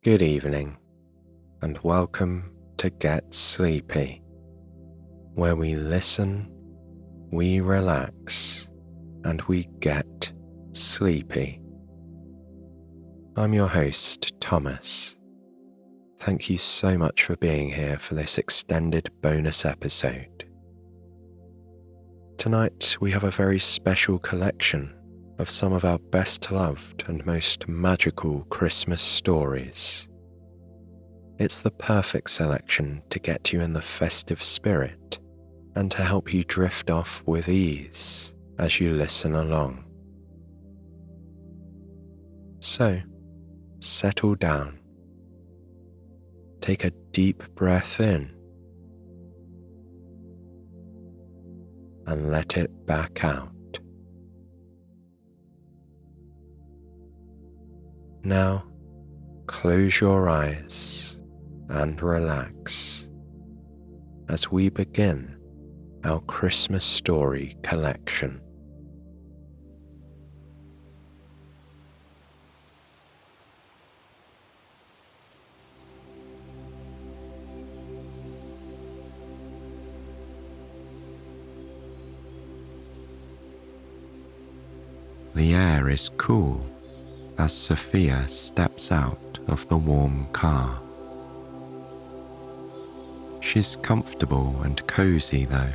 Good evening, and welcome to Get Sleepy, where we listen, we relax, and we get sleepy. I'm your host, Thomas. Thank you so much for being here for this extended bonus episode. Tonight we have a very special collection of some of our best loved and most magical Christmas stories. It's the perfect selection to get you in the festive spirit and to help you drift off with ease as you listen along. So, settle down. Take a deep breath in and let it back out. Now, close your eyes and relax as we begin our Christmas story collection. The air is cool as Sophia steps out of the warm car. She's comfortable and cozy though.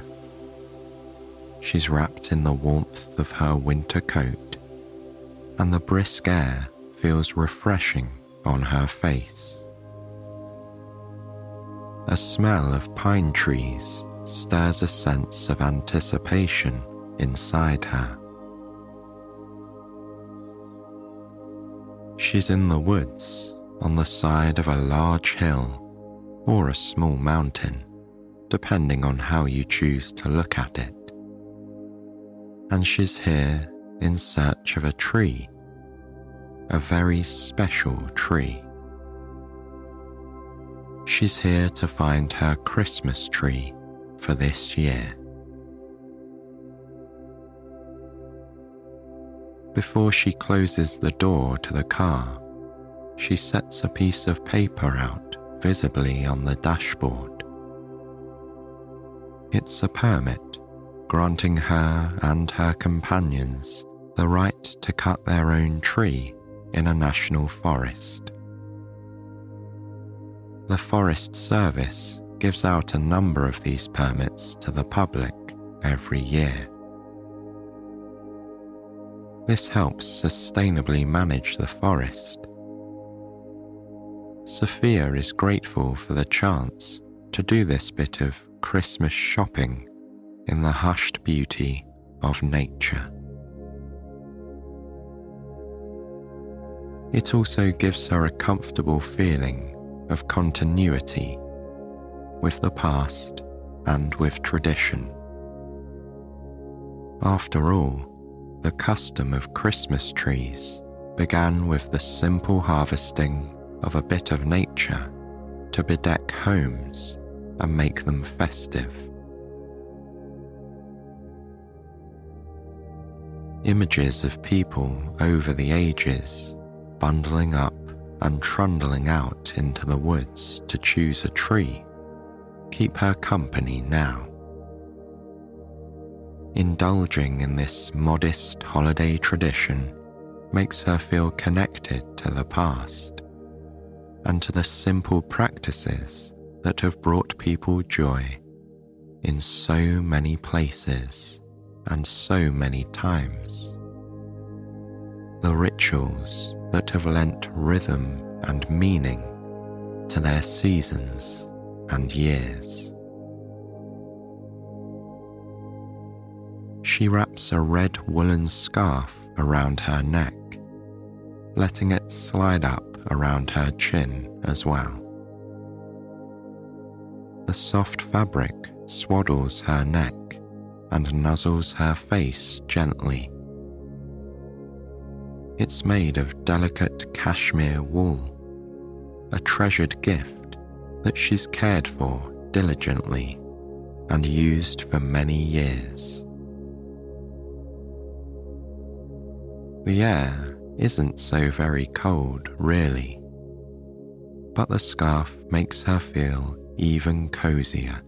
She's wrapped in the warmth of her winter coat, and the brisk air feels refreshing on her face. A smell of pine trees stirs a sense of anticipation inside her. She's in the woods on the side of a large hill or a small mountain, depending on how you choose to look at it. And she's here in search of a tree, a very special tree. She's here to find her Christmas tree for this year. Before she closes the door to the car, she sets a piece of paper out visibly on the dashboard. It's a permit granting her and her companions the right to cut their own tree in a national forest. The Forest Service gives out a number of these permits to the public every year. This helps sustainably manage the forest. Sophia is grateful for the chance to do this bit of Christmas shopping in the hushed beauty of nature. It also gives her a comfortable feeling of continuity with the past and with tradition. After all, the custom of Christmas trees began with the simple harvesting of a bit of nature to bedeck homes and make them festive. Images of people over the ages bundling up and trundling out into the woods to choose a tree keep her company now. Indulging in this modest holiday tradition makes her feel connected to the past and to the simple practices that have brought people joy in so many places and so many times. The rituals that have lent rhythm and meaning to their seasons and years. She wraps a red woolen scarf around her neck, letting it slide up around her chin as well. The soft fabric swaddles her neck and nuzzles her face gently. It's made of delicate cashmere wool, a treasured gift that she's cared for diligently and used for many years. The air isn't so very cold, really, but the scarf makes her feel even cozier,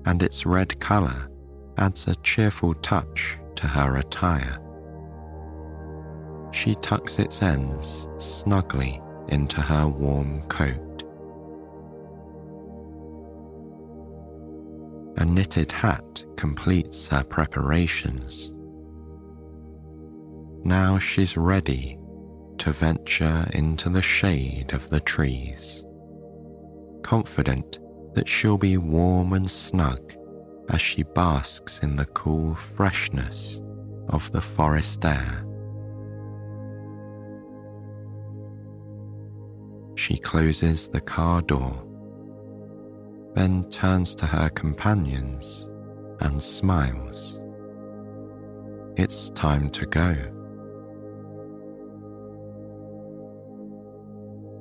and its red colour adds a cheerful touch to her attire. She tucks its ends snugly into her warm coat. A knitted hat completes her preparations. Now she's ready to venture into the shade of the trees, confident that she'll be warm and snug as she basks in the cool freshness of the forest air. She closes the car door, then turns to her companions and smiles. It's time to go.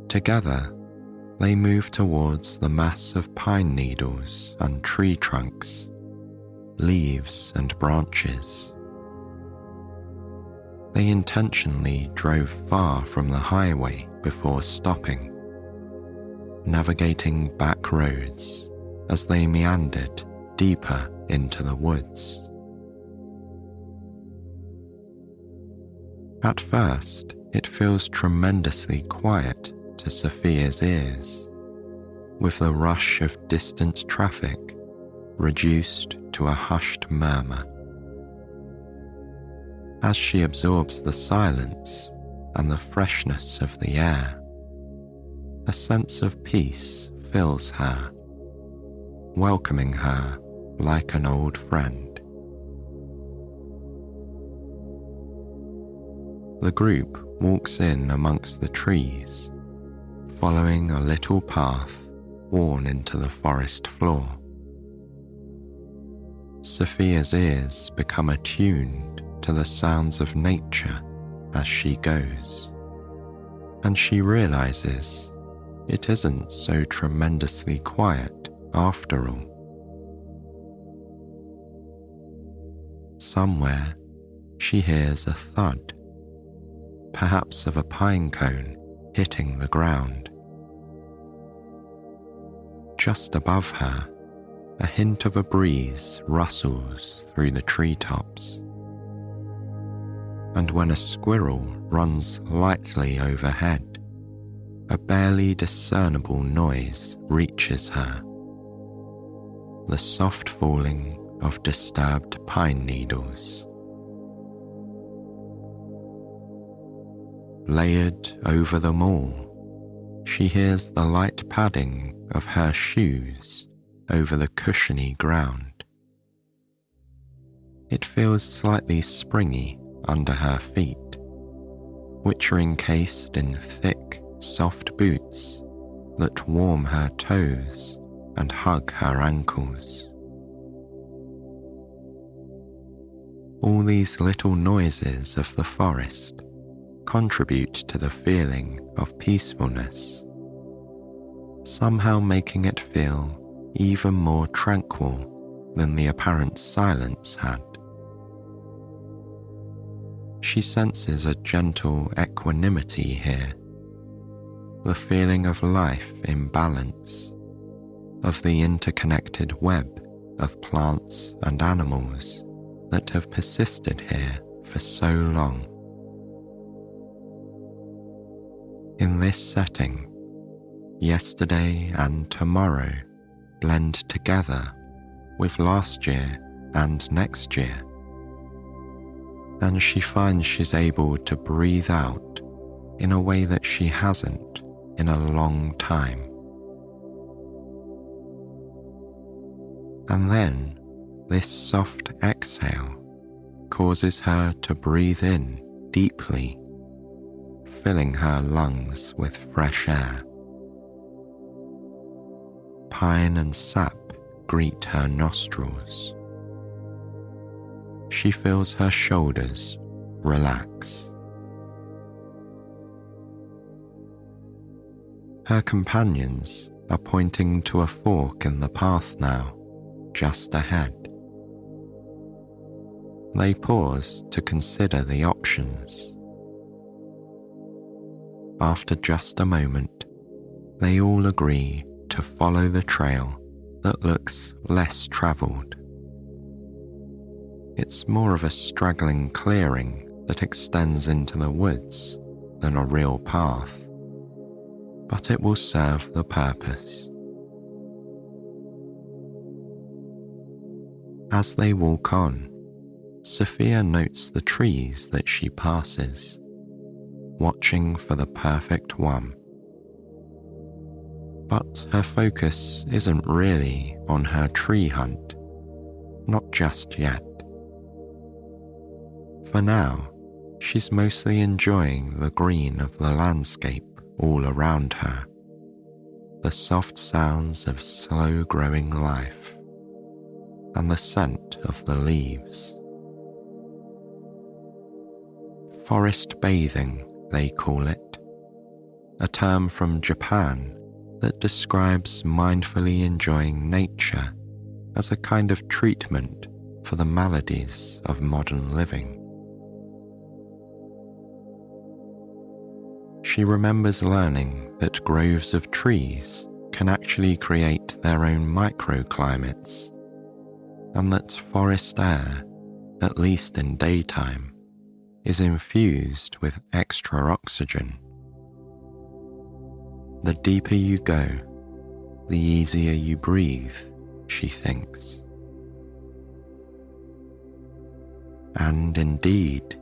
Together, they move towards the mass of pine needles and tree trunks, leaves and branches. They intentionally drove far from the highway before stopping, navigating back roads as they meandered deeper into the woods. At first, it feels tremendously quiet to Sophia's ears, with the rush of distant traffic reduced to a hushed murmur. As she absorbs the silence and the freshness of the air, a sense of peace fills her, welcoming her like an old friend. The group walks in amongst the trees, following a little path worn into the forest floor. Sophia's ears become attuned to the sounds of nature as she goes, and she realizes it isn't so tremendously quiet after all. Somewhere she hears a thud, perhaps of a pine cone hitting the ground. Just above her, a hint of a breeze rustles through the treetops. And when a squirrel runs lightly overhead, a barely discernible noise reaches her, the soft falling of disturbed pine needles. Layered over them all, she hears the light padding of her shoes over the cushiony ground. It feels slightly springy under her feet, which are encased in thick, soft boots that warm her toes and hug her ankles. All these little noises of the forest contribute to the feeling of peacefulness, somehow making it feel even more tranquil than the apparent silence had. She senses a gentle equanimity here, the feeling of life in balance, of the interconnected web of plants and animals that have persisted here for so long. In this setting, yesterday and tomorrow blend together with last year and next year, and she finds she's able to breathe out in a way that she hasn't in a long time. And then this soft exhale causes her to breathe in deeply, filling her lungs with fresh air. Pine and sap greet her nostrils. She feels her shoulders relax. Her companions are pointing to a fork in the path now, just ahead. They pause to consider the options. After just a moment, They all agree to follow the trail that looks less travelled. It's more of a straggling clearing that extends into the woods than a real path, but it will serve the purpose. As they walk on, Sophia notes the trees that she passes, watching for the perfect one. But her focus isn't really on her tree hunt, not just yet. For now, she's mostly enjoying the green of the landscape all around her, the soft sounds of slow-growing life, and the scent of the leaves. Forest bathing, they call it, a term from Japan that describes mindfully enjoying nature as a kind of treatment for the maladies of modern living. She remembers learning that groves of trees can actually create their own microclimates, and that forest air, at least in daytime, is infused with extra oxygen. The deeper you go, the easier you breathe, she thinks. And indeed,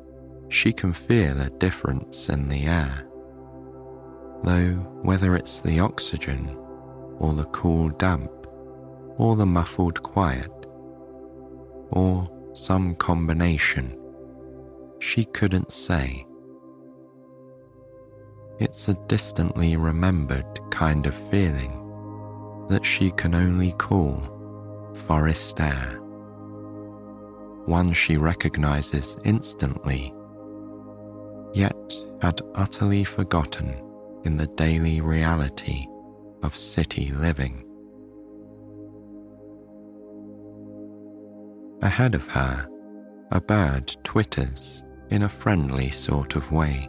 she can feel a difference in the air, though whether it's the oxygen, or the cool damp, or the muffled quiet, or some combination, she couldn't say. It's a distantly remembered kind of feeling that she can only call forest air, one she recognizes instantly, yet had utterly forgotten in the daily reality of city living. Ahead of her, a bird twitters in a friendly sort of way.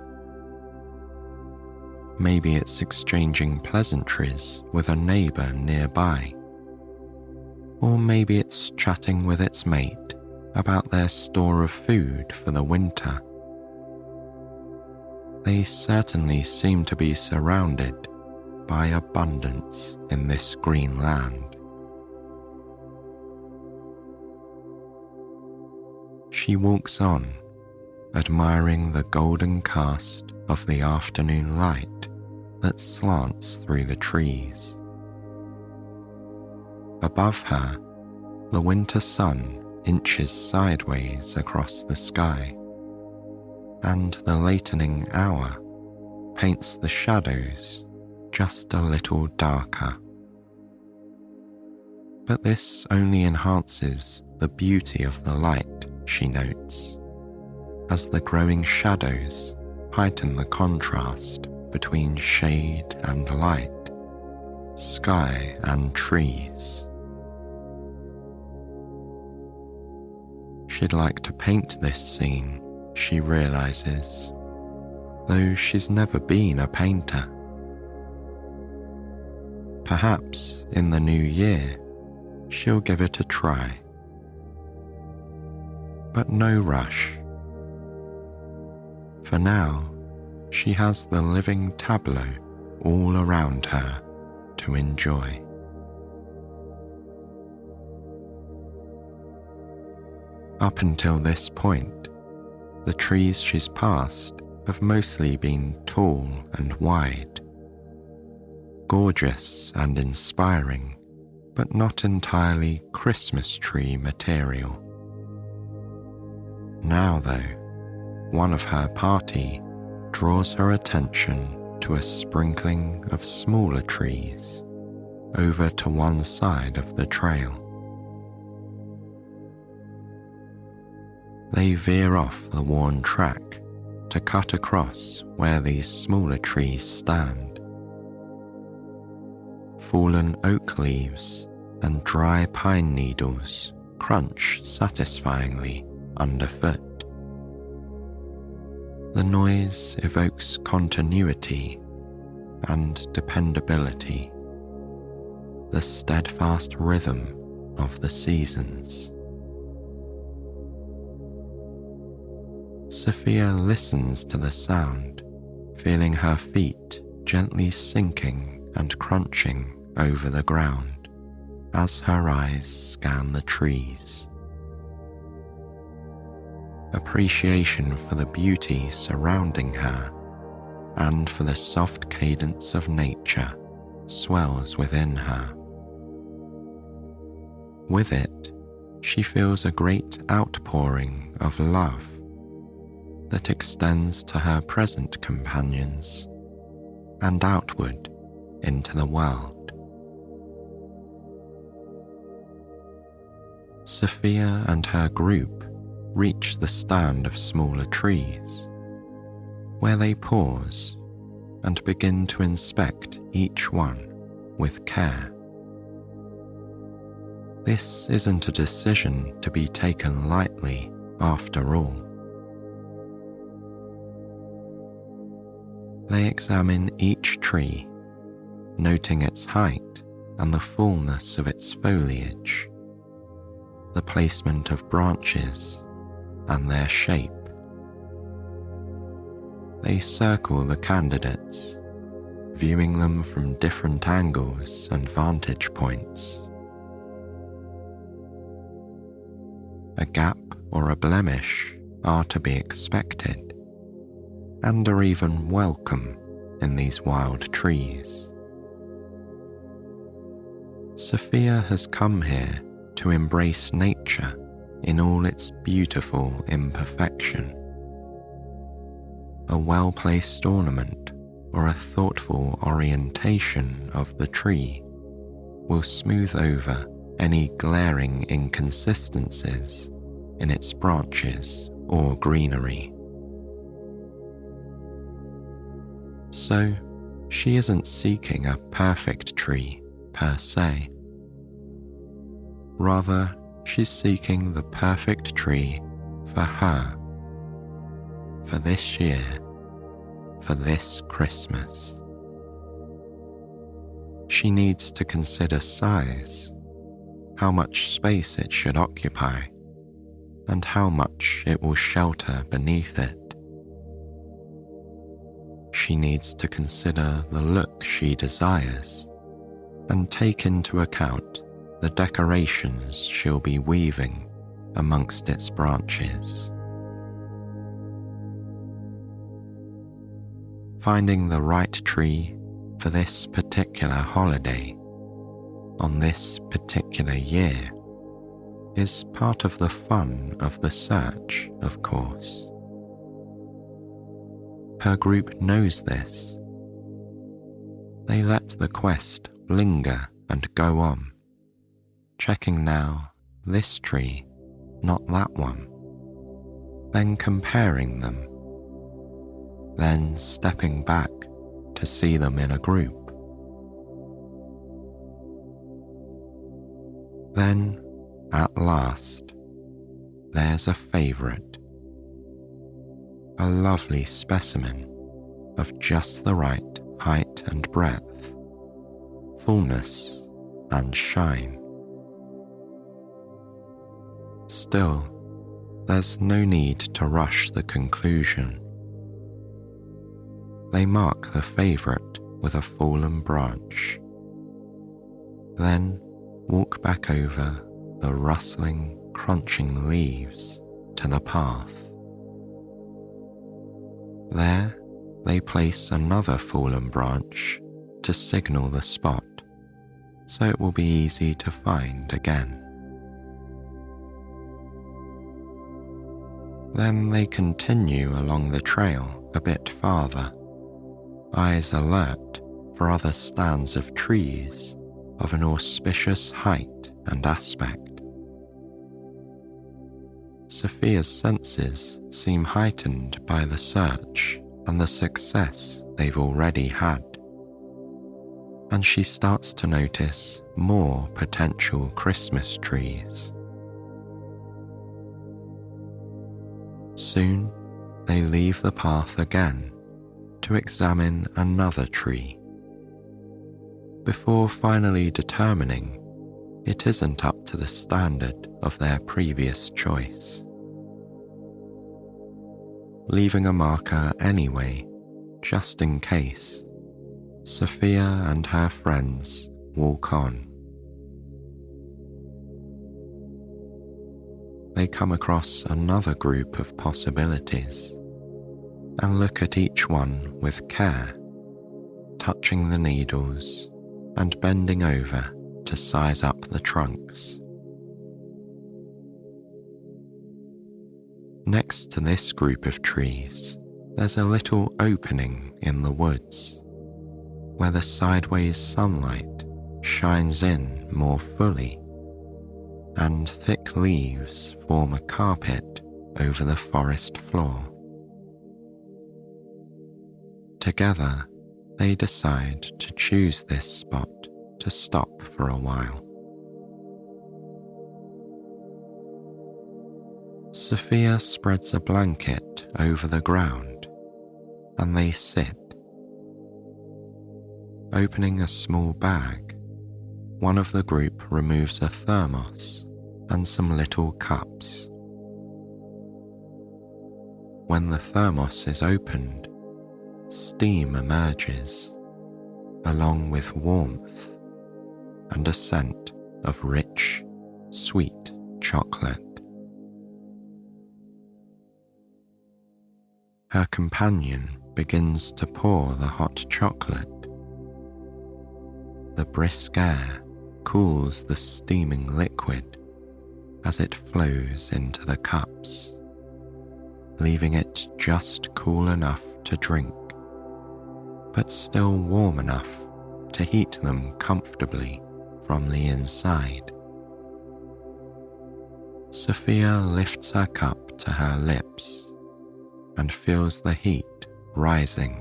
Maybe it's exchanging pleasantries with a neighbour nearby, or maybe it's chatting with its mate about their store of food for the winter. They certainly seem to be surrounded by abundance in this green land. She walks on, admiring the golden cast of the afternoon light that slants through the trees. Above her, the winter sun inches sideways across the sky, and the latening hour paints the shadows just a little darker. But this only enhances the beauty of the light, she notes, as the growing shadows heighten the contrast between shade and light, sky and trees. She'd like to paint this scene, she realizes, though she's never been a painter. Perhaps in the new year, she'll give it a try. But no rush. For now, she has the living tableau all around her to enjoy. Up until this point, the trees she's passed have mostly been tall and wide, gorgeous and inspiring, but not entirely Christmas tree material. Now, though, one of her party draws her attention to a sprinkling of smaller trees over to one side of the trail. They veer off the worn track to cut across where these smaller trees stand. Fallen oak leaves and dry pine needles crunch satisfyingly underfoot. The noise evokes continuity and dependability, the steadfast rhythm of the seasons. Sophia listens to the sound, feeling her feet gently sinking and crunching over the ground as her eyes scan the trees. Appreciation for the beauty surrounding her and for the soft cadence of nature swells within her. With it, she feels a great outpouring of love that extends to her present companions and outward into the world. Sophia and her group reach the stand of smaller trees, where they pause and begin to inspect each one with care. This isn't a decision to be taken lightly after all. They examine each tree, noting its height and the fullness of its foliage, the placement of branches and their shape. They circle the candidates, viewing them from different angles and vantage points. A gap or a blemish are to be expected, and are even welcome in these wild trees. Sophia has come here to embrace nature in all its beautiful imperfection. A well-placed ornament or a thoughtful orientation of the tree will smooth over any glaring inconsistencies in its branches or greenery. So, she isn't seeking a perfect tree per se. Rather, she's seeking the perfect tree for her, for this year, for this Christmas. She needs to consider size, how much space it should occupy, and how much it will shelter beneath it. She needs to consider the look she desires and take into account the decorations she'll be weaving amongst its branches. Finding the right tree for this particular holiday, on this particular year, is part of the fun of the search, of course. Her group knows this. They let the quest linger and go on, checking now this tree, not that one, then comparing them, then stepping back to see them in a group. Then, at last, there's a favourite. A lovely specimen of just the right height and breadth, fullness and shine. Still, there's no need to rush the conclusion. They mark the favourite with a fallen branch, then walk back over the rustling, crunching leaves to the path. There, they place another fallen branch to signal the spot, so it will be easy to find again. Then they continue along the trail a bit farther, eyes alert for other stands of trees of an auspicious height and aspect. Sophia's senses seem heightened by the search and the success they've already had, and she starts to notice more potential Christmas trees. Soon, they leave the path again to examine another tree before finally determining it isn't up to the standard of their previous choice. Leaving a marker anyway, just in case, Sophia and her friends walk on. They come across another group of possibilities and look at each one with care, touching the needles and bending over to size up the trunks. Next to this group of trees, there's a little opening in the woods where the sideways sunlight shines in more fully and thick leaves form a carpet over the forest floor. Together, they decide to choose this spot to stop for a while. Sophia spreads a blanket over the ground and they sit. Opening a small bag, one of the group removes a thermos and some little cups. When the thermos is opened, steam emerges, along with warmth and a scent of rich, sweet chocolate. Her companion begins to pour the hot chocolate. The brisk air cools the steaming liquid as it flows into the cups, leaving it just cool enough to drink, but still warm enough to heat them comfortably from the inside. Sophia lifts her cup to her lips and feels the heat rising.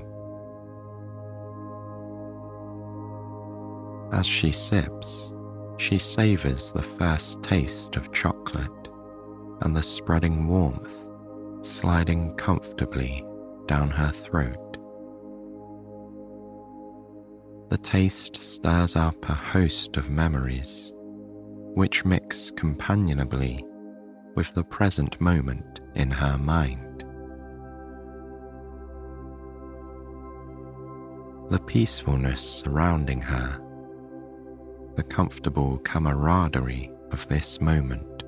As she sips, she savours the first taste of chocolate and the spreading warmth sliding comfortably down her throat. The taste stirs up a host of memories, which mix companionably with the present moment in her mind. The peacefulness surrounding her, the comfortable camaraderie of this moment,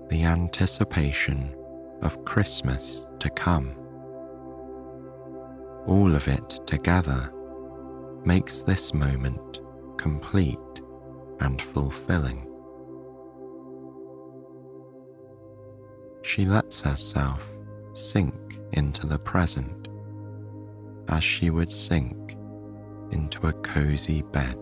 the anticipation of Christmas to come, all of it together makes this moment complete and fulfilling. She lets herself sink into the present as she would sink into a cozy bed.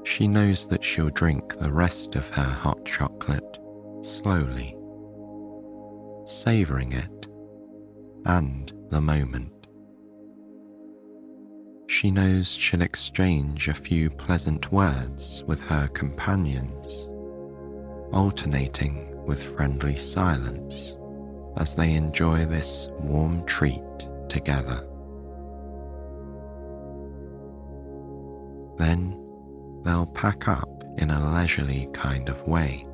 She knows that she'll drink the rest of her hot chocolate slowly, savouring it and the moment. She knows she'll exchange a few pleasant words with her companions, alternating with friendly silence as they enjoy this warm treat together. Then they'll pack up in a leisurely kind of way.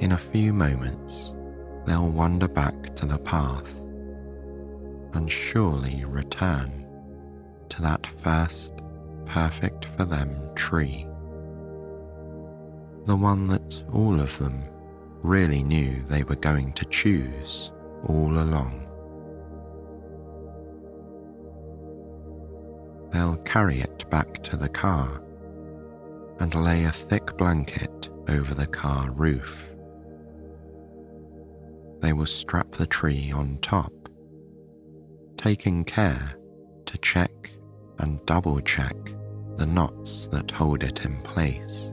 In a few moments, they'll wander back to the path and surely return to that first perfect for them tree, the one that all of them really knew they were going to choose all along. They'll carry it back to the car and lay a thick blanket over the car roof. They will strap the tree on top, taking care to check and double check the knots that hold it in place.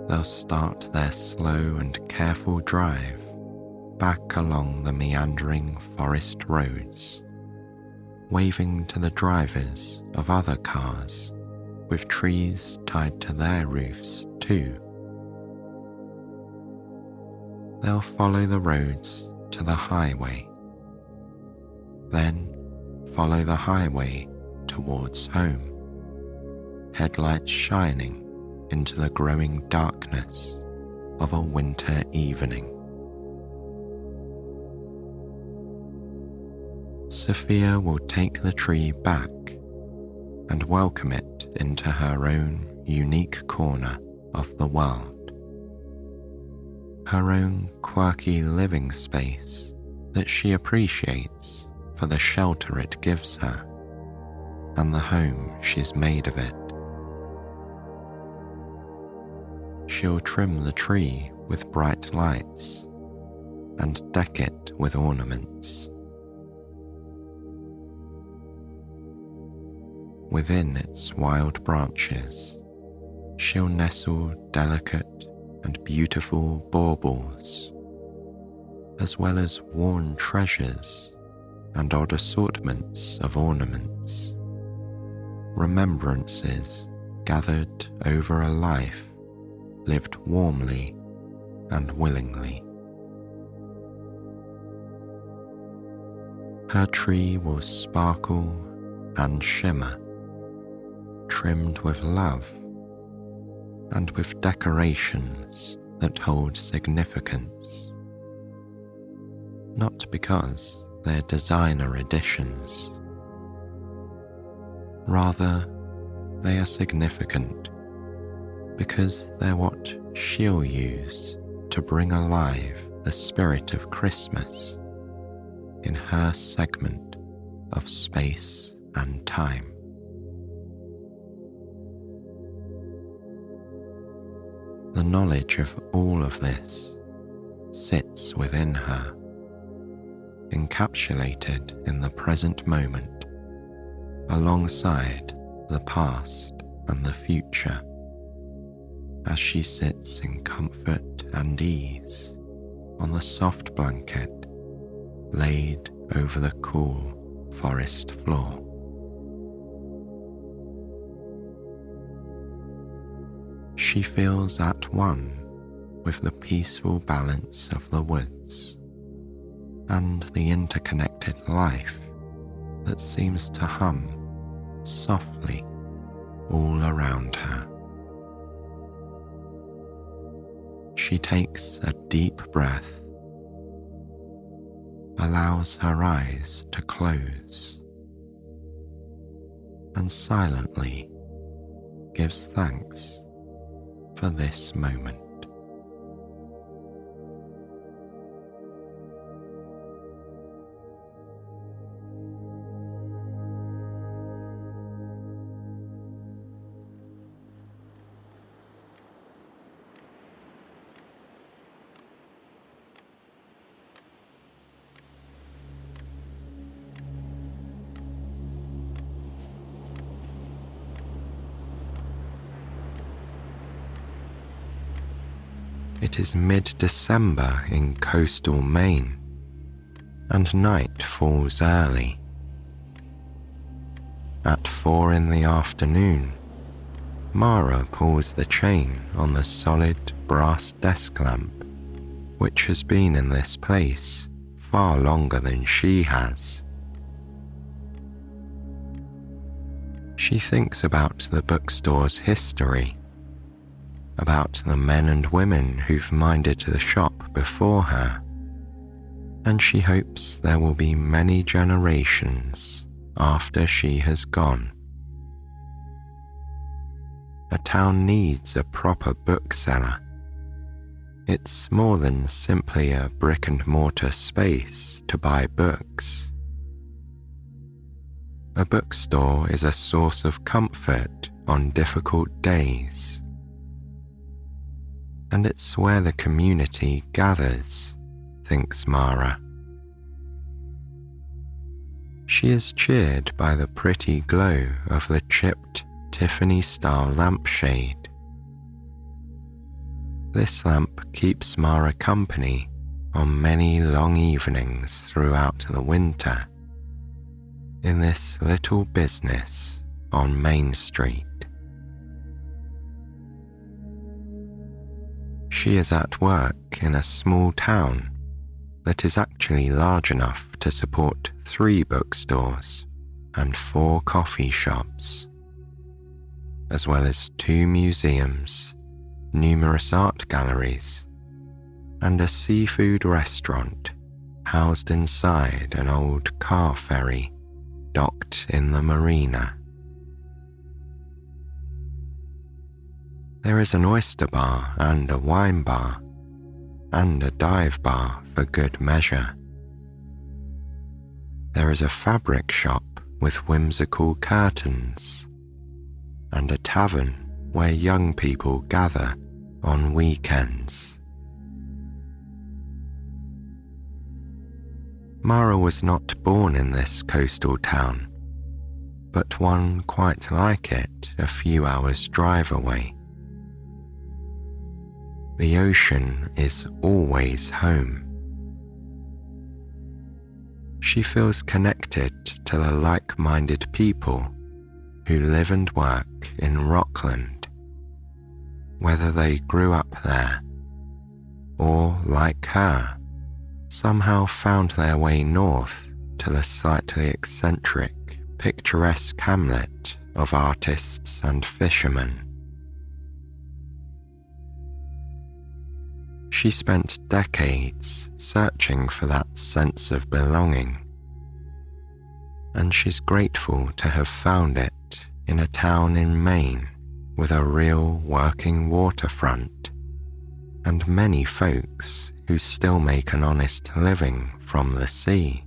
They'll start their slow and careful drive back along the meandering forest roads, waving to the drivers of other cars with trees tied to their roofs too. they'll follow the roads to the highway, then follow the highway towards home, headlights shining into the growing darkness of a winter evening. Sophia will take the tree back and welcome it into her own unique corner of the world, her own quirky living space that she appreciates for the shelter it gives her and the home she's made of it. She'll trim the tree with bright lights and deck it with ornaments. Within its wild branches, she'll nestle delicate and beautiful baubles, as well as worn treasures and odd assortments of ornaments, remembrances gathered over a life lived warmly and willingly. Her tree will sparkle and shimmer, trimmed with love and with decorations that hold significance, not because they're designer editions. Rather, they are significant because they're what she'll use to bring alive the spirit of Christmas in her segment of space and time. The knowledge of all of this sits within her, encapsulated in the present moment, alongside the past and the future, as she sits in comfort and ease on the soft blanket laid over the cool forest floor. She feels at one with the peaceful balance of the woods and the interconnected life that seems to hum softly all around her. She takes a deep breath, allows her eyes to close, and silently gives thanks for this moment. It is mid-December in coastal Maine, and night falls early. At 4 in the afternoon, Mara pulls the chain on the solid brass desk lamp, which has been in this place far longer than she has. She thinks about the bookstore's history, about the men and women who've minded the shop before her, and she hopes there will be many generations after she has gone. A town needs a proper bookseller. It's more than simply a brick-and-mortar space to buy books. A bookstore is a source of comfort on difficult days, and it's where the community gathers, thinks Mara. She is cheered by the pretty glow of the chipped Tiffany-style lampshade. This lamp keeps Mara company on many long evenings throughout the winter in this little business on Main Street. She She is at work in a small town that is actually large enough to support 3 bookstores and 4 coffee shops, as well as 2 museums, numerous art galleries, and a seafood restaurant housed inside an old car ferry docked in the marina. There is an oyster bar and a wine bar, and a dive bar for good measure. There is a fabric shop with whimsical curtains, and a tavern where young people gather on weekends. Mara was not born in this coastal town, but one quite like it a few hours' drive away. The ocean is always home. She feels connected to the like-minded people who live and work in Rockland, whether they grew up there or, like her, somehow found their way north to the slightly eccentric, picturesque hamlet of artists and fishermen. She spent decades searching for that sense of belonging, and she's grateful to have found it in a town in Maine with a real working waterfront and many folks who still make an honest living from the sea.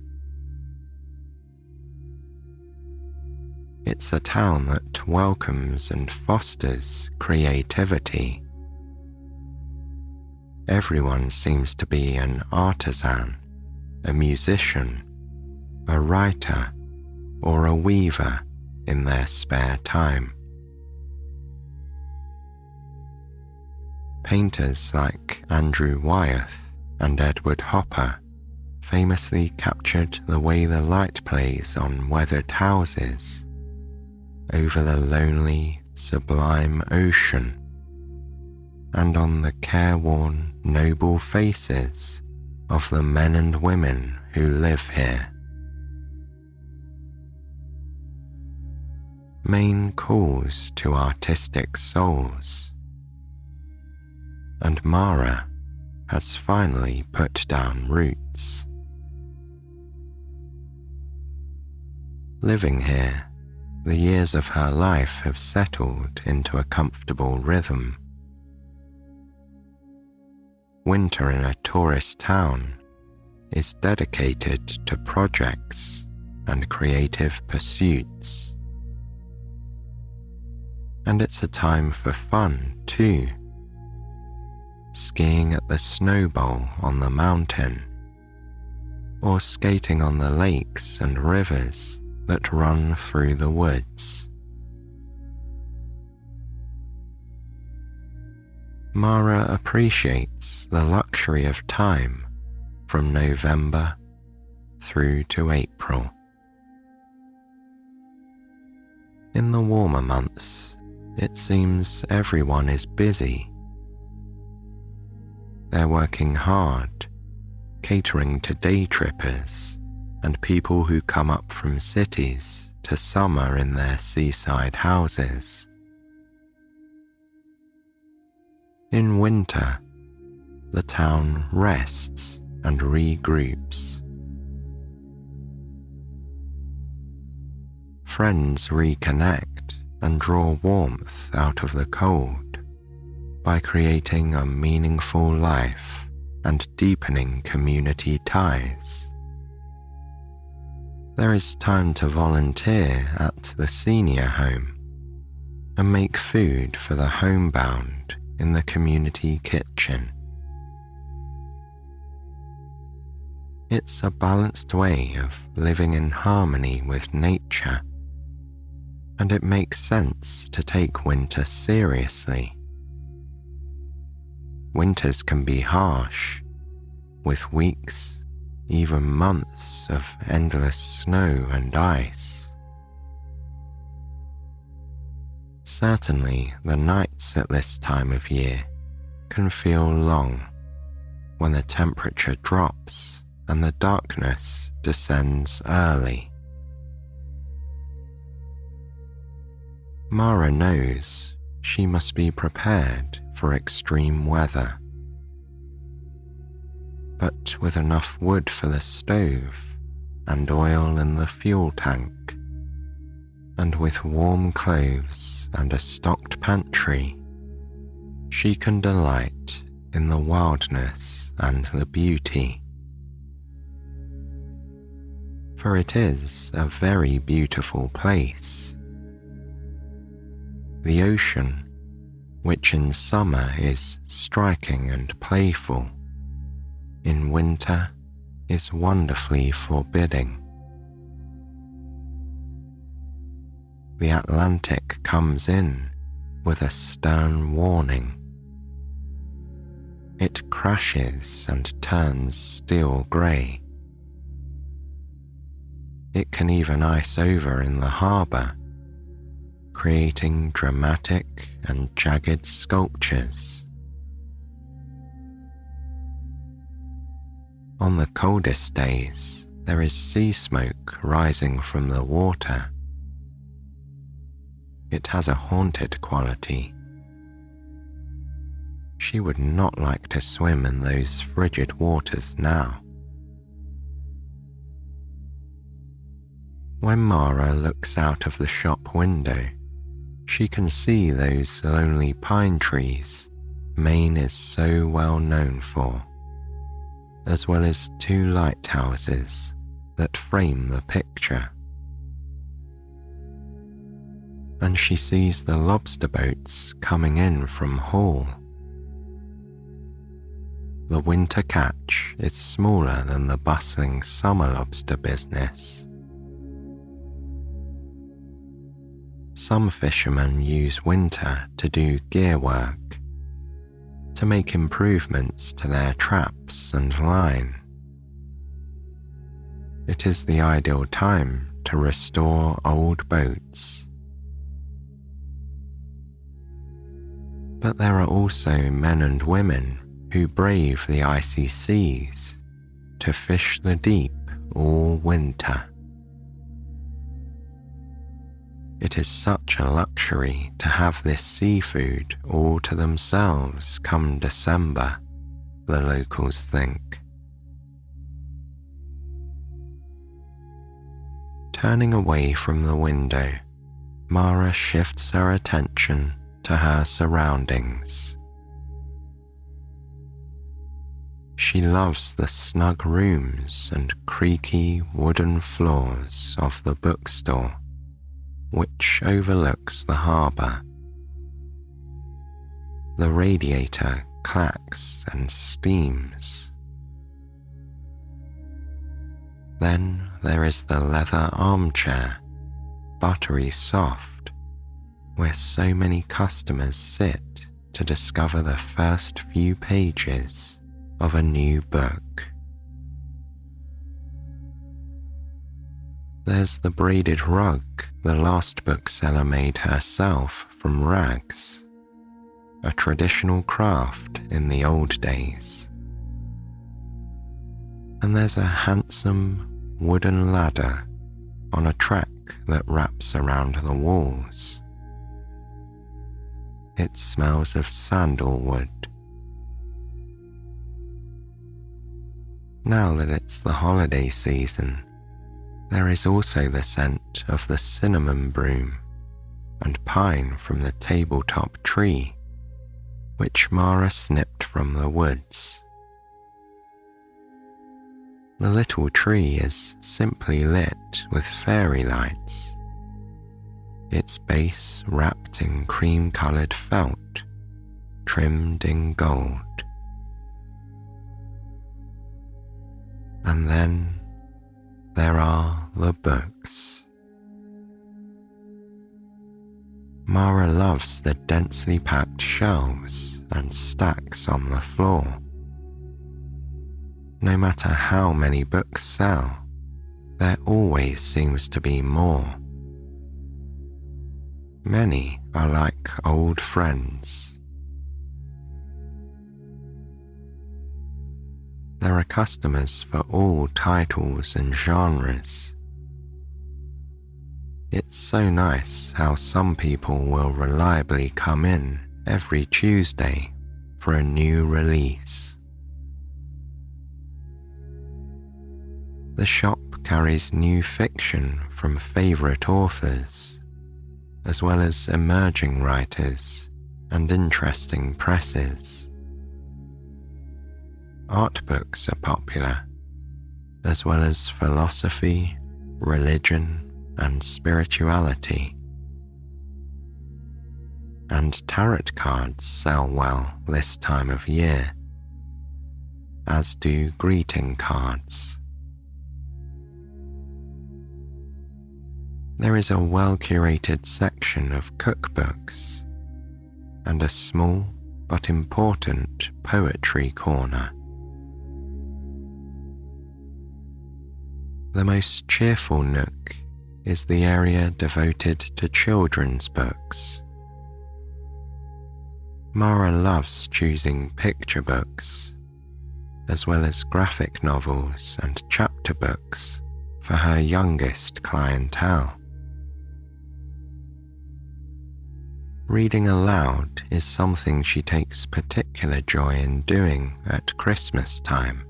It's a town that welcomes and fosters creativity. Everyone seems to be an artisan, a musician, a writer, or a weaver in their spare time. Painters like Andrew Wyeth and Edward Hopper famously captured the way the light plays on weathered houses over the lonely, sublime ocean and on the careworn, noble faces of the men and women who live here. Maine calls to artistic souls, and Mara has finally put down roots. Living here, the years of her life have settled into a comfortable rhythm. Winter in a tourist town is dedicated to projects and creative pursuits. And it's a time for fun too. Skiing at the Snow Bowl on the mountain, or skating on the lakes and rivers that run through the woods. Mara appreciates the luxury of time from November through to April. In the warmer months, it seems everyone is busy. They're working hard, catering to day trippers and people who come up from cities to summer in their seaside houses. In winter, the town rests and regroups. Friends reconnect and draw warmth out of the cold by creating a meaningful life and deepening community ties. There is time to volunteer at the senior home and make food for the homebound in the community kitchen. It's a balanced way of living in harmony with nature, and it makes sense to take winter seriously. Winters can be harsh, with weeks, even months of endless snow and ice. Certainly, the nights at this time of year can feel long when the temperature drops and the darkness descends early. Mara knows she must be prepared for extreme weather. But with enough wood for the stove and oil in the fuel tank, and with warm clothes and a stocked pantry, she can delight in the wildness and the beauty. For it is a very beautiful place. The ocean, which in summer is striking and playful, in winter is wonderfully forbidding. The Atlantic comes in with a stern warning. It crashes and turns steel grey. It can even ice over in the harbour, creating dramatic and jagged sculptures. On the coldest days, there is sea smoke rising from the water. It has a haunted quality. She would not like to swim in those frigid waters now. When Mara looks out of the shop window, she can see those lonely pine trees Maine is so well known for, as well as 2 lighthouses that frame the picture. And she sees the lobster boats coming in from Hull. The winter catch is smaller than the bustling summer lobster business. Some fishermen use winter to do gear work, to make improvements to their traps and line. It is the ideal time to restore old boats. But there are also men and women who brave the icy seas to fish the deep all winter. It is such a luxury to have this seafood all to themselves come December, the locals think. Turning away from the window, Mara shifts her attention to her surroundings. She loves the snug rooms and creaky wooden floors of the bookstore, which overlooks the harbour. The radiator clacks and steams. Then there is the leather armchair, buttery soft, where so many customers sit to discover the first few pages of a new book. There's the braided rug the last bookseller made herself from rags, a traditional craft in the old days. And there's a handsome wooden ladder on a track that wraps around the walls. It smells of sandalwood. Now that it's the holiday season, there is also the scent of the cinnamon broom and pine from the tabletop tree, which Mara snipped from the woods. The little tree is simply lit with fairy lights, its base wrapped in cream-coloured felt, trimmed in gold. And then there are the books. Mara loves the densely packed shelves and stacks on the floor. No matter how many books sell, there always seems to be more. Many are like old friends. There are customers for all titles and genres. It's so nice how some people will reliably come in every Tuesday for a new release. The shop carries new fiction from favourite authors, as well as emerging writers and interesting presses. Art books are popular, as well as philosophy, religion, and spirituality. And tarot cards sell well this time of year, as do greeting cards. There is a well-curated section of cookbooks and a small but important poetry corner. The most cheerful nook is the area devoted to children's books. Mara loves choosing picture books, as well as graphic novels and chapter books for her youngest clientele. Reading aloud is something she takes particular joy in doing at Christmas time.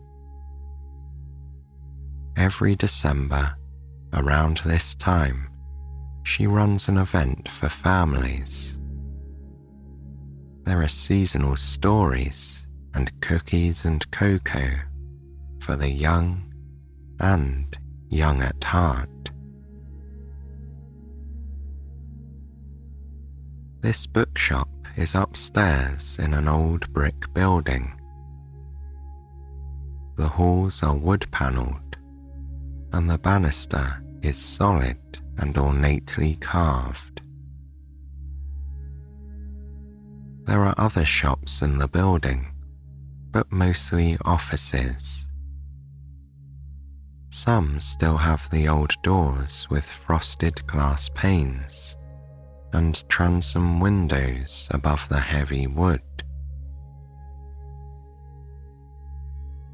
Every December, around this time, she runs an event for families. There are seasonal stories and cookies and cocoa for the young and young at heart. This bookshop is upstairs in an old brick building. The halls are wood-panelled, and the banister is solid and ornately carved. There are other shops in the building, but mostly offices. Some still have the old doors with frosted glass panes and transom windows above the heavy wood.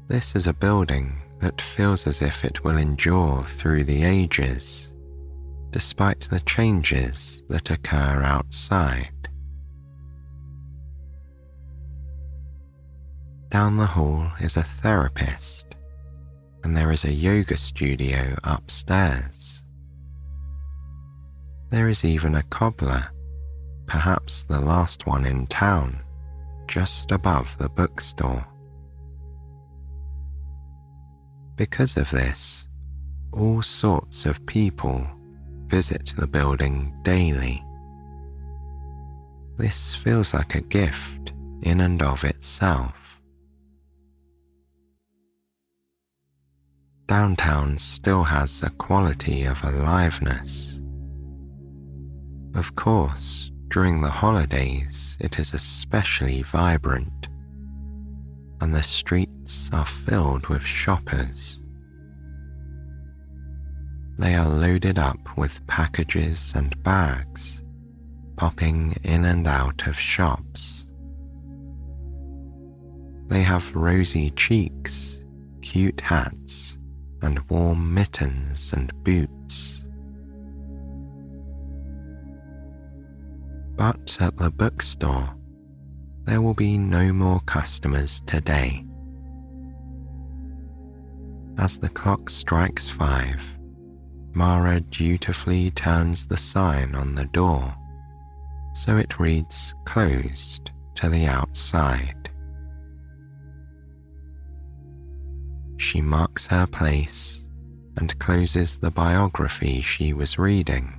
This is a building that feels as if it will endure through the ages, despite the changes that occur outside. Down the hall is a therapist, and there is a yoga studio upstairs. There is even a cobbler, perhaps the last one in town, just above the bookstore. Because of this, all sorts of people visit the building daily. This feels like a gift in and of itself. Downtown still has a quality of aliveness. Of course, during the holidays it is especially vibrant, and the streets are filled with shoppers. They are loaded up with packages and bags, popping in and out of shops. They have rosy cheeks, cute hats, and warm mittens and boots. But at the bookstore, there will be no more customers today. As the clock strikes 5, Mara dutifully turns the sign on the door, so it reads closed to the outside. She marks her place and closes the biography she was reading,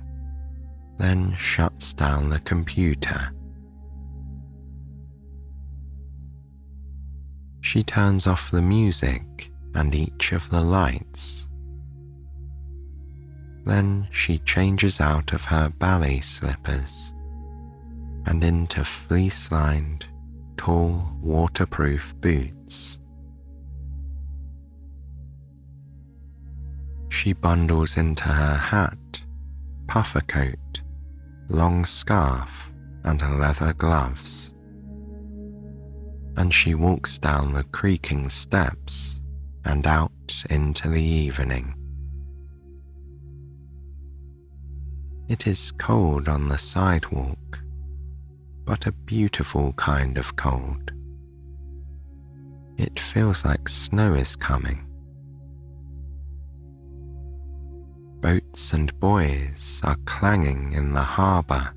then shuts down the computer. She turns off the music and each of the lights. Then she changes out of her ballet slippers and into fleece-lined, tall, waterproof boots. She bundles into her hat, puffer coat, long scarf, and leather gloves, and she walks down the creaking steps and out into the evening. It is cold on the sidewalk, but a beautiful kind of cold. It feels like snow is coming. Boats and buoys are clanging in the harbour.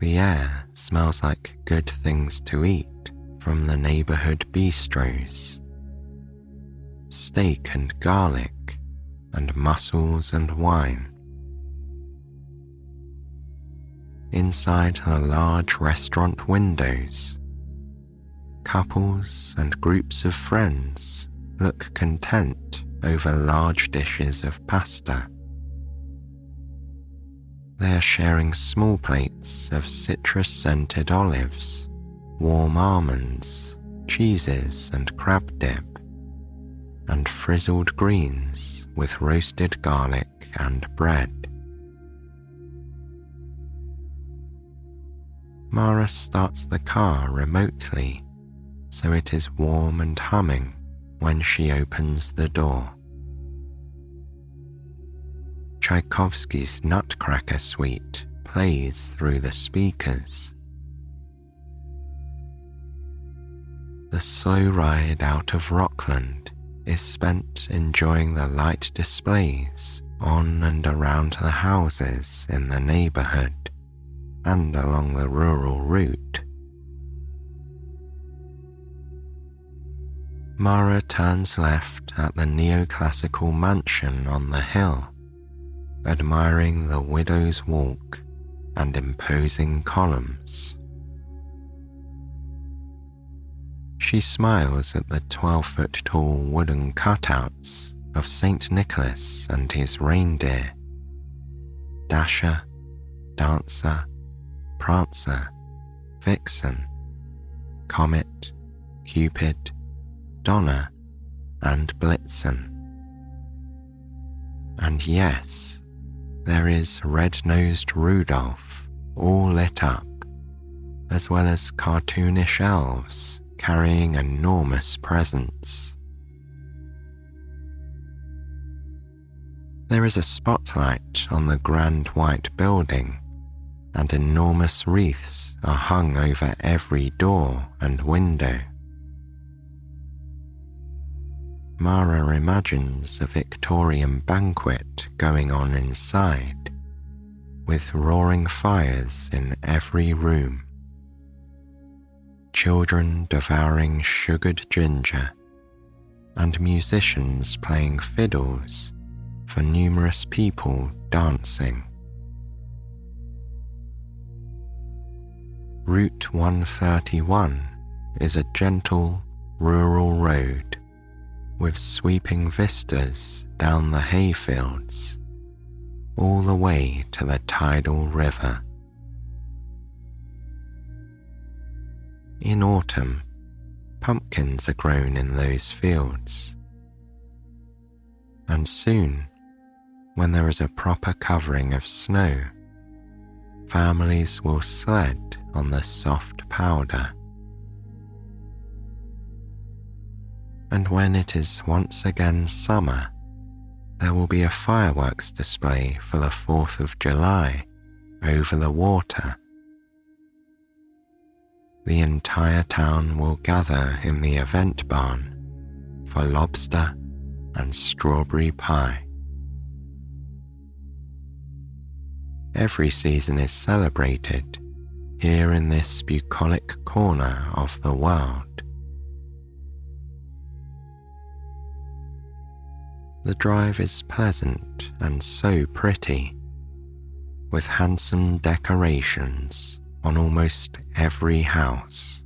The air smells like good things to eat from the neighbourhood bistros. Steak and garlic, and mussels and wine. Inside the large restaurant windows, couples and groups of friends look content over large dishes of pasta. They are sharing small plates of citrus-scented olives, warm almonds, cheeses and crab dip, and frizzled greens with roasted garlic and bread. Mara starts the car remotely, so it is warm and humming when she opens the door. Tchaikovsky's Nutcracker suite plays through the speakers. The slow ride out of Rockland is spent enjoying the light displays on and around the houses in the neighbourhood and along the rural route. Mara turns left at the neoclassical mansion on the hill, admiring the Widow's Walk and imposing columns. She smiles at the 12-foot-tall wooden cutouts of St. Nicholas and his reindeer, Dasher, Dancer, Prancer, Vixen, Comet, Cupid, Donner, and Blitzen. And yes, there is red-nosed Rudolph, all lit up, as well as cartoonish elves carrying enormous presents. There is a spotlight on the grand white building, and enormous wreaths are hung over every door and window. Mara imagines a Victorian banquet going on inside, with roaring fires in every room, children devouring sugared ginger, and musicians playing fiddles for numerous people dancing. Route 131 is a gentle, rural road with sweeping vistas down the hayfields, all the way to the tidal river. In autumn, pumpkins are grown in those fields, and soon, when there is a proper covering of snow, families will sled on the soft powder. And when it is once again summer, there will be a fireworks display for the 4th of July over the water. The entire town will gather in the event barn for lobster and strawberry pie. Every season is celebrated here in this bucolic corner of the world. The drive is pleasant and so pretty, with handsome decorations on almost every house.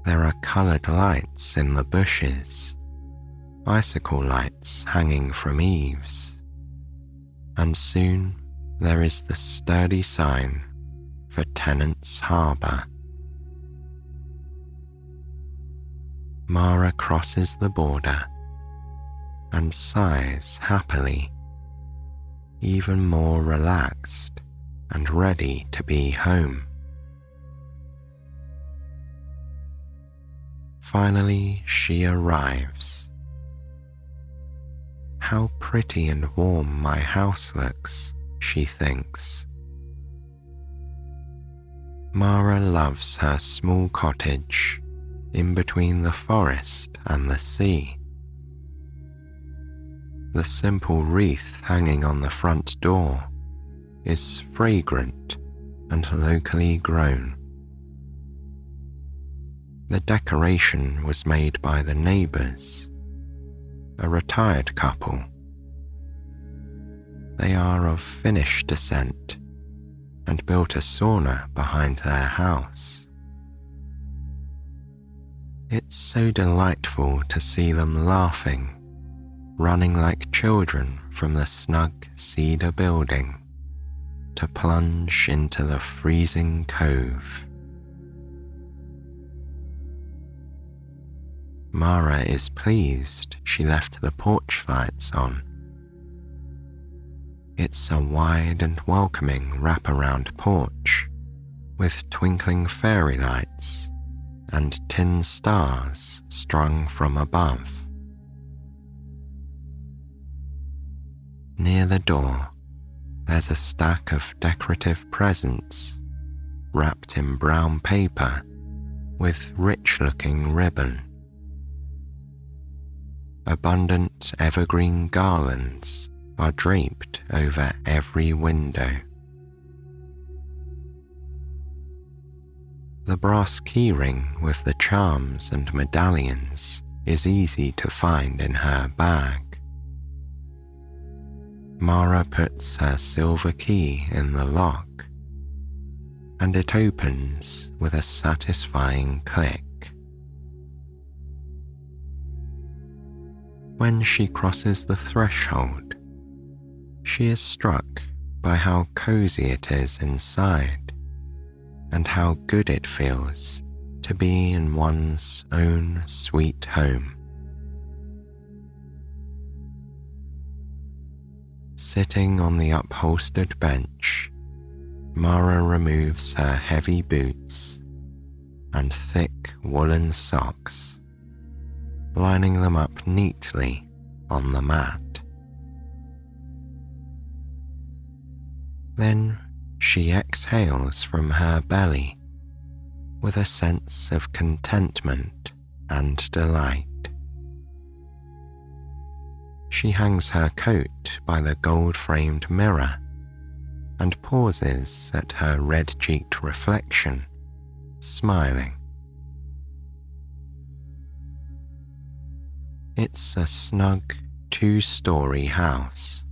There are coloured lights in the bushes, icicle lights hanging from eaves, and soon there is the sturdy sign for Tennant's Harbour. Mara crosses the border and sighs happily, even more relaxed and ready to be home. Finally, she arrives. How pretty and warm my house looks, she thinks. Mara loves her small cottage in between the forest and the sea. The simple wreath hanging on the front door is fragrant and locally grown. The decoration was made by the neighbours, a retired couple. They are of Finnish descent and built a sauna behind their house. It's so delightful to see them laughing, running like children from the snug cedar building to plunge into the freezing cove. Mara is pleased she left the porch lights on. It's a wide and welcoming wraparound porch with twinkling fairy lights and tin stars strung from above. Near the door, there's a stack of decorative presents wrapped in brown paper with rich-looking ribbon. Abundant evergreen garlands are draped over every window. The brass keyring with the charms and medallions is easy to find in her bag. Mara puts her silver key in the lock, and it opens with a satisfying click. When she crosses the threshold, she is struck by how cozy it is inside and how good it feels to be in one's own sweet home. Sitting on the upholstered bench, Mara removes her heavy boots and thick woolen socks, lining them up neatly on the mat. Then she exhales from her belly with a sense of contentment and delight. She hangs her coat by the gold-framed mirror and pauses at her red-cheeked reflection, smiling. It's a snug two-story house,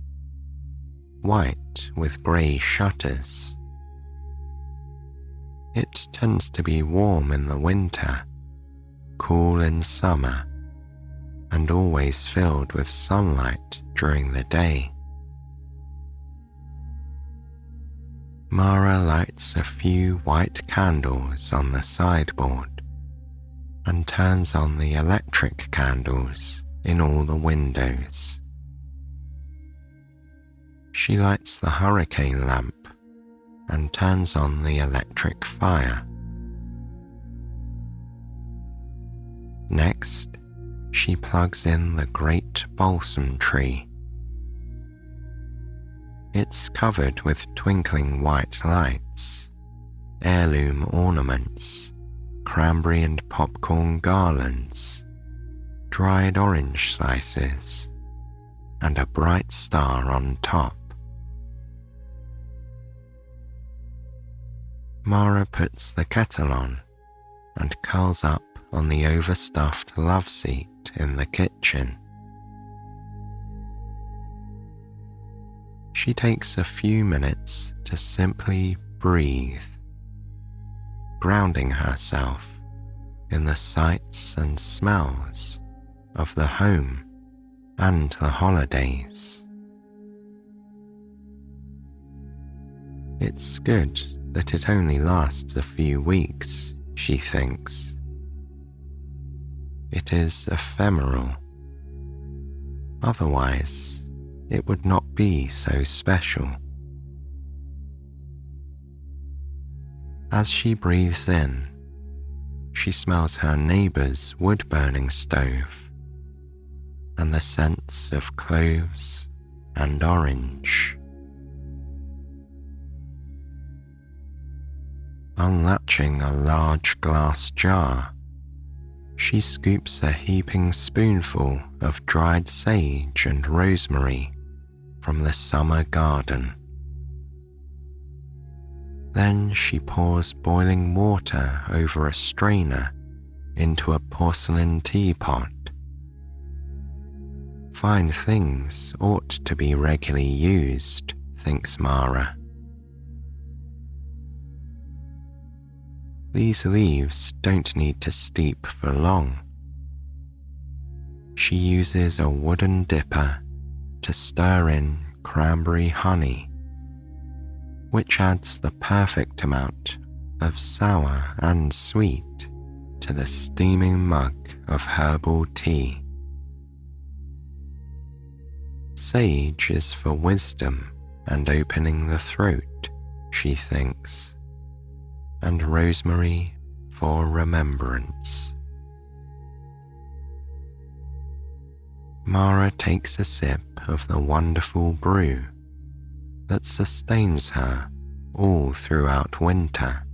white with grey shutters. It tends to be warm in the winter, cool in summer, and always filled with sunlight during the day. Mara lights a few white candles on the sideboard and turns on the electric candles in all the windows. She lights the hurricane lamp and turns on the electric fire. Next, she plugs in the great balsam tree. It's covered with twinkling white lights, heirloom ornaments, cranberry and popcorn garlands, dried orange slices, and a bright star on top. Mara puts the kettle on and curls up on the overstuffed love seat in the kitchen. She takes a few minutes to simply breathe, grounding herself in the sights and smells of the home and the holidays. It's good that it only lasts a few weeks, she thinks. It is ephemeral. Otherwise, it would not be so special. As she breathes in, she smells her neighbour's wood-burning stove and the scents of cloves and orange. Unlatching a large glass jar, she scoops a heaping spoonful of dried sage and rosemary from the summer garden. Then she pours boiling water over a strainer into a porcelain teapot. Fine things ought to be regularly used, thinks Mara. These leaves don't need to steep for long. She uses a wooden dipper to stir in cranberry honey, which adds the perfect amount of sour and sweet to the steaming mug of herbal tea. Sage is for wisdom and opening the throat, she thinks, and rosemary for remembrance. Mara takes a sip of the wonderful brew that sustains her all throughout winter.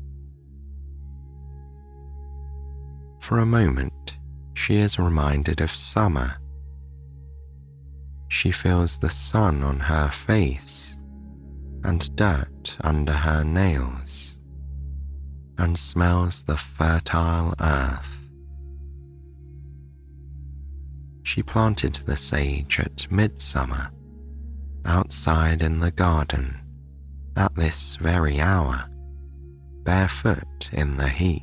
For a moment, she is reminded of summer. She feels the sun on her face and dirt under her nails, and smells the fertile earth. She planted the sage at midsummer, outside in the garden, at this very hour, barefoot in the heat.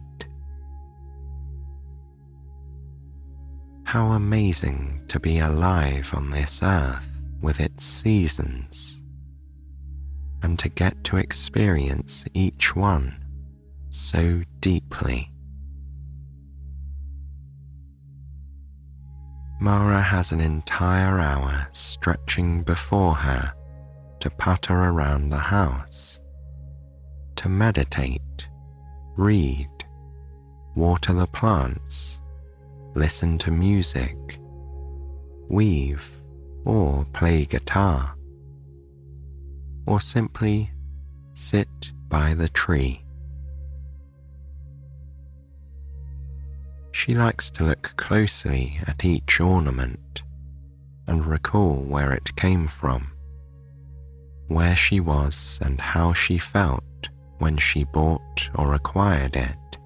How amazing to be alive on this earth with its seasons, and to get to experience each one so deeply. Mara has an entire hour stretching before her to putter around the house, to meditate, read, water the plants, listen to music, weave or play guitar, or simply sit by the tree. She likes to look closely at each ornament and recall where it came from, where she was and how she felt when she bought or acquired it.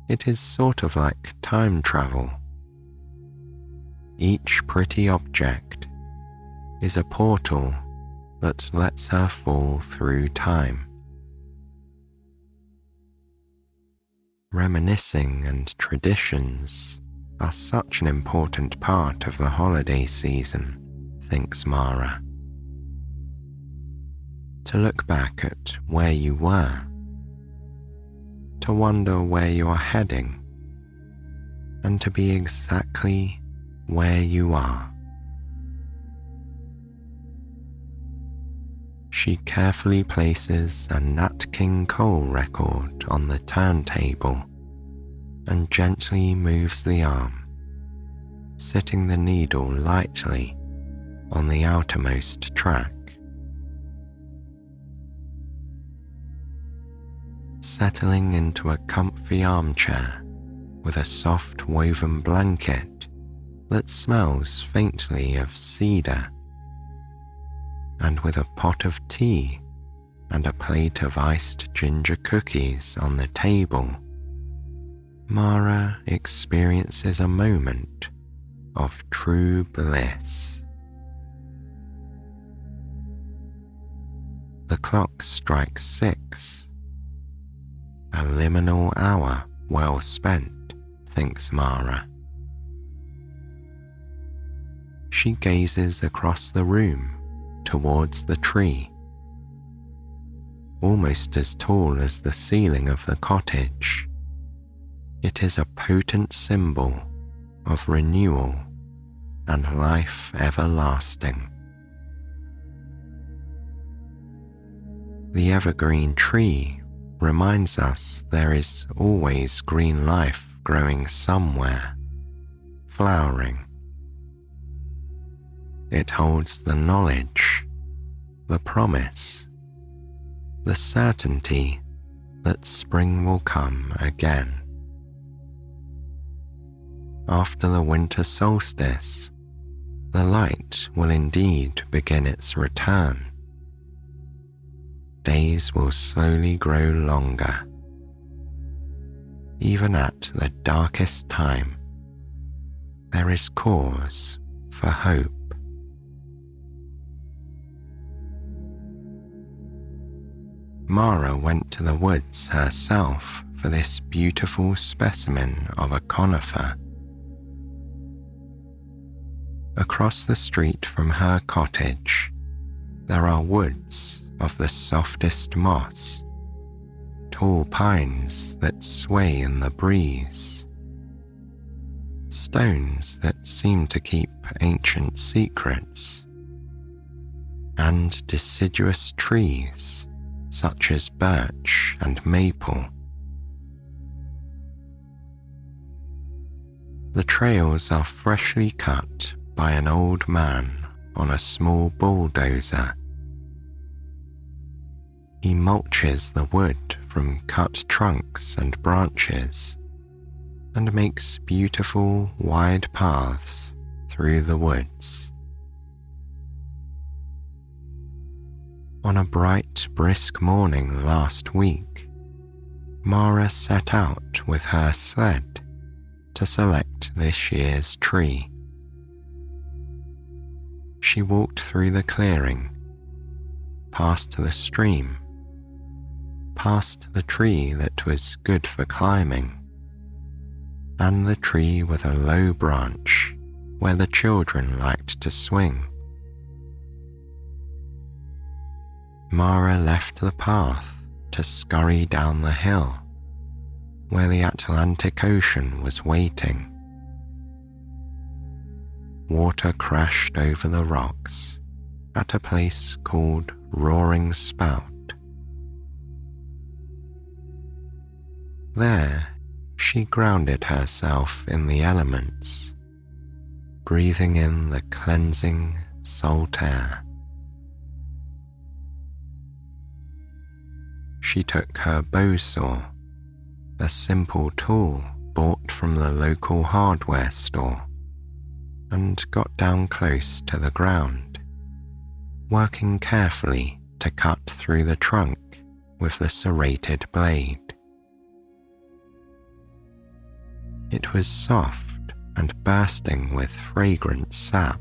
It is sort of like time travel. Each pretty object is a portal that lets her fall through time. Reminiscing and traditions are such an important part of the holiday season, thinks Mara. To look back at where you were, to wonder where you are heading, and to be exactly where you are. She carefully places a Nat King Cole record on the turntable and gently moves the arm, setting the needle lightly on the outermost track. Settling into a comfy armchair with a soft woven blanket that smells faintly of cedar, and with a pot of tea and a plate of iced ginger cookies on the table, Mara experiences a moment of true bliss. The clock strikes 6. A liminal hour well spent, thinks Mara. She gazes across the room towards the tree, almost as tall as the ceiling of the cottage. It is a potent symbol of renewal and life everlasting. The evergreen tree reminds us there is always green life growing somewhere, flowering. It holds the knowledge, the promise, the certainty that spring will come again. After the winter solstice, the light will indeed begin its return. Days will slowly grow longer. Even at the darkest time, there is cause for hope. Mara went to the woods herself for this beautiful specimen of a conifer. Across the street from her cottage, there are woods of the softest moss, tall pines that sway in the breeze, stones that seem to keep ancient secrets, and deciduous trees such as birch and maple. The trails are freshly cut by an old man on a small bulldozer. He mulches the wood from cut trunks and branches and makes beautiful wide paths through the woods. On a bright, brisk morning last week, Mara set out with her sled to select this year's tree. She walked through the clearing, past the stream, past the tree that was good for climbing, and the tree with a low branch where the children liked to swing. Mara left the path to scurry down the hill, where the Atlantic Ocean was waiting. Water crashed over the rocks at a place called Roaring Spout. There, she grounded herself in the elements, breathing in the cleansing salt air. She took her bow saw, a simple tool bought from the local hardware store, and got down close to the ground, working carefully to cut through the trunk with the serrated blade. It was soft and bursting with fragrant sap.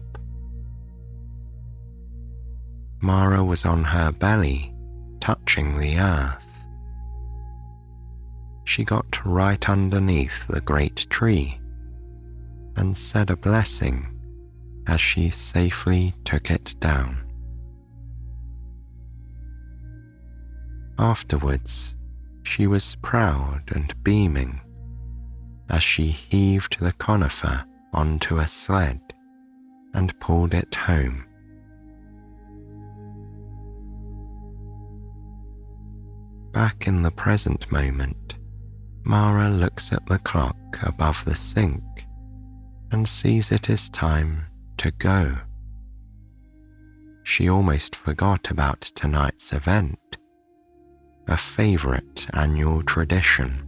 Mara was on her belly, touching the earth. She got right underneath the great tree and said a blessing as she safely took it down. Afterwards, she was proud and beaming as she heaved the conifer onto a sled and pulled it home. Back in the present moment, Mara looks at the clock above the sink and sees it is time to go. She almost forgot about tonight's event, a favourite annual tradition.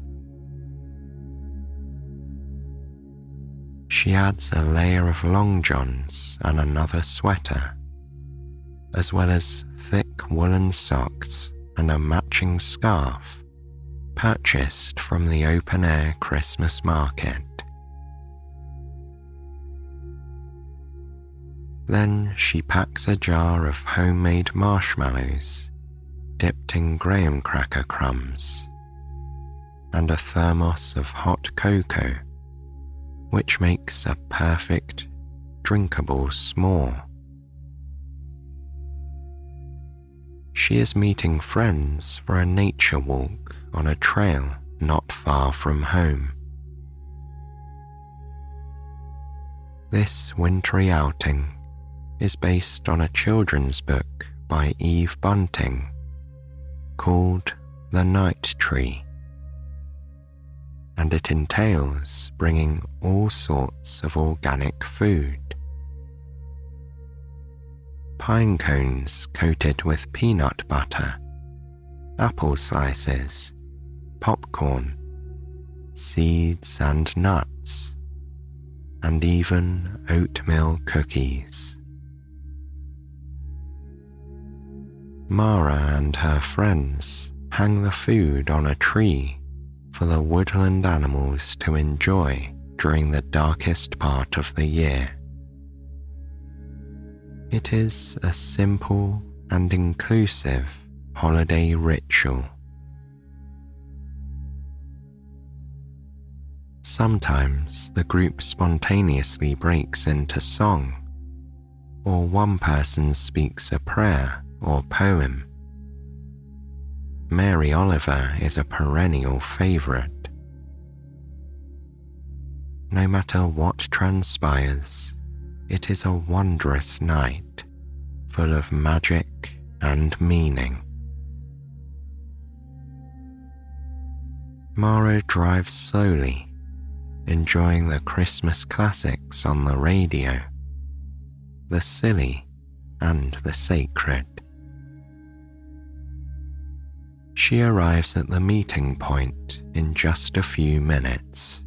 She adds a layer of long johns and another sweater, as well as thick woolen socks and a matching scarf purchased from the open-air Christmas market. Then she packs a jar of homemade marshmallows dipped in graham cracker crumbs and a thermos of hot cocoa, which makes a perfect, drinkable s'more. She is meeting friends for a nature walk on a trail not far from home. This wintry outing is based on a children's book by Eve Bunting called the night tree, and it entails bringing all sorts of organic food. Pine cones coated with peanut butter, apple slices, popcorn, seeds and nuts, and even oatmeal cookies. Mara and her friends hang the food on a tree for the woodland animals to enjoy during the darkest part of the year. It is a simple and inclusive holiday ritual. Sometimes the group spontaneously breaks into song, or one person speaks a prayer or poem. Mary Oliver is a perennial favourite. No matter what transpires, it is a wondrous night, full of magic and meaning. Mara drives slowly, enjoying the Christmas classics on the radio, the silly and the sacred. She arrives at the meeting point in just a few minutes.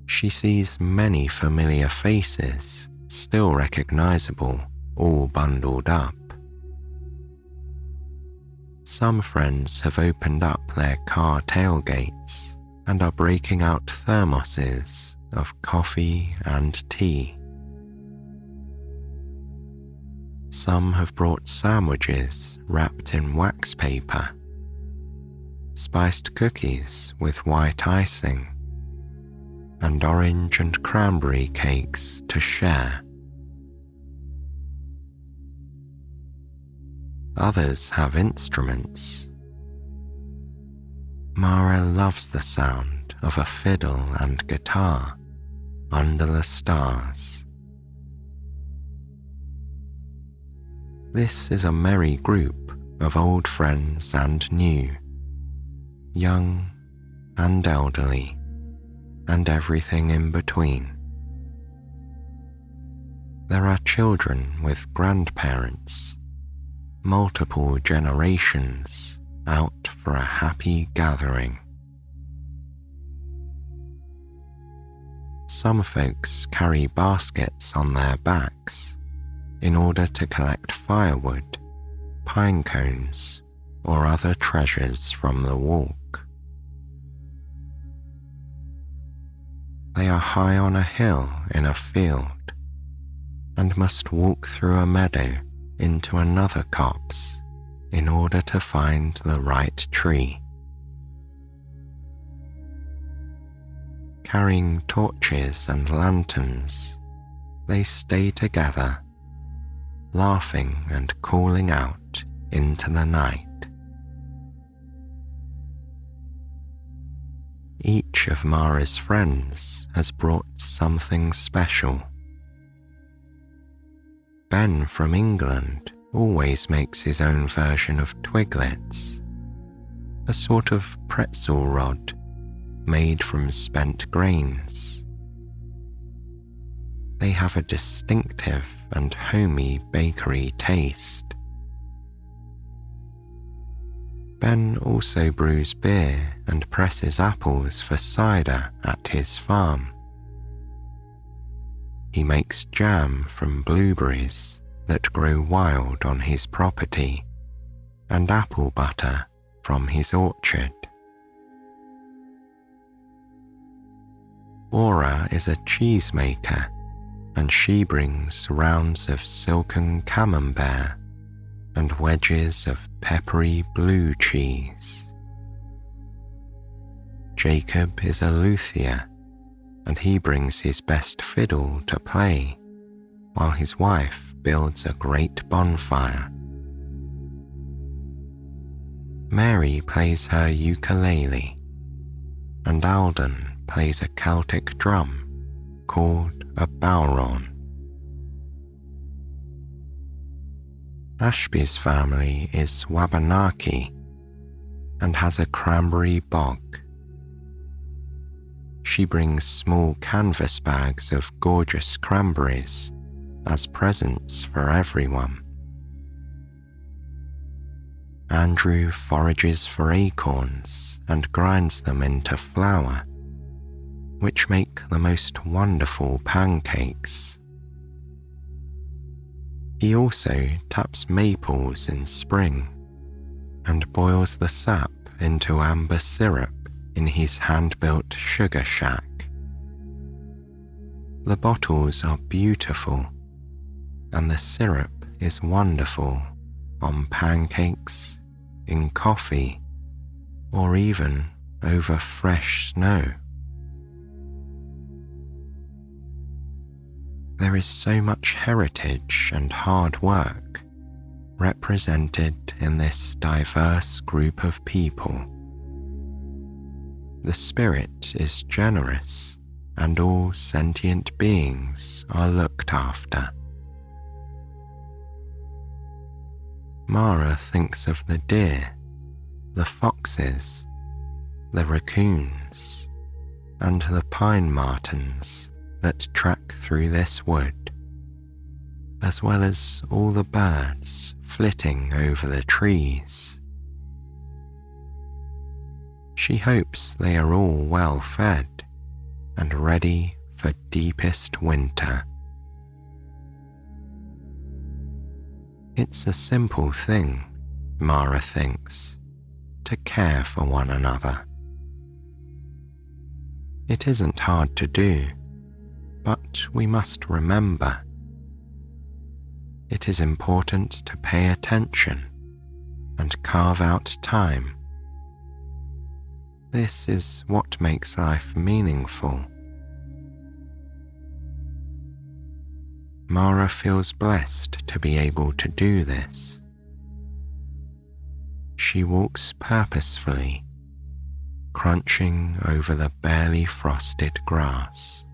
She sees many familiar faces, still recognizable, all bundled up. Some friends have opened up their car tailgates and are breaking out thermoses of coffee and tea. Some have brought sandwiches wrapped in wax paper, spiced cookies with white icing, and orange and cranberry cakes to share. Others have instruments. Mara loves the sound of a fiddle and guitar under the stars. This is a merry group of old friends and new, young and elderly, and everything in between. There are children with grandparents, multiple generations out for a happy gathering. Some folks carry baskets on their backs in order to collect firewood, pine cones, or other treasures from the walk. They are high on a hill in a field and must walk through a meadow into another copse in order to find the right tree. Carrying torches and lanterns, they stay together, laughing and calling out into the night. Each of Mara's friends has brought something special. Ben from England always makes his own version of twiglets, a sort of pretzel rod made from spent grains. They have a distinctive and homey bakery taste. Ben also brews beer and presses apples for cider at his farm. He makes jam from blueberries that grow wild on his property and apple butter from his orchard. Aura is a cheesemaker, and she brings rounds of silken camembert and wedges of peppery blue cheese. Jacob is a luthier, and he brings his best fiddle to play, while his wife builds a great bonfire. Mary plays her ukulele, and Alden plays a Celtic drum called a bowron. Ashby's family is Wabanaki and has a cranberry bog. She brings small canvas bags of gorgeous cranberries as presents for everyone. Andrew forages for acorns and grinds them into flour, which make the most wonderful pancakes. He also taps maples in spring and boils the sap into amber syrup in his hand-built sugar shack. The bottles are beautiful, and the syrup is wonderful on pancakes, in coffee, or even over fresh snow. There is so much heritage and hard work represented in this diverse group of people. The spirit is generous, and all sentient beings are looked after. Mara thinks of the deer, the foxes, the raccoons, and the pine martens that track through this wood, as well as all the birds flitting over the trees. She hopes they are all well fed and ready for deepest winter. It's a simple thing, Mara thinks, to care for one another. It isn't hard to do, but we must remember. It is important to pay attention and carve out time. This is what makes life meaningful. Mara feels blessed to be able to do this. She walks purposefully, crunching over the barely frosted grass.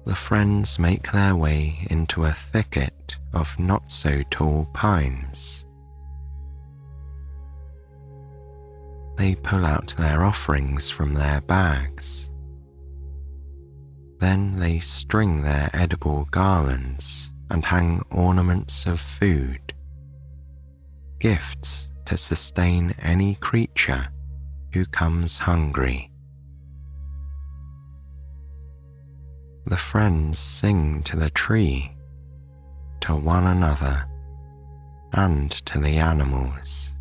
The friends make their way into a thicket of not-so-tall pines. They pull out their offerings from their bags. Then they string their edible garlands and hang ornaments of food, gifts to sustain any creature who comes hungry. The friends sing to the tree, to one another, and to the animals.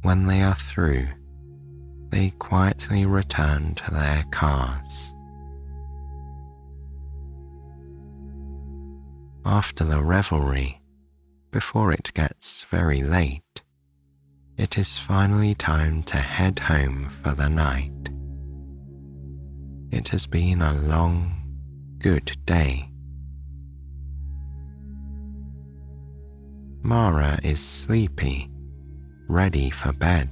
When they are through, they quietly return to their cars. After the revelry, before it gets very late, it is finally time to head home for the night. It has been a long, good day. Mara is sleepy, ready for bed.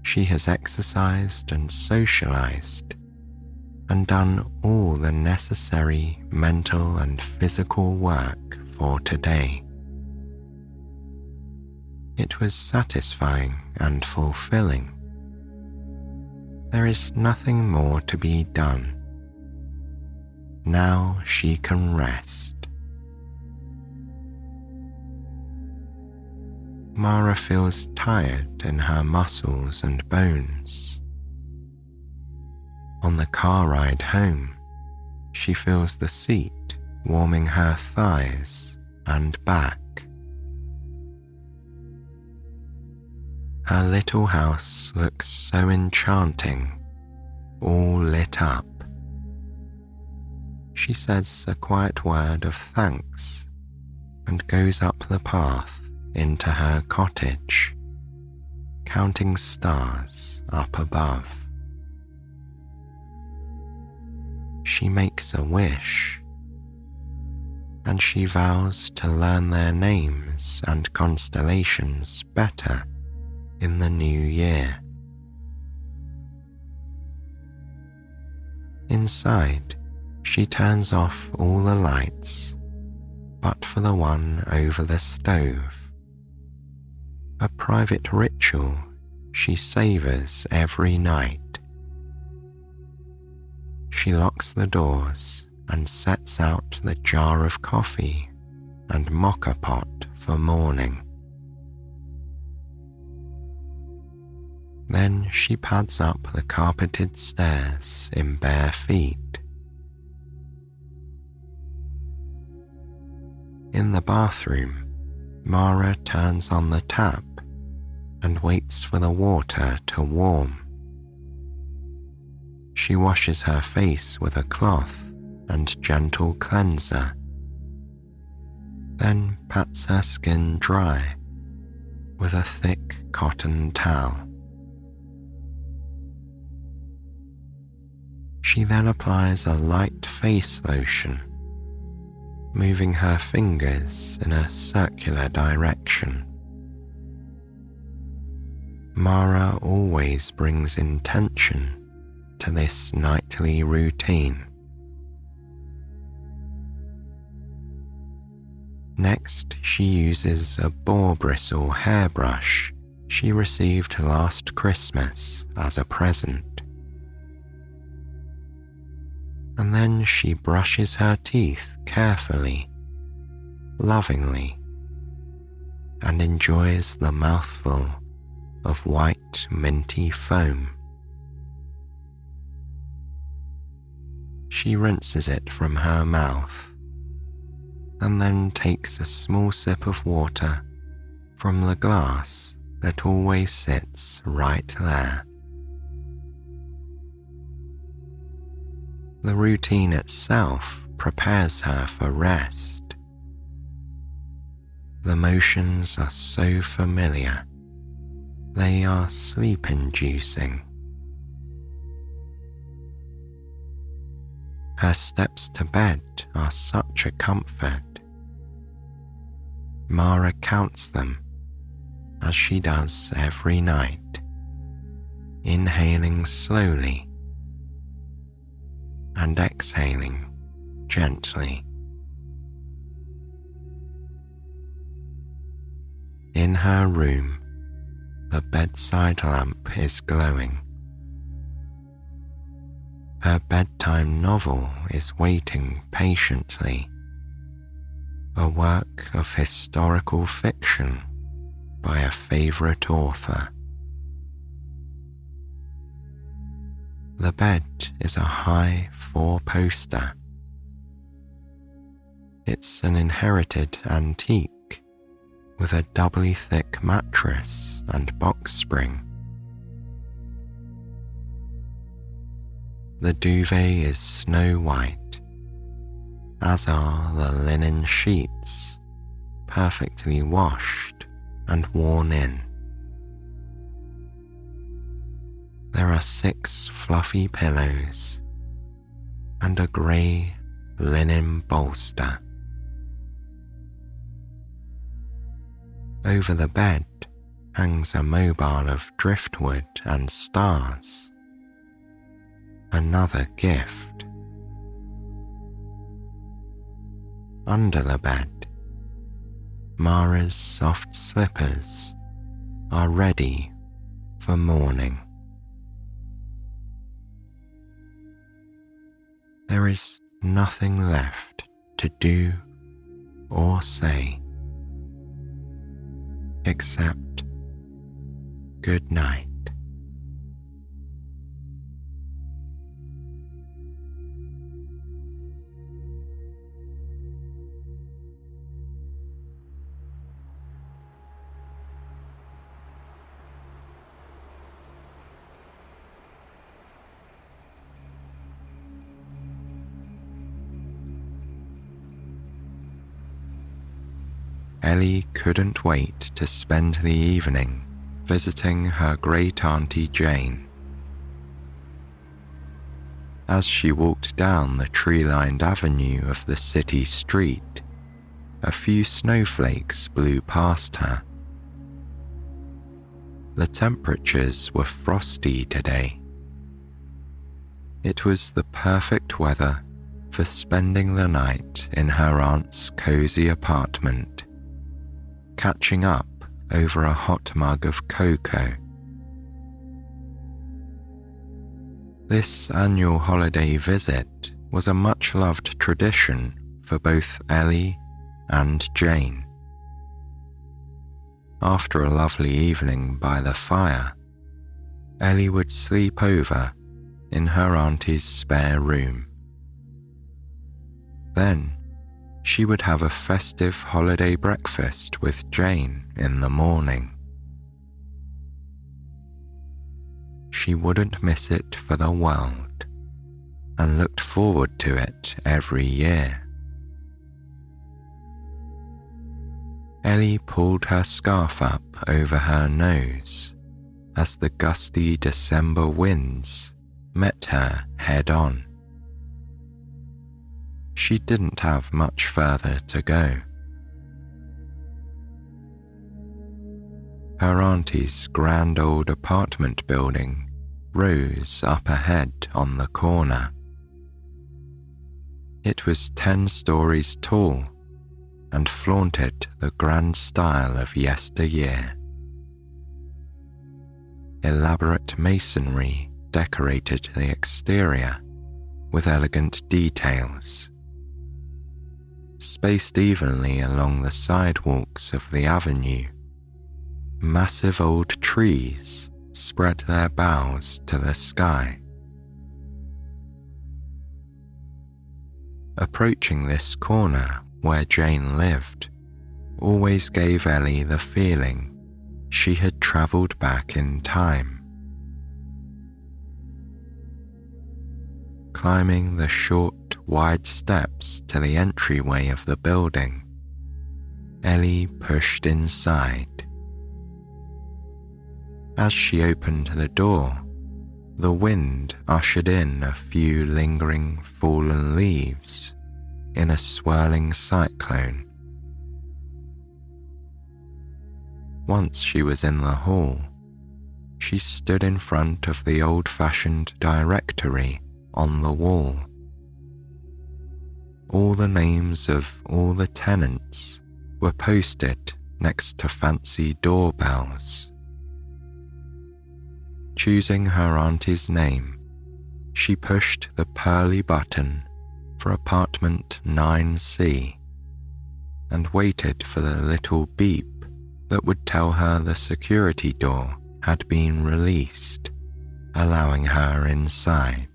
She has exercised and socialized and done all the necessary mental and physical work for today. It was satisfying and fulfilling. There is nothing more to be done. Now she can rest. Mara feels tired in her muscles and bones. On the car ride home, she feels the seat warming her thighs and back. Her little house looks so enchanting, all lit up. She says a quiet word of thanks and goes up the path into her cottage, counting stars up above. She makes a wish, and she vows to learn their names and constellations better in the new year. Inside, she turns off all the lights, but for the one over the stove. A private ritual she savours every night. She locks the doors and sets out the jar of coffee and mocha pot for morning. Then she pads up the carpeted stairs in bare feet. In the bathroom, Mara turns on the tap and waits for the water to warm. She washes her face with a cloth and gentle cleanser, then pats her skin dry with a thick cotton towel. She then applies a light face lotion, moving her fingers in a circular direction. Mara always brings intention to this nightly routine. Next, she uses a boar bristle hairbrush she received last Christmas as a present. And then she brushes her teeth carefully, lovingly, and enjoys the mouthful of white minty foam. She rinses it from her mouth and then takes a small sip of water from the glass that always sits right there. The routine itself prepares her for rest. The motions are so familiar, they are sleep-inducing. Her steps to bed are such a comfort. Mara counts them, as she does every night, inhaling slowly and exhaling gently. In her room, the bedside lamp is glowing. Her bedtime novel is waiting patiently, a work of historical fiction by a favourite author. The bed is a high four-poster. It's an inherited antique with a doubly thick mattress and box spring. The duvet is snow white, as are the linen sheets, perfectly washed and worn in. There are 6 fluffy pillows and a grey linen bolster. Over the bed hangs a mobile of driftwood and stars, another gift. Under the bed, Mara's soft slippers are ready for morning. There is nothing left to do or say except good night. Ellie couldn't wait to spend the evening visiting her great-auntie Jane. As she walked down the tree-lined avenue of the city street, a few snowflakes blew past her. The temperatures were frosty today. It was the perfect weather for spending the night in her aunt's cozy apartment, catching up over a hot mug of cocoa. This annual holiday visit was a much-loved tradition for both Ellie and Jane. After a lovely evening by the fire, Ellie would sleep over in her auntie's spare room. Then she would have a festive holiday breakfast with Jane in the morning. She wouldn't miss it for the world and looked forward to it every year. Ellie pulled her scarf up over her nose as the gusty December winds met her head-on. She didn't have much further to go. Her auntie's grand old apartment building rose up ahead on the corner. It was 10 stories tall and flaunted the grand style of yesteryear. Elaborate masonry decorated the exterior with elegant details. Spaced evenly along the sidewalks of the avenue, massive old trees spread their boughs to the sky. Approaching this corner where Jane lived always gave Ellie the feeling she had travelled back in time. Climbing the short, wide steps to the entryway of the building, Ellie pushed inside. As she opened the door, the wind ushered in a few lingering fallen leaves in a swirling cyclone. Once she was in the hall, she stood in front of the old-fashioned directory on the wall. All the names of all the tenants were posted next to fancy doorbells. Choosing her auntie's name, she pushed the pearly button for apartment 9C and waited for the little beep that would tell her the security door had been released, allowing her inside.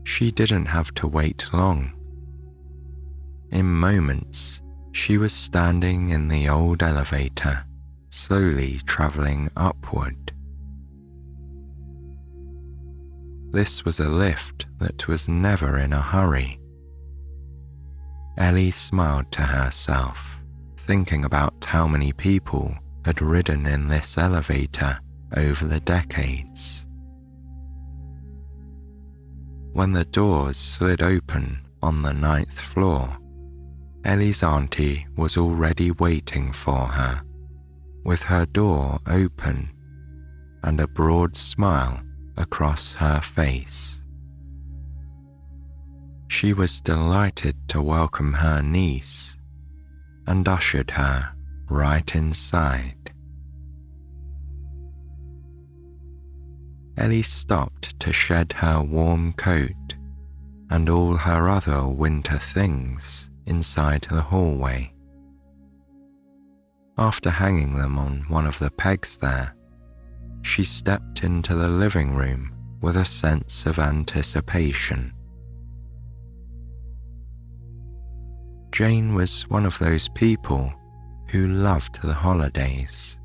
She didn't have to wait long. In moments, she was standing in the old elevator, slowly travelling upward. This was a lift that was never in a hurry. Ellie smiled to herself, thinking about how many people had ridden in this elevator over the decades. When the doors slid open on the 9th floor, Ellie's auntie was already waiting for her, with her door open and a broad smile across her face. She was delighted to welcome her niece and ushered her right inside. Ellie stopped to shed her warm coat and all her other winter things inside the hallway. After hanging them on one of the pegs there, she stepped into the living room with a sense of anticipation. Jane was one of those people who loved the holidays,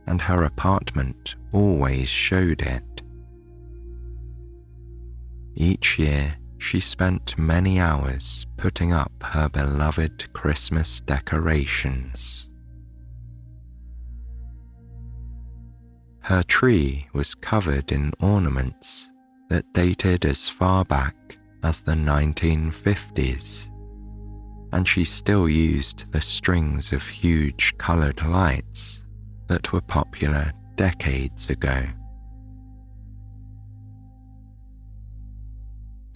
and her apartment always showed it. Each year, she spent many hours putting up her beloved Christmas decorations. Her tree was covered in ornaments that dated as far back as the 1950s, and she still used the strings of huge coloured lights that were popular decades ago.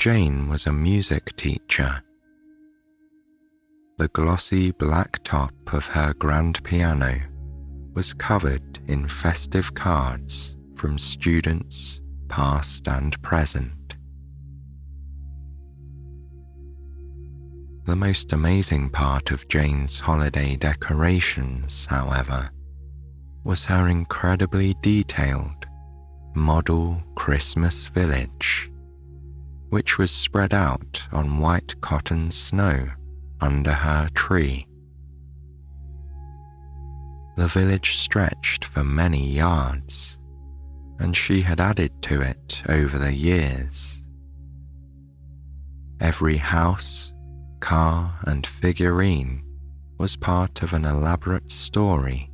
Jane was a music teacher. The glossy black top of her grand piano was covered in festive cards from students past and present. The most amazing part of Jane's holiday decorations, however, was her incredibly detailed model Christmas village, which was spread out on white cotton snow under her tree. The village stretched for many yards, and she had added to it over the years. Every house, car, and figurine was part of an elaborate story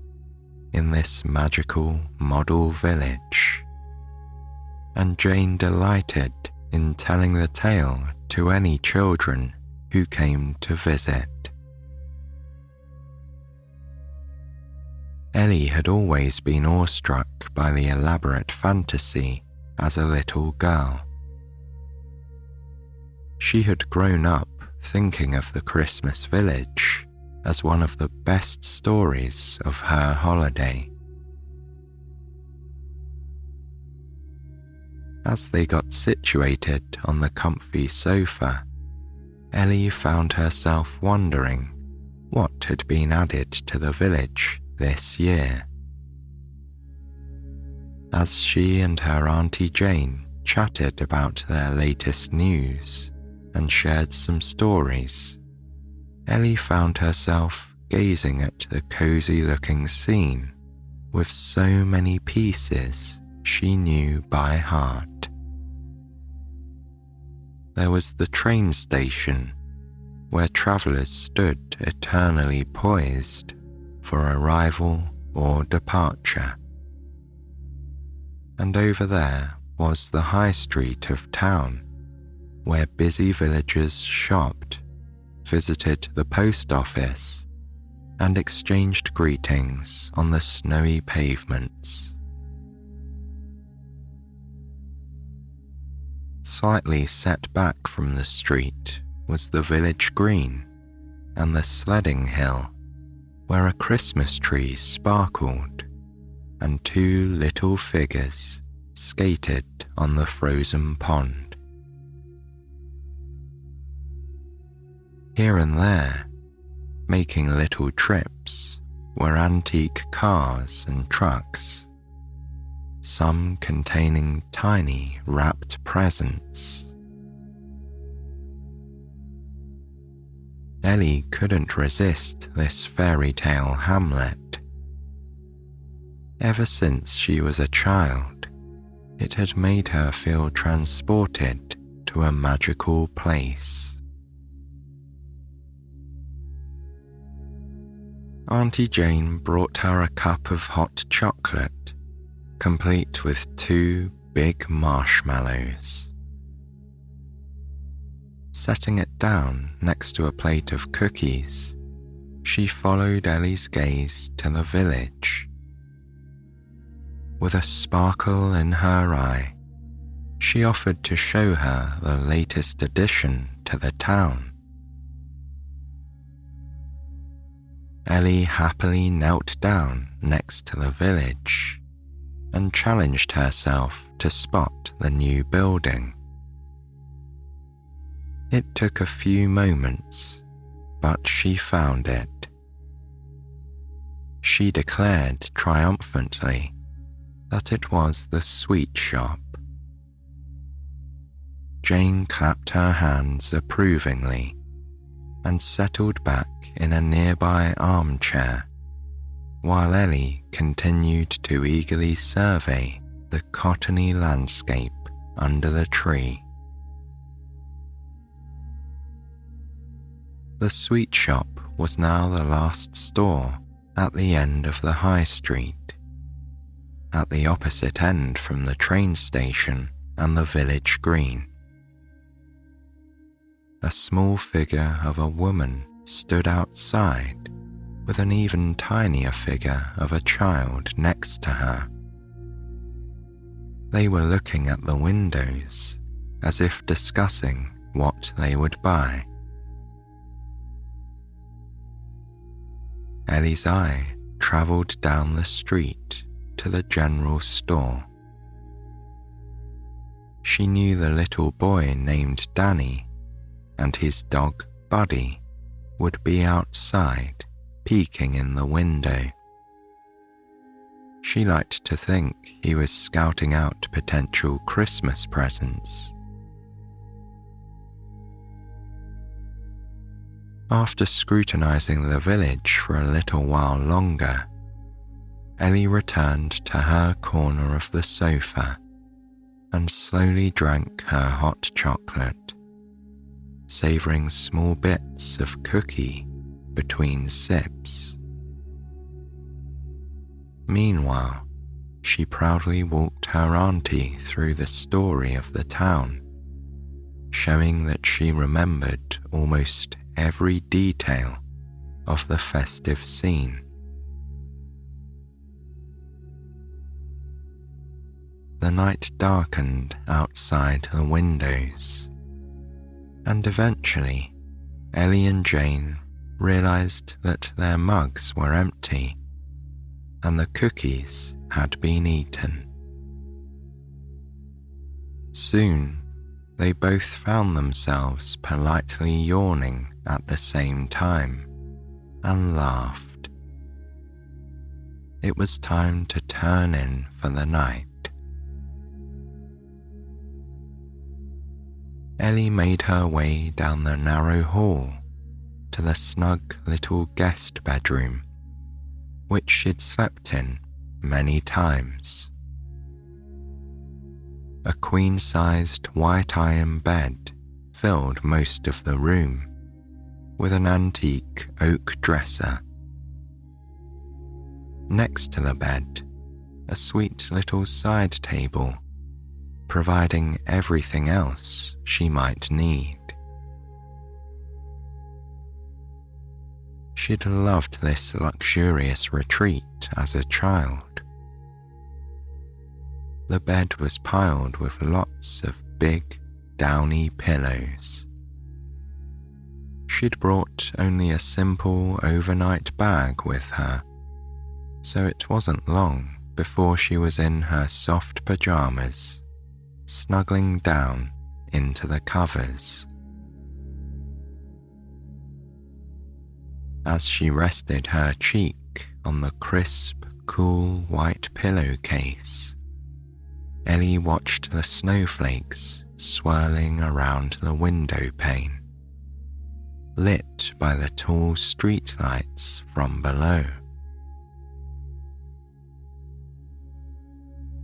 in this magical model village, and Jane delighted in telling the tale to any children who came to visit. Ellie had always been awestruck by the elaborate fantasy as a little girl. She had grown up thinking of the Christmas village as one of the best stories of her holiday. As they got situated on the comfy sofa, Ellie found herself wondering what had been added to the village this year. As she and her Auntie Jane chatted about their latest news and shared some stories, Ellie found herself gazing at the cozy-looking scene with so many pieces she knew by heart. There was the train station, where travellers stood eternally poised for arrival or departure. And over there was the high street of town, where busy villagers shopped, visited the post office, and exchanged greetings on the snowy pavements. Slightly set back from the street was the village green and the sledding hill, where a Christmas tree sparkled and two little figures skated on the frozen pond. Here and there, making little trips, were antique cars and trucks, some containing tiny wrapped presents. Ellie couldn't resist this fairy tale hamlet. Ever since she was a child, it had made her feel transported to a magical place. Auntie Jane brought her a cup of hot chocolate, complete with 2 big marshmallows. Setting it down next to a plate of cookies, she followed Ellie's gaze to the village. With a sparkle in her eye, she offered to show her the latest addition to the town. Ellie happily knelt down next to the village and challenged herself to spot the new building. It took a few moments, but she found it. She declared triumphantly that it was the sweet shop. Jane clapped her hands approvingly and settled back in a nearby armchair, while Ellie continued to eagerly survey the cottony landscape under the tree. The sweet shop was now the last store at the end of the high street, at the opposite end from the train station and the village green. A small figure of a woman stood outside with an even tinier figure of a child next to her. They were looking at the windows as if discussing what they would buy. Ellie's eye travelled down the street to the general store. She knew the little boy named Danny and his dog Buddy would be outside, peeking in the window. She liked to think he was scouting out potential Christmas presents. After scrutinizing the village for a little while longer, Ellie returned to her corner of the sofa and slowly drank her hot chocolate, savouring small bits of cookie between sips. Meanwhile, she proudly walked her auntie through the story of the town, showing that she remembered almost every detail of the festive scene. The night darkened outside the windows, and eventually Ellie and Jane realized that their mugs were empty and the cookies had been eaten. Soon, they both found themselves politely yawning at the same time and laughed. It was time to turn in for the night. Ellie made her way down the narrow hall to the snug little guest bedroom, which she'd slept in many times. A queen-sized white iron bed filled most of the room, with an antique oak dresser. Next to the bed, a sweet little side table, providing everything else she might need. She'd loved this luxurious retreat as a child. The bed was piled with lots of big, downy pillows. She'd brought only a simple overnight bag with her, so it wasn't long before she was in her soft pajamas, snuggling down into the covers. As she rested her cheek on the crisp, cool white pillowcase, Ellie watched the snowflakes swirling around the window pane, lit by the tall streetlights from below.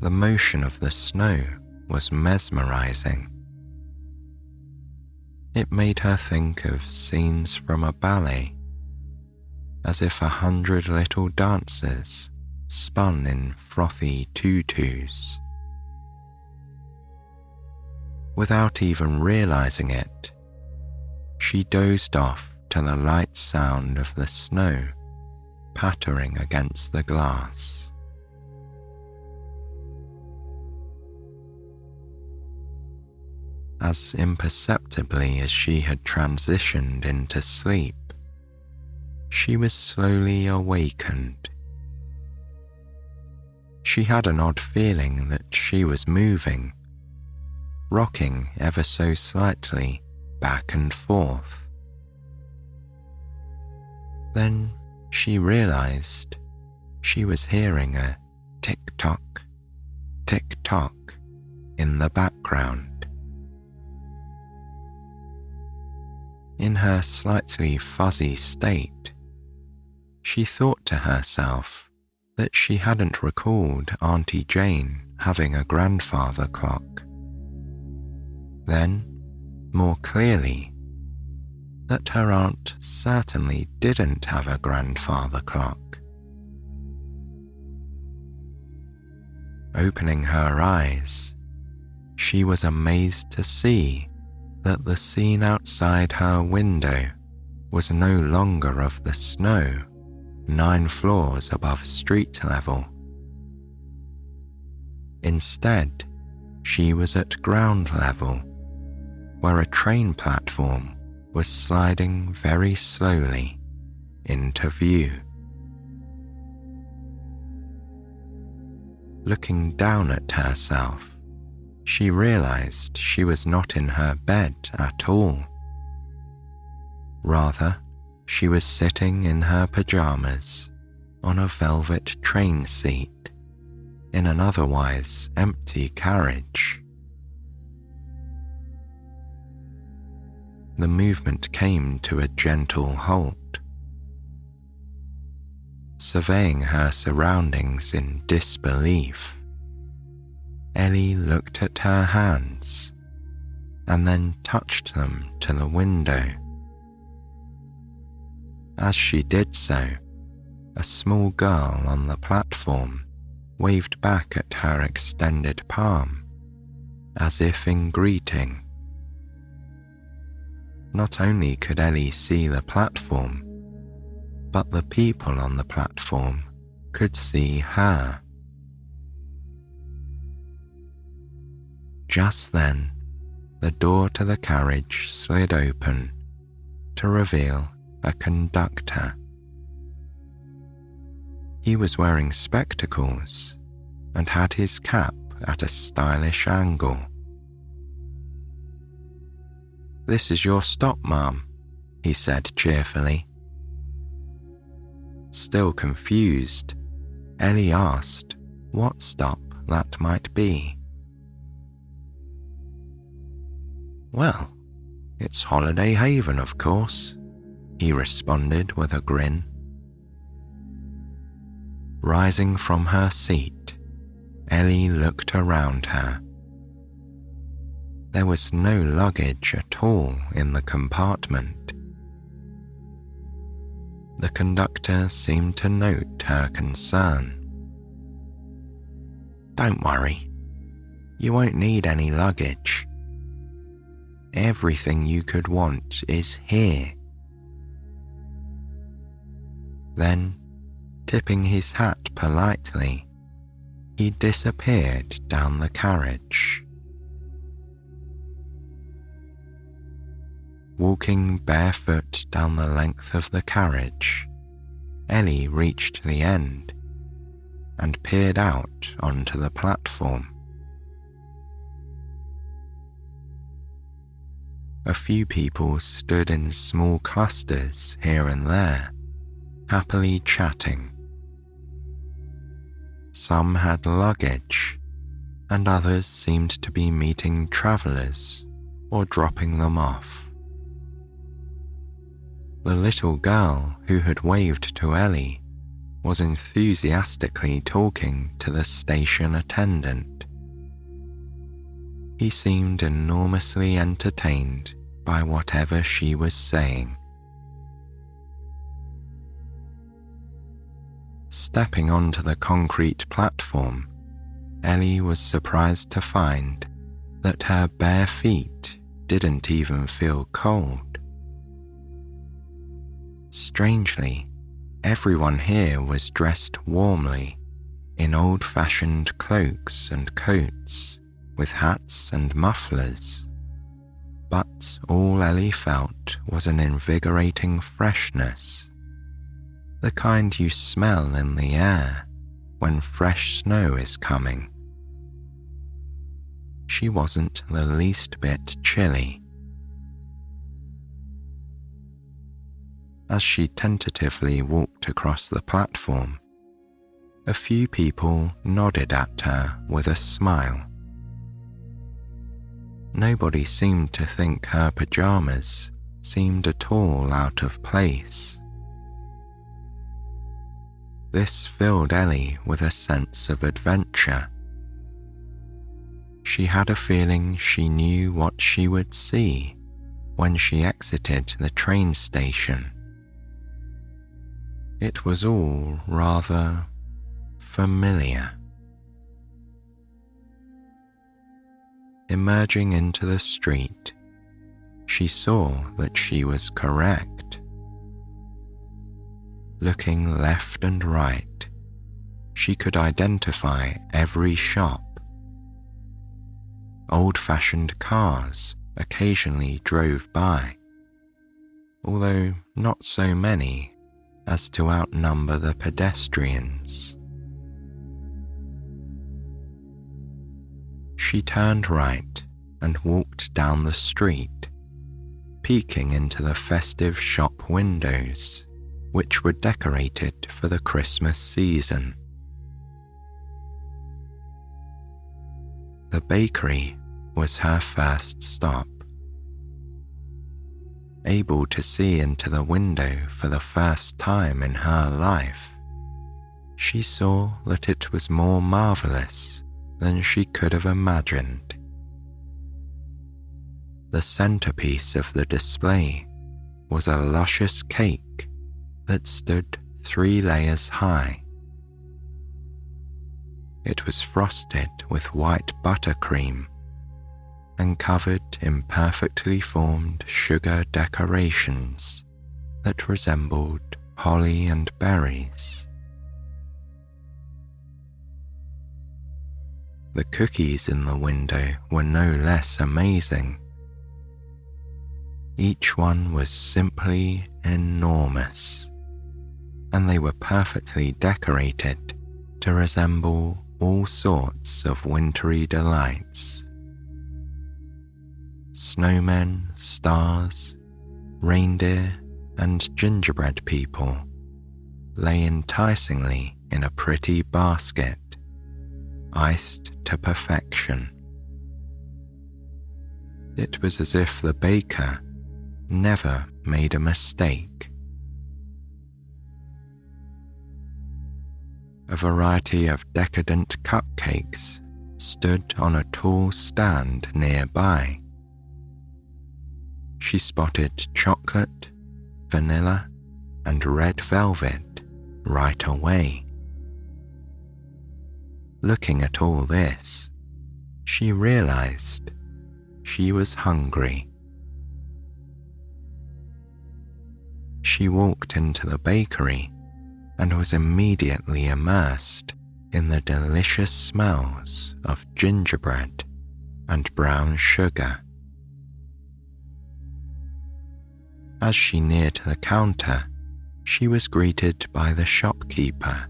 The motion of the snow was mesmerizing. It made her think of scenes from a ballet, as if 100 little dancers spun in frothy tutus. Without even realizing it, she dozed off to the light sound of the snow pattering against the glass. As imperceptibly as she had transitioned into sleep, she was slowly awakened. She had an odd feeling that she was moving, rocking ever so slightly back and forth. Then she realized she was hearing a tick-tock, tick-tock in the background. In her slightly fuzzy state, she thought to herself that she hadn't recalled Auntie Jane having a grandfather clock. Then, more clearly, that her aunt certainly didn't have a grandfather clock. Opening her eyes, she was amazed to see that the scene outside her window was no longer of the snow 9 floors above street level. Instead, she was at ground level where a train platform was sliding very slowly into view. Looking down at herself, she realized she was not in her bed at all. Rather, she was sitting in her pajamas on a velvet train seat in an otherwise empty carriage. The movement came to a gentle halt. Surveying her surroundings in disbelief, Ellie looked at her hands and then touched them to the window. As she did so, a small girl on the platform waved back at her extended palm, as if in greeting. Not only could Ellie see the platform, but the people on the platform could see her. Just then, the door to the carriage slid open to reveal a conductor. He was wearing spectacles and had his cap at a stylish angle. "This is your stop, ma'am," he said cheerfully. Still confused, Ellie asked what stop that might be. "Well, it's Holiday Haven, of course," he responded with a grin. Rising from her seat, Ellie looked around her. There was no luggage at all in the compartment. The conductor seemed to note her concern. "Don't worry, you won't need any luggage. Everything you could want is here." Then, tipping his hat politely, he disappeared down the carriage. Walking barefoot down the length of the carriage, Ellie reached the end and peered out onto the platform. A few people stood in small clusters here and there, happily chatting. Some had luggage, and others seemed to be meeting travellers or dropping them off. The little girl who had waved to Ellie was enthusiastically talking to the station attendant. He seemed enormously entertained by whatever she was saying. Stepping onto the concrete platform, Ellie was surprised to find that her bare feet didn't even feel cold. Strangely, everyone here was dressed warmly in old-fashioned cloaks and coats with hats and mufflers, but all Ellie felt was an invigorating freshness, the kind you smell in the air when fresh snow is coming. She wasn't the least bit chilly. As she tentatively walked across the platform, a few people nodded at her with a smile. Nobody seemed to think her pajamas seemed at all out of place. This filled Ellie with a sense of adventure. She had a feeling she knew what she would see when she exited the train station. It was all rather familiar. Emerging into the street, she saw that she was correct. Looking left and right, she could identify every shop. Old-fashioned cars occasionally drove by, although not so many as to outnumber the pedestrians. She turned right and walked down the street, peeking into the festive shop windows, which were decorated for the Christmas season. The bakery was her first stop. Able to see into the window for the first time in her life, she saw that it was more marvelous than she could have imagined. The centerpiece of the display was a luscious cake that stood 3 layers high. It was frosted with white buttercream and covered in perfectly formed sugar decorations that resembled holly and berries. The cookies in the window were no less amazing. Each one was simply enormous, and they were perfectly decorated to resemble all sorts of wintry delights. Snowmen, stars, reindeer, and gingerbread people lay enticingly in a pretty basket, iced to perfection. It was as if the baker never made a mistake. A variety of decadent cupcakes stood on a tall stand nearby. She spotted chocolate, vanilla, and red velvet right away. Looking at all this, she realized she was hungry. She walked into the bakery and was immediately immersed in the delicious smells of gingerbread and brown sugar. As she neared the counter, she was greeted by the shopkeeper,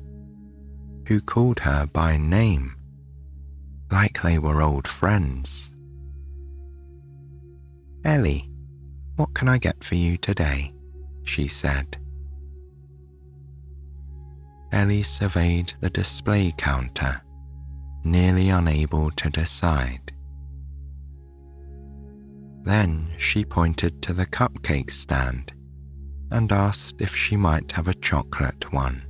who called her by name, like they were old friends. "Ellie, what can I get for you today?" she said. Ellie surveyed the display counter, nearly unable to decide. Then she pointed to the cupcake stand and asked if she might have a chocolate one.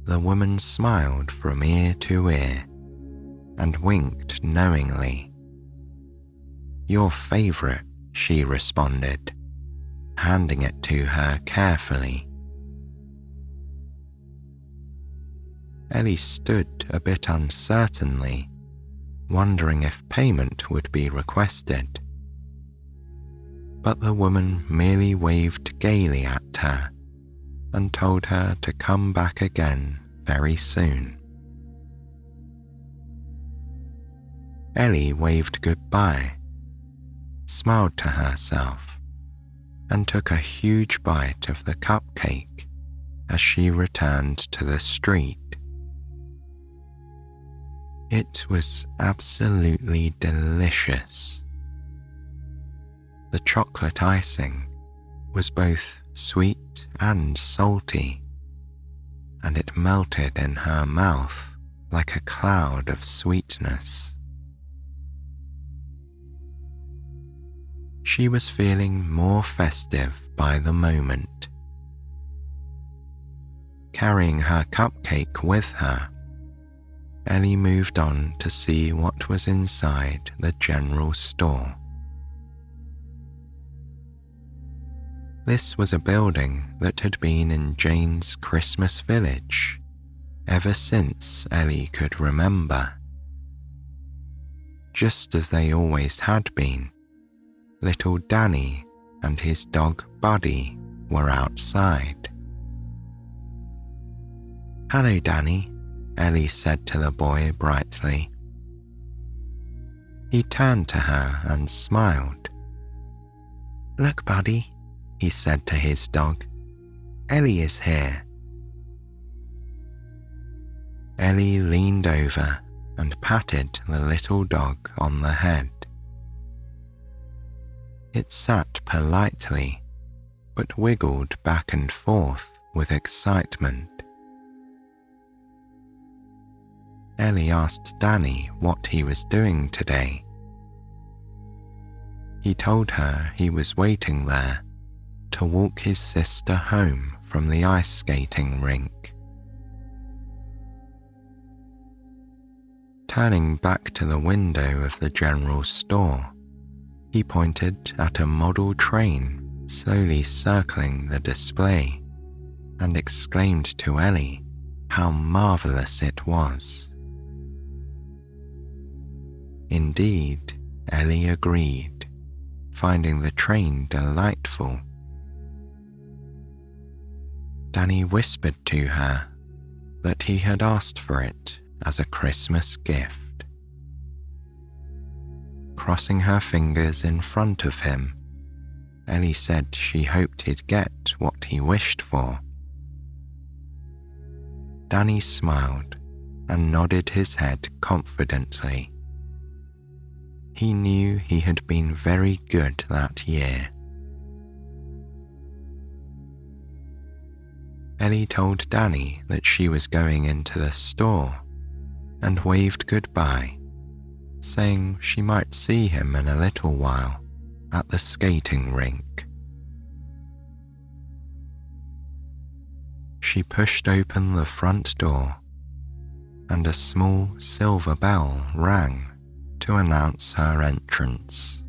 The woman smiled from ear to ear and winked knowingly. "Your favorite," she responded, handing it to her carefully. Ellie stood a bit uncertainly, wondering if payment would be requested. But the woman merely waved gaily at her and told her to come back again very soon. Ellie waved goodbye, smiled to herself, and took a huge bite of the cupcake as she returned to the street. It was absolutely delicious. The chocolate icing was both sweet and salty, and it melted in her mouth like a cloud of sweetness. She was feeling more festive by the moment. Carrying her cupcake with her, Ellie moved on to see what was inside the general store. This was a building that had been in Jane's Christmas village ever since Ellie could remember. Just as they always had been, little Danny and his dog Buddy were outside. "Hello, Danny," Ellie said to the boy brightly. He turned to her and smiled. "Look, buddy," he said to his dog. "Ellie is here." Ellie leaned over and patted the little dog on the head. It sat politely, but wiggled back and forth with excitement. Ellie asked Danny what he was doing today. He told her he was waiting there to walk his sister home from the ice skating rink. Turning back to the window of the general store, he pointed at a model train slowly circling the display and exclaimed to Ellie how marvelous it was. Indeed, Ellie agreed, finding the train delightful. Danny whispered to her that he had asked for it as a Christmas gift. Crossing her fingers in front of him, Ellie said she hoped he'd get what he wished for. Danny smiled and nodded his head confidently. He knew he had been very good that year. Ellie told Danny that she was going into the store and waved goodbye, saying she might see him in a little while at the skating rink. She pushed open the front door, and a small silver bell rang to announce her entrance.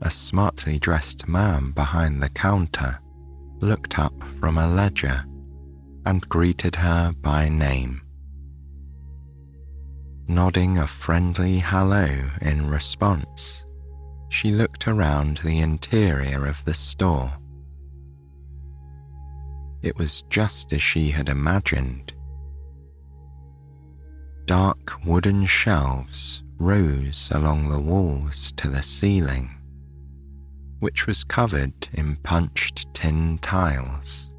A smartly dressed man behind the counter looked up from a ledger and greeted her by name. Nodding a friendly hello in response, she looked around the interior of the store. It was just as she had imagined. Dark wooden shelves rose along the walls to the ceiling, which was covered in punched tin tiles.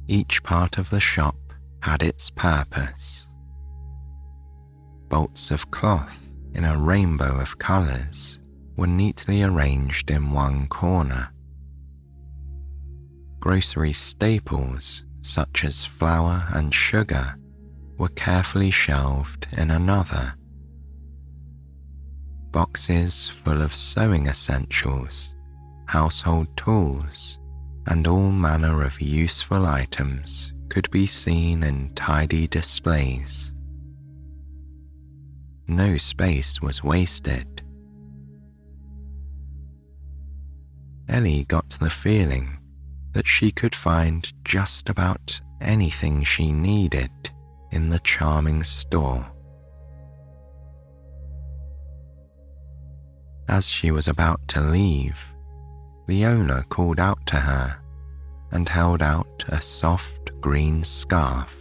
Each part of the shop had its purpose. Bolts of cloth in a rainbow of colours were neatly arranged in one corner. Grocery staples such as flour and sugar were carefully shelved in another. Boxes full of sewing essentials, household tools, and all manner of useful items could be seen in tidy displays. No space was wasted. Ellie got the feeling that she could find just about anything she needed in the charming store. As she was about to leave, the owner called out to her and held out a soft green scarf.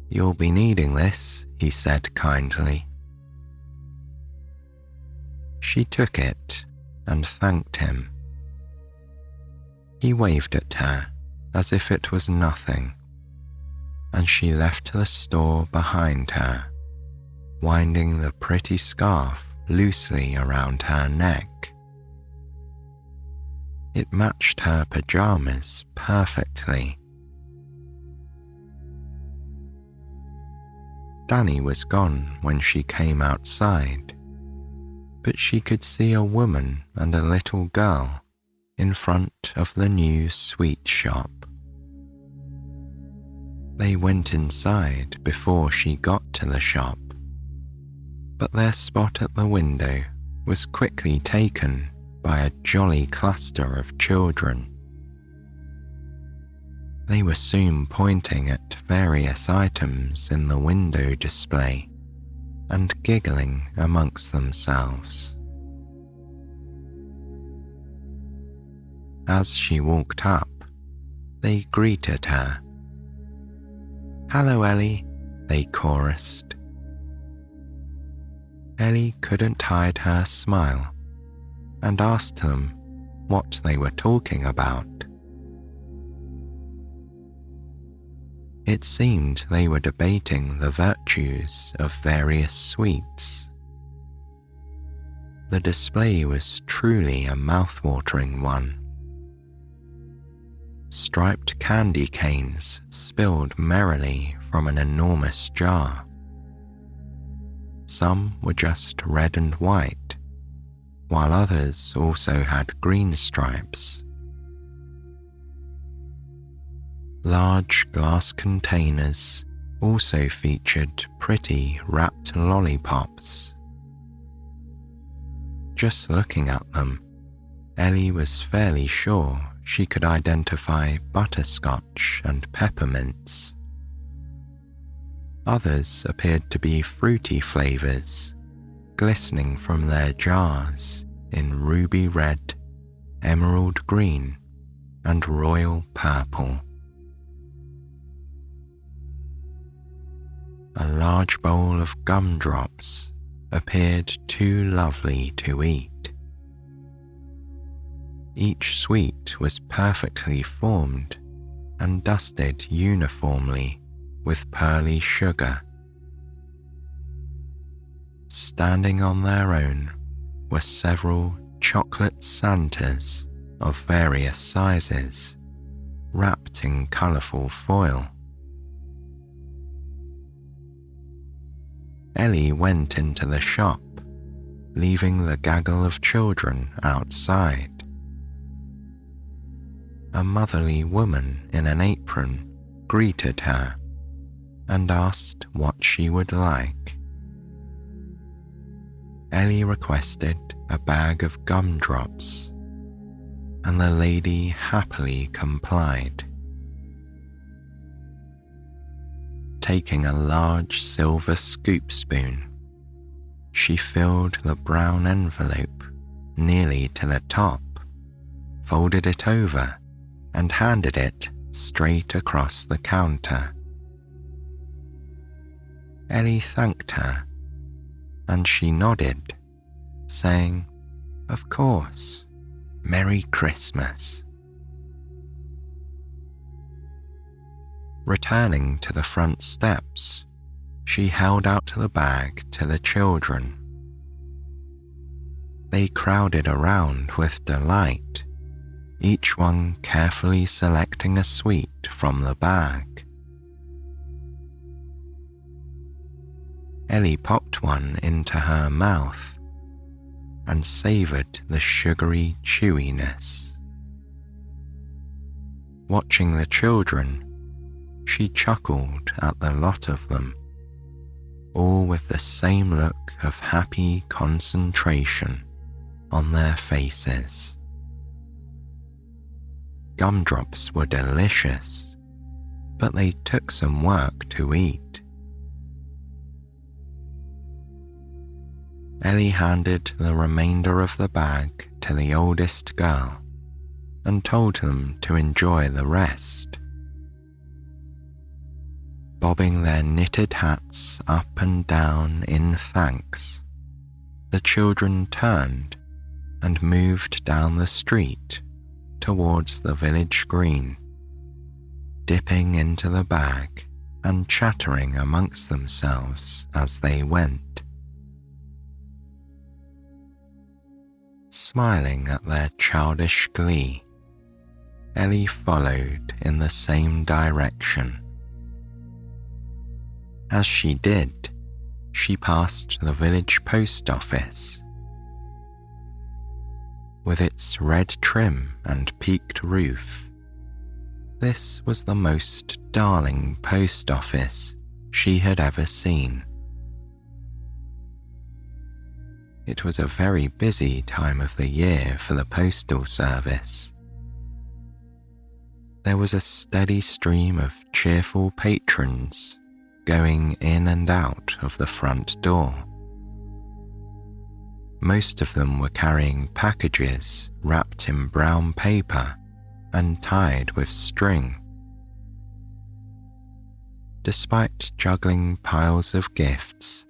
"You'll be needing this," he said kindly. She took it and thanked him. He waved at her as if it was nothing, and she left the store behind her, winding the pretty scarf loosely around her neck. It matched her pajamas perfectly. Danny was gone when she came outside, but she could see a woman and a little girl in front of the new sweet shop. They went inside before she got to the shop, but their spot at the window was quickly taken by a jolly cluster of children. They were soon pointing at various items in the window display and giggling amongst themselves. As she walked up, they greeted her. "Hello, Ellie. they chorused. Ellie couldn't hide her smile and asked them what they were talking about. It seemed they were debating the virtues of various sweets. The display was truly a mouth-watering one. Striped candy canes spilled merrily from an enormous jar. Some were just red and white, while others also had green stripes. Large glass containers also featured pretty wrapped lollipops. Just looking at them, Ellie was fairly sure she could identify butterscotch and peppermints. Others appeared to be fruity flavors, glistening from their jars in ruby red, emerald green, and royal purple. A large bowl of gumdrops appeared too lovely to eat. Each sweet was perfectly formed and dusted uniformly with pearly sugar. Standing on their own were several chocolate Santas of various sizes, wrapped in colourful foil. Ellie went into the shop, leaving the gaggle of children outside. A motherly woman in an apron greeted her and asked what she would like. Ellie requested a bag of gumdrops, and the lady happily complied. Taking a large silver scoop spoon, she filled the brown envelope nearly to the top, folded it over, and handed it straight across the counter. Ellie thanked her, and she nodded, saying, "Of course, Merry Christmas." Returning to the front steps, she held out the bag to the children. They crowded around with delight, each one carefully selecting a sweet from the bag. Ellie popped one into her mouth and savoured the sugary chewiness. Watching the children, she chuckled at the lot of them, all with the same look of happy concentration on their faces. Gumdrops were delicious, but they took some work to eat. Ellie handed the remainder of the bag to the oldest girl and told them to enjoy the rest. Bobbing their knitted hats up and down in thanks, the children turned and moved down the street towards the village green, dipping into the bag and chattering amongst themselves as they went. Smiling at their childish glee, Ellie followed in the same direction. As she did, she passed the village post office. With its red trim and peaked roof, this was the most darling post office she had ever seen. It was a very busy time of the year for the postal service. There was a steady stream of cheerful patrons going in and out of the front door. Most of them were carrying packages wrapped in brown paper and tied with string. Despite juggling piles of gifts,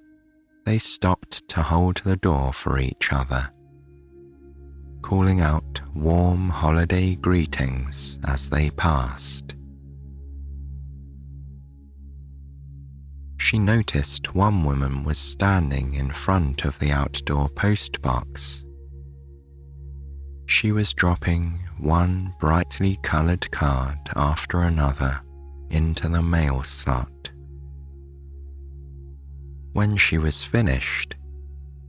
they stopped to hold the door for each other, calling out warm holiday greetings as they passed. She noticed one woman was standing in front of the outdoor post box. She was dropping one brightly coloured card after another into the mail slot. When she was finished,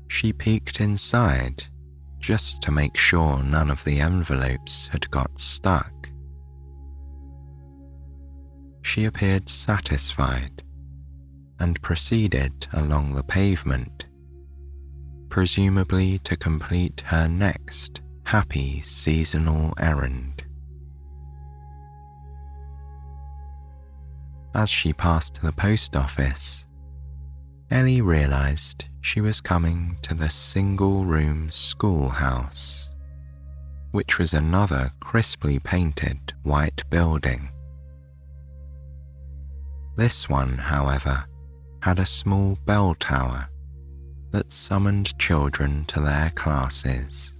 she peeked inside just to make sure none of the envelopes had got stuck. She appeared satisfied and proceeded along the pavement, presumably to complete her next happy seasonal errand. As she passed the post office, Ellie realized she was coming to the single-room schoolhouse, which was another crisply painted white building. This one, however, had a small bell tower that summoned children to their classes.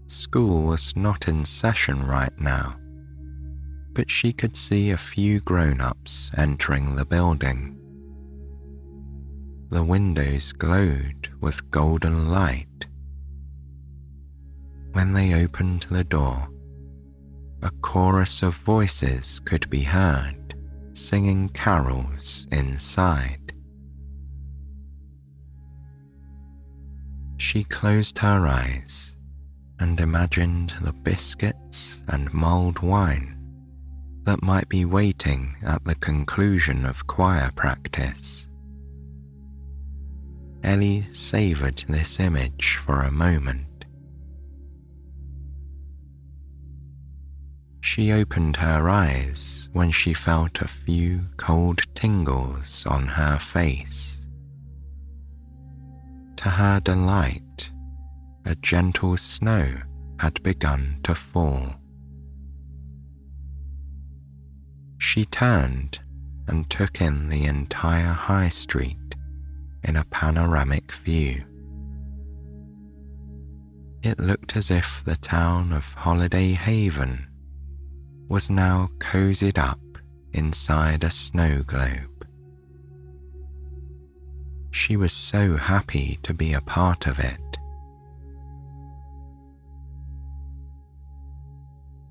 School was not in session right now, but she could see a few grown-ups entering the building. The windows glowed with golden light. When they opened the door, a chorus of voices could be heard singing carols inside. She closed her eyes and imagined the biscuits and mulled wine that might be waiting at the conclusion of choir practice. Ellie savoured this image for a moment. She opened her eyes when she felt a few cold tingles on her face. To her delight, a gentle snow had begun to fall. She turned and took in the entire high street in a panoramic view. It looked as if the town of Holiday Haven was now cozied up inside a snow globe. She was so happy to be a part of it.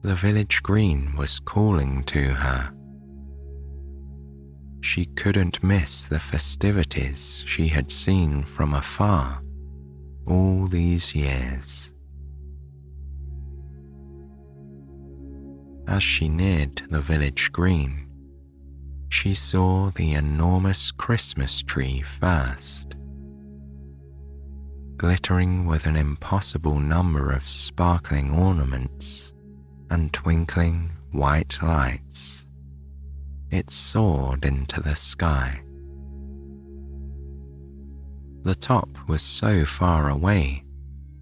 The village green was calling to her. She couldn't miss the festivities she had seen from afar all these years. As she neared the village green, she saw the enormous Christmas tree first. Glittering with an impossible number of sparkling ornaments and twinkling white lights, it soared into the sky. The top was so far away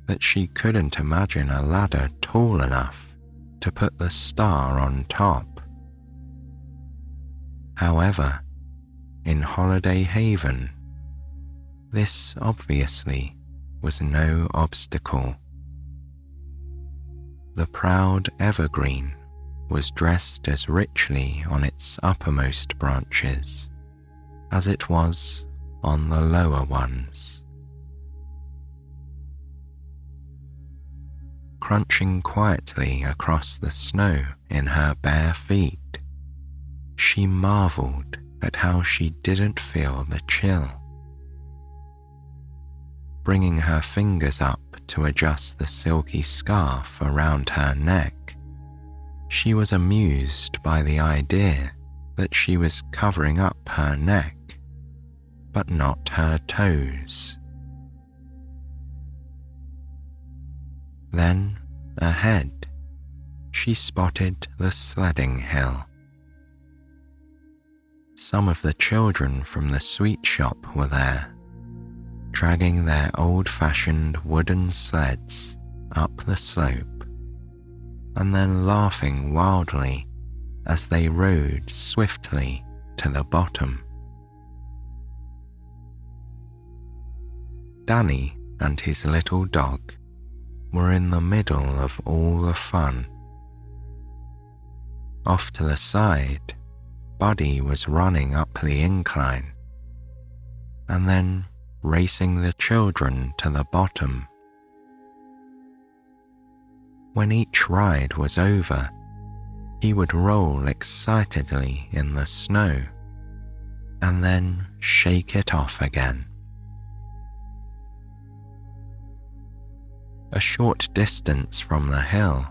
that she couldn't imagine a ladder tall enough to put the star on top. However, in Holiday Haven, this obviously was no obstacle. The proud evergreen was dressed as richly on its uppermost branches as it was on the lower ones. Crunching quietly across the snow in her bare feet, she marvelled at how she didn't feel the chill. Bringing her fingers up to adjust the silky scarf around her neck, she was amused by the idea that she was covering up her neck, but not her toes. Then, ahead, she spotted the sledding hill. Some of the children from the sweet shop were there, dragging their old-fashioned wooden sleds up the slope, and then laughing wildly as they rode swiftly to the bottom. Danny and his little dog were in the middle of all the fun. Off to the side, Buddy was running up the incline and then racing the children to the bottom. When each ride was over, he would roll excitedly in the snow and then shake it off again. A short distance from the hill,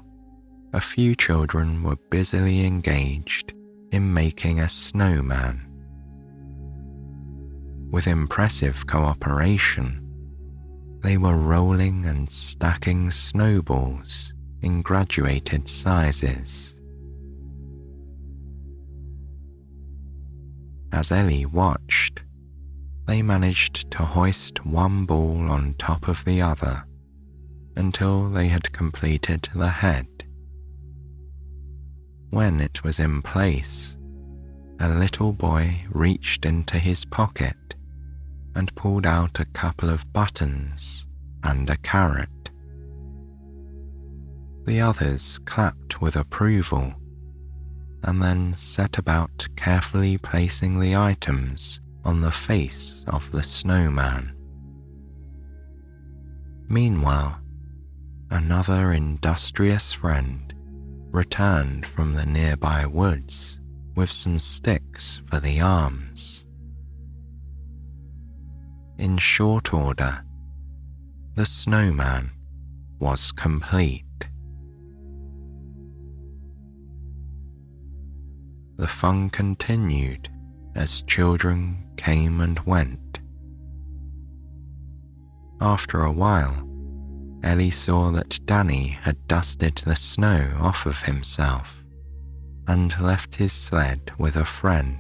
a few children were busily engaged in making a snowman. With impressive cooperation, they were rolling and stacking snowballs in graduated sizes. As Ellie watched, they managed to hoist one ball on top of the other until they had completed the head. When it was in place, a little boy reached into his pocket and pulled out a couple of buttons and a carrot. The others clapped with approval and then set about carefully placing the items on the face of the snowman. Meanwhile, another industrious friend returned from the nearby woods with some sticks for the arms. In short order, the snowman was complete. The fun continued as children came and went. After a while, Ellie saw that Danny had dusted the snow off of himself and left his sled with a friend.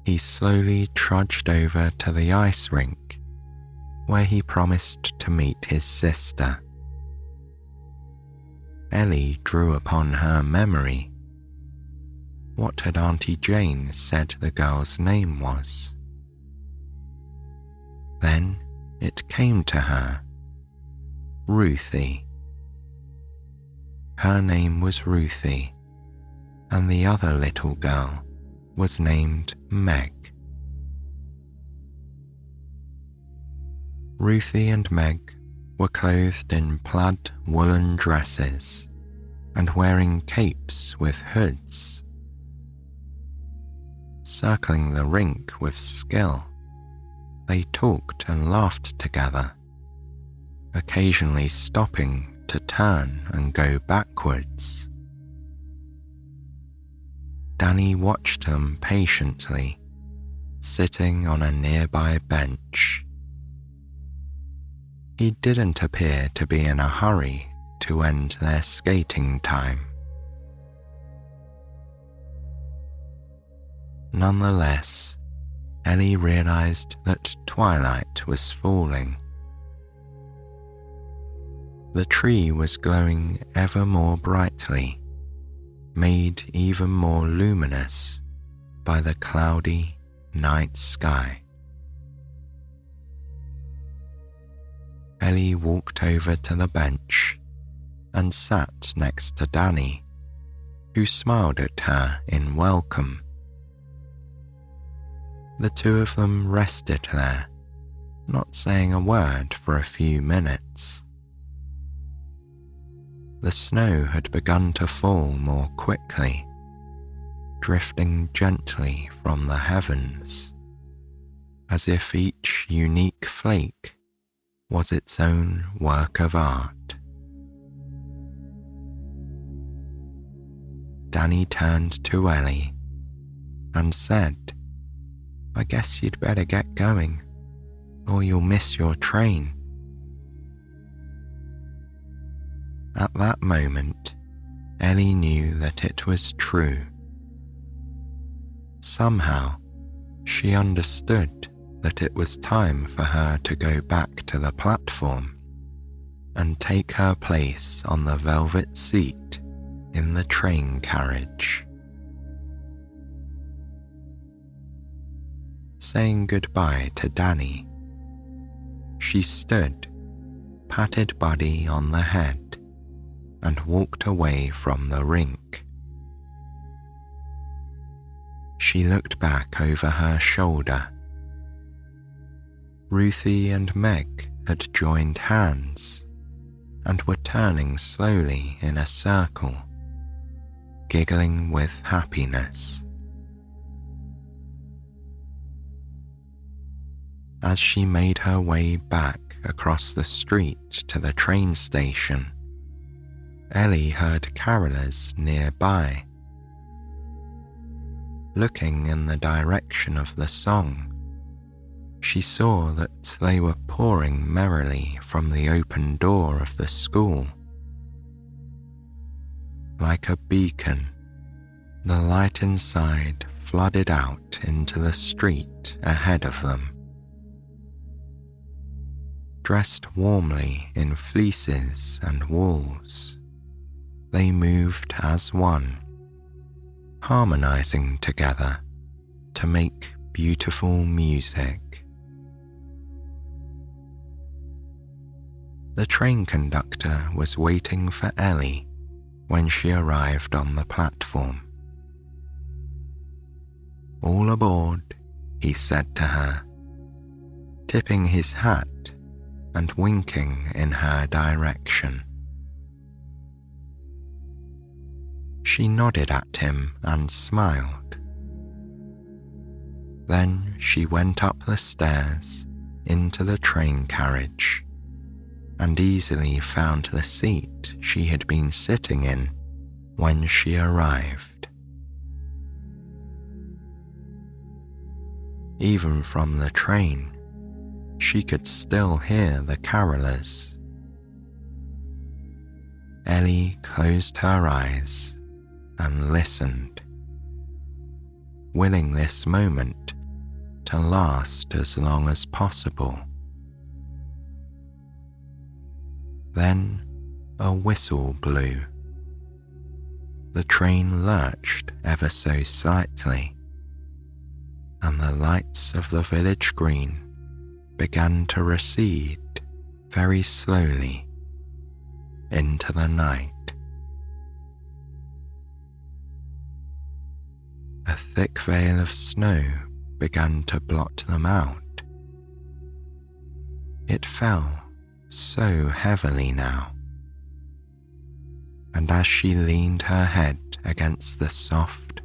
He slowly trudged over to the ice rink, where he promised to meet his sister. Ellie drew upon her memory. What had Auntie Jane said the girl's name was? Then it came to her. Ruthie. Her name was Ruthie, and the other little girl was named Meg. Ruthie and Meg were clothed in plaid woolen dresses and wearing capes with hoods. Circling the rink with skill, they talked and laughed together, occasionally stopping to turn and go backwards. Danny watched them patiently, sitting on a nearby bench. He didn't appear to be in a hurry to end their skating time. Nonetheless, Ellie realized that twilight was falling. The tree was glowing ever more brightly, made even more luminous by the cloudy night sky. Ellie walked over to the bench and sat next to Danny, who smiled at her in welcome. The two of them rested there, not saying a word for a few minutes. The snow had begun to fall more quickly, drifting gently from the heavens, as if each unique flake was its own work of art. Danny turned to Ellie and said, "I guess you'd better get going, or you'll miss your train." At that moment, Ellie knew that it was true. Somehow, she understood that it was time for her to go back to the platform and take her place on the velvet seat in the train carriage. Saying goodbye to Danny, she stood, patted Buddy on the head, and walked away from the rink. She looked back over her shoulder. Ruthie and Meg had joined hands and were turning slowly in a circle, giggling with happiness. As she made her way back across the street to the train station, Ellie heard carolers nearby. Looking in the direction of the song, she saw that they were pouring merrily from the open door of the school. Like a beacon, the light inside flooded out into the street ahead of them. Dressed warmly in fleeces and wools, they moved as one, harmonizing together to make beautiful music. The train conductor was waiting for Ellie when she arrived on the platform. "All aboard," he said to her, tipping his hat and winking in her direction. She nodded at him and smiled. Then she went up the stairs into the train carriage and easily found the seat she had been sitting in when she arrived. Even from the train, she could still hear the carolers. Ellie closed her eyes and listened, willing this moment to last as long as possible. Then a whistle blew. The train lurched ever so slightly, and the lights of the village green began to recede very slowly into the night. A thick veil of snow began to blot them out. It fell so heavily now, and as she leaned her head against the soft,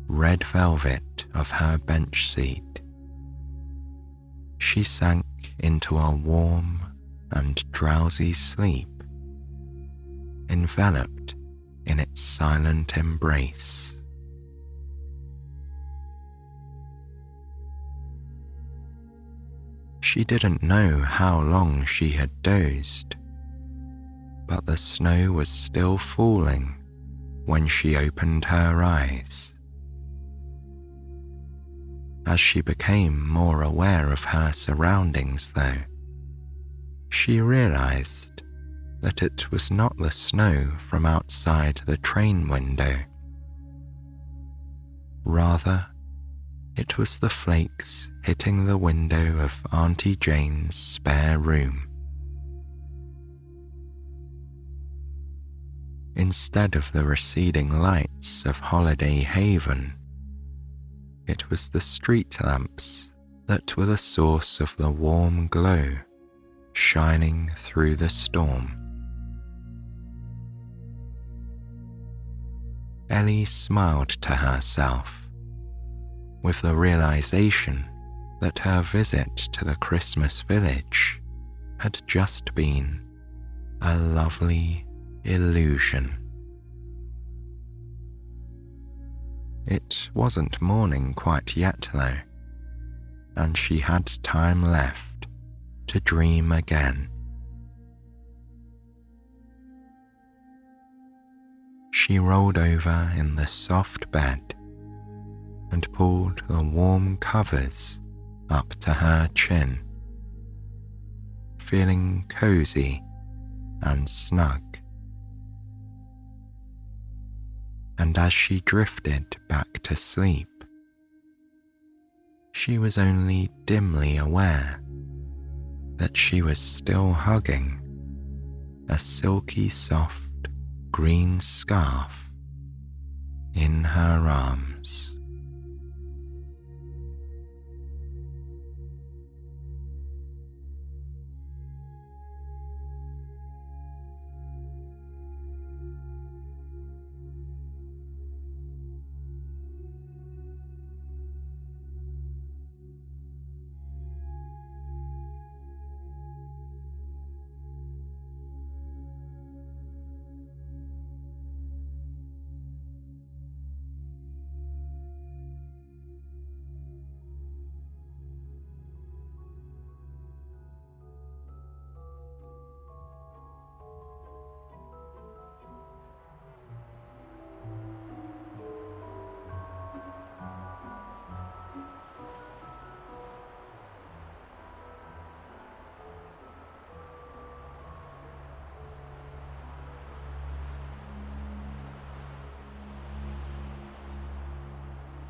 red velvet of her bench seat, she sank into a warm and drowsy sleep, enveloped in its silent embrace. She didn't know how long she had dozed, but the snow was still falling when she opened her eyes. As she became more aware of her surroundings, though, she realized that it was not the snow from outside the train window. Rather, it was the flakes hitting the window of Auntie Jane's spare room. Instead of the receding lights of Holiday Haven, it was the street lamps that were the source of the warm glow shining through the storm. Ellie smiled to herself, with the realization that her visit to the Christmas village had just been a lovely illusion. It wasn't morning quite yet, though, and she had time left to dream again. She rolled over in the soft bed and pulled the warm covers up to her chin, feeling cozy and snug. and as she drifted back to sleep, she was only dimly aware that she was still hugging a silky soft green scarf in her arms.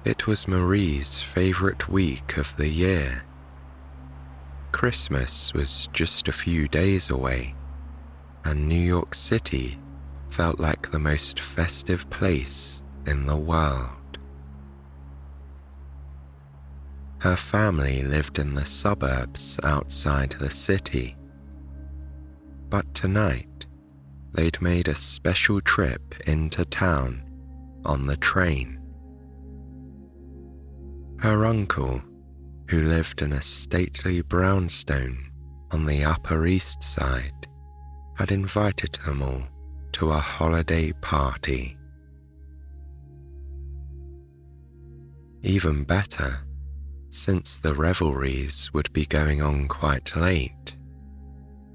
It was Marie's favourite week of the year. Christmas was just a few days away, and New York City felt like the most festive place in the world. Her family lived in the suburbs outside the city, but tonight they'd made a special trip into town on the train. Her uncle, who lived in a stately brownstone on the Upper East Side, had invited them all to a holiday party. Even better, since the revelries would be going on quite late,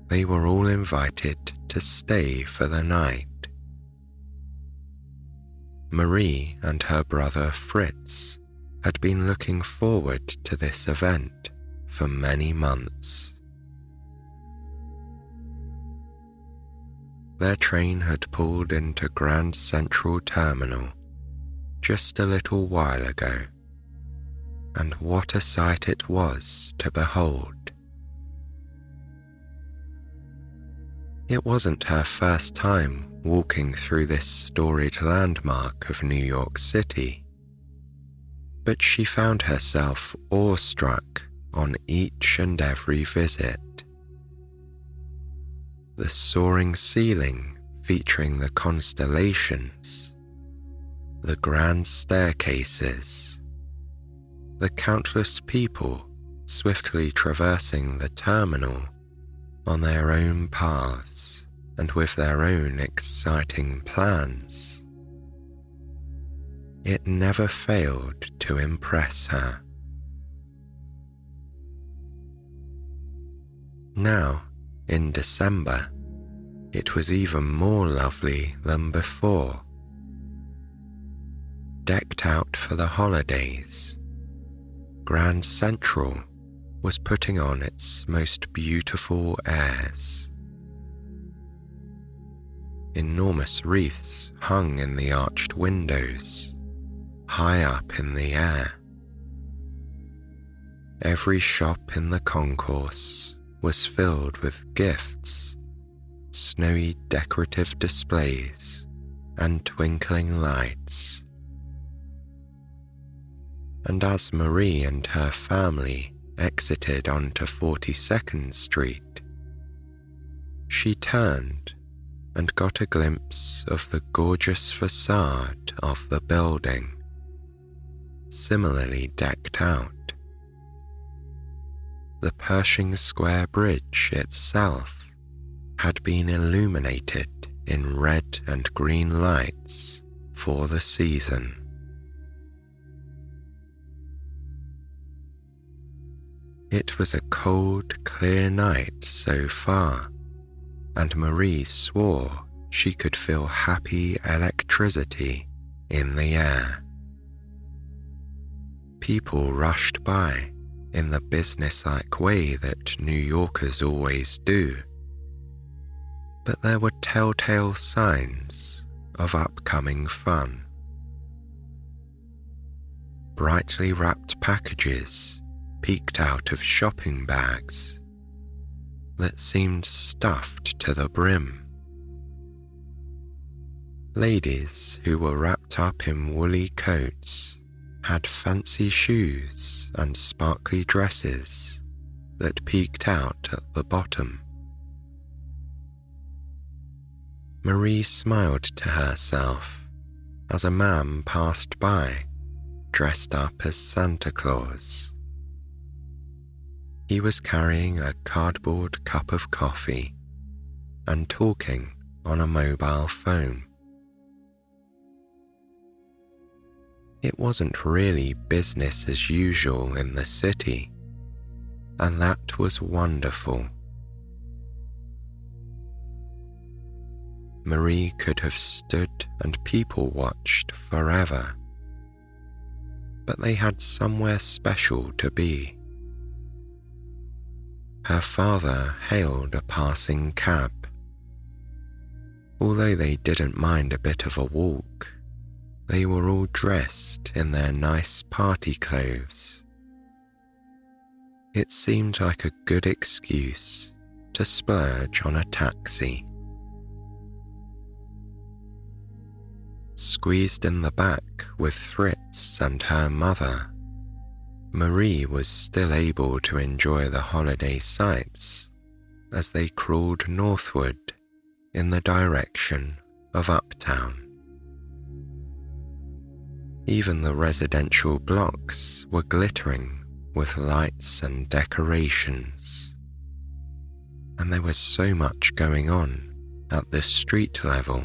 they were all invited to stay for the night. Marie and her brother Fritz had been looking forward to this event for many months. Their train had pulled into Grand Central Terminal just a little while ago, and what a sight it was to behold. It wasn't her first time walking through this storied landmark of New York City, but she found herself awestruck on each and every visit. The soaring ceiling featuring the constellations, the grand staircases, the countless people swiftly traversing the terminal on their own paths and with their own exciting plans. It never failed to impress her. Now, in December, it was even more lovely than before. Decked out for the holidays, Grand Central was putting on its most beautiful airs. Enormous wreaths hung in the arched windows, high up in the air. Every shop in the concourse was filled with gifts, snowy decorative displays, and twinkling lights. And as Marie and her family exited onto 42nd Street, she turned and got a glimpse of the gorgeous facade of the building, similarly decked out. The Pershing Square Bridge itself had been illuminated in red and green lights for the season. It was a cold, clear night so far, and Marie swore she could feel happy electricity in the air. People rushed by in the businesslike way that New Yorkers always do, but there were telltale signs of upcoming fun. brightly wrapped packages peeked out of shopping bags that seemed stuffed to the brim. Ladies who were wrapped up in woolly coats had fancy shoes and sparkly dresses that peeked out at the bottom. Marie smiled to herself as a man passed by, dressed up as Santa Claus. He was carrying a cardboard cup of coffee and talking on a mobile phone. It wasn't really business as usual in the city, and that was wonderful. Marie could have stood and people-watched forever, but they had somewhere special to be. Her father hailed a passing cab. Although they didn't mind a bit of a walk, they were all dressed in their nice party clothes. It seemed like a good excuse to splurge on a taxi. Squeezed in the back with Fritz and her mother, Marie was still able to enjoy the holiday sights as they crawled northward in the direction of Uptown. Even the residential blocks were glittering with lights and decorations, and there was so much going on at the street level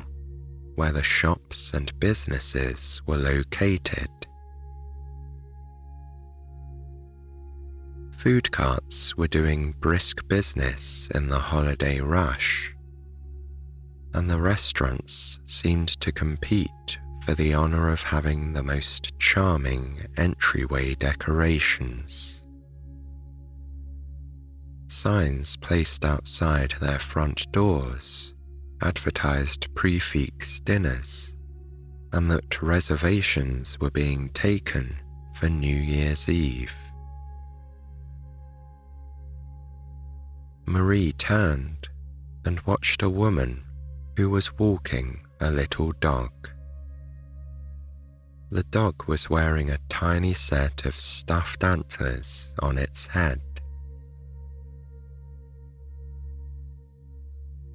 where the shops and businesses were located. Food carts were doing brisk business in the holiday rush, and the restaurants seemed to compete for the honor of having the most charming entryway decorations. Signs placed outside their front doors advertised prix dinners, and that reservations were being taken for New Year's Eve. Marie turned and watched a woman who was walking a little dog. The dog was wearing a tiny set of stuffed antlers on its head.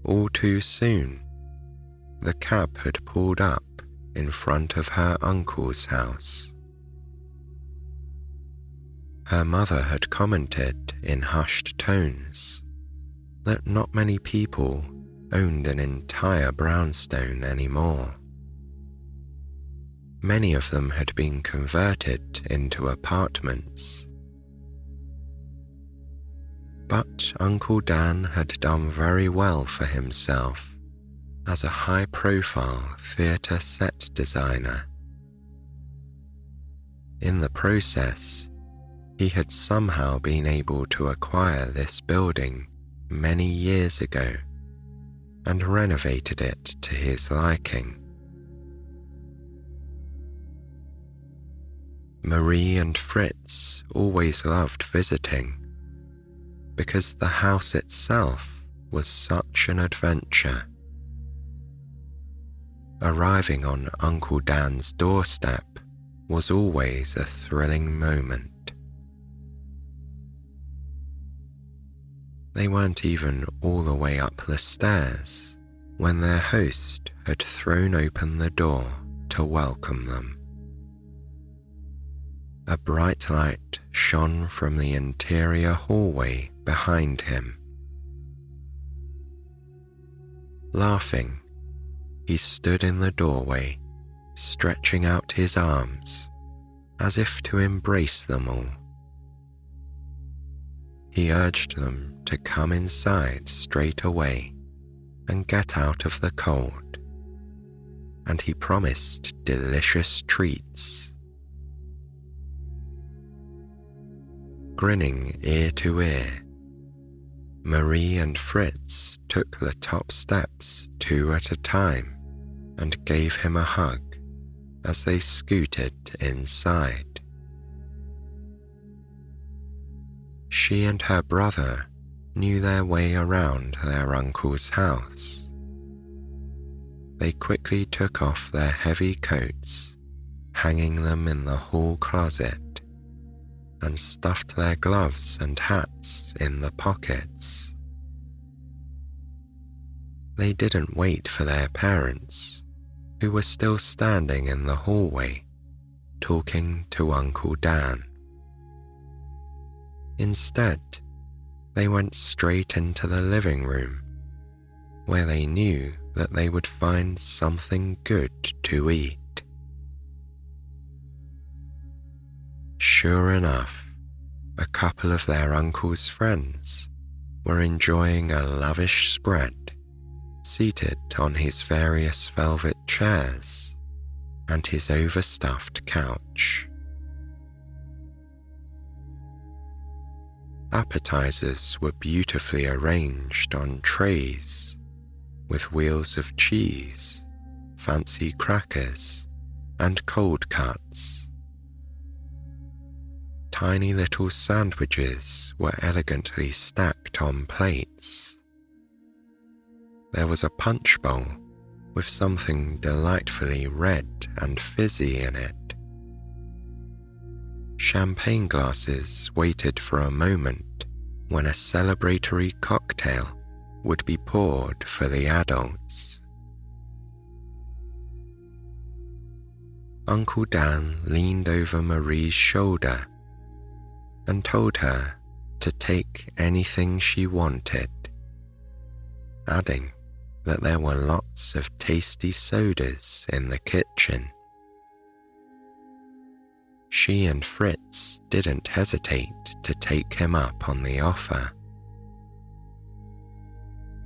All too soon, the cab had pulled up in front of her uncle's house. Her mother had commented in hushed tones that not many people owned an entire brownstone anymore. Many of them had been converted into apartments. But Uncle Dan had done very well for himself as a high-profile theatre set designer. In the process, he had somehow been able to acquire this building many years ago and renovated it to his liking. Marie and Fritz always loved visiting, because the house itself was such an adventure. Arriving on Uncle Dan's doorstep was always a thrilling moment. They weren't even all the way up the stairs when their host had thrown open the door to welcome them. A bright light shone from the interior hallway behind him. Laughing, he stood in the doorway, stretching out his arms as if to embrace them all. He urged them to come inside straight away and get out of the cold, and he promised delicious treats. Grinning ear to ear, Marie and Fritz took the top steps 2 at a time and gave him a hug as they scooted inside. She and her brother knew their way around their uncle's house. They quickly took off their heavy coats, hanging them in the hall closet, and stuffed their gloves and hats in the pockets. They didn't wait for their parents, who were still standing in the hallway, talking to Uncle Dan. Instead, they went straight into the living room, where they knew that they would find something good to eat. Sure enough, a couple of their uncle's friends were enjoying a lavish spread, seated on his various velvet chairs and his overstuffed couch. Appetizers were beautifully arranged on trays, with wheels of cheese, fancy crackers, and cold cuts. Tiny little sandwiches were elegantly stacked on plates. There was a punch bowl with something delightfully red and fizzy in it. Champagne glasses waited for a moment when a celebratory cocktail would be poured for the adults. Uncle Dan leaned over Marie's shoulder and told her to take anything she wanted, adding that there were lots of tasty sodas in the kitchen. She and Fritz didn't hesitate to take him up on the offer.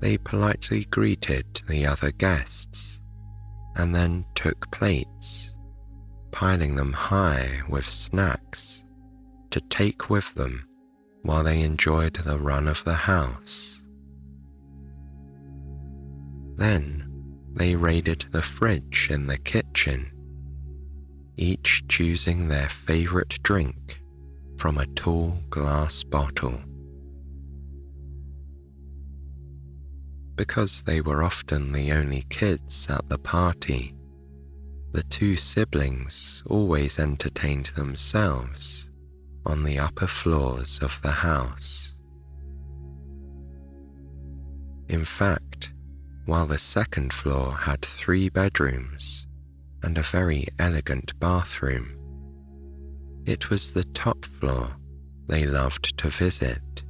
They politely greeted the other guests and then took plates, piling them high with snacks to take with them while they enjoyed the run of the house. Then they raided the fridge in the kitchen, each choosing their favorite drink from a tall glass bottle. Because they were often the only kids at the party, the two siblings always entertained themselves on the upper floors of the house. In fact, while the second floor had 3 bedrooms and a very elegant bathroom, it was the top floor they loved to visit.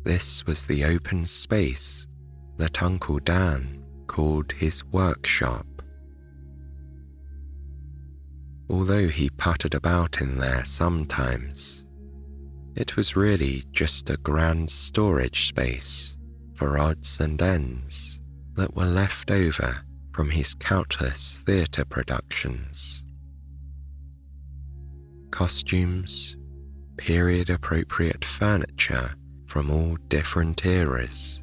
This was the open space that Uncle Dan called his workshop. Although he puttered about in there sometimes, it was really just a grand storage space for odds and ends that were left over from his countless theatre productions. Costumes, period-appropriate furniture from all different eras,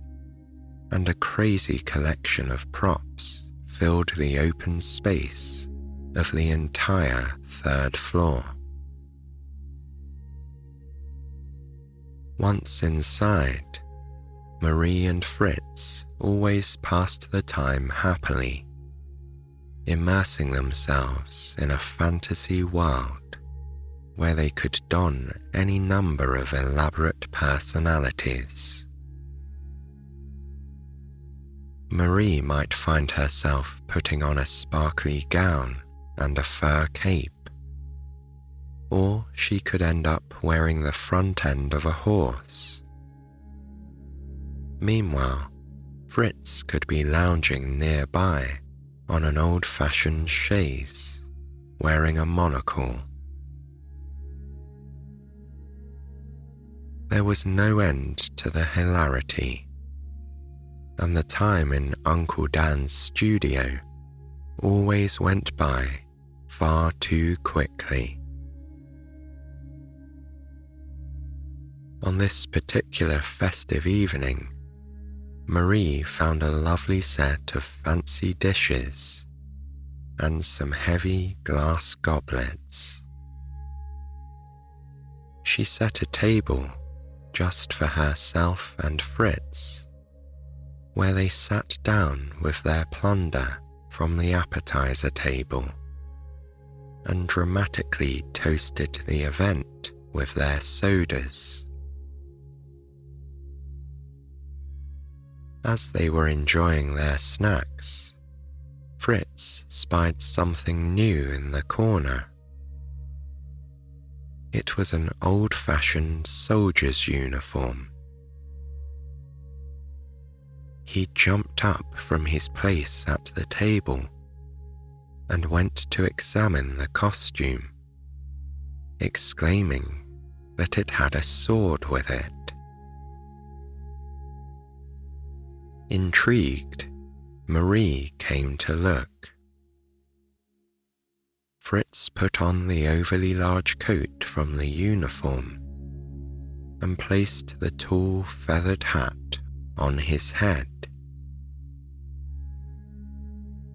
and a crazy collection of props filled the open space of the entire 3rd floor. Once inside, Marie and Fritz always passed the time happily, immersing themselves in a fantasy world where they could don any number of elaborate personalities. Marie might find herself putting on a sparkly gown and a fur cape, or she could end up wearing the front end of a horse. Meanwhile, Fritz could be lounging nearby on an old-fashioned chaise, wearing a monocle. There was no end to the hilarity, and the time in Uncle Dan's studio always went by far too quickly. On this particular festive evening, Marie found a lovely set of fancy dishes and some heavy glass goblets. she set a table just for herself and Fritz, where they sat down with their plunder from the appetizer table and dramatically toasted the event with their sodas. As they were enjoying their snacks, Fritz spied something new in the corner. It was an old-fashioned soldier's uniform. He jumped up from his place at the table and went to examine the costume, exclaiming that it had a sword with it. Intrigued, Marie came to look. Fritz put on the overly large coat from the uniform and placed the tall feathered hat on his head.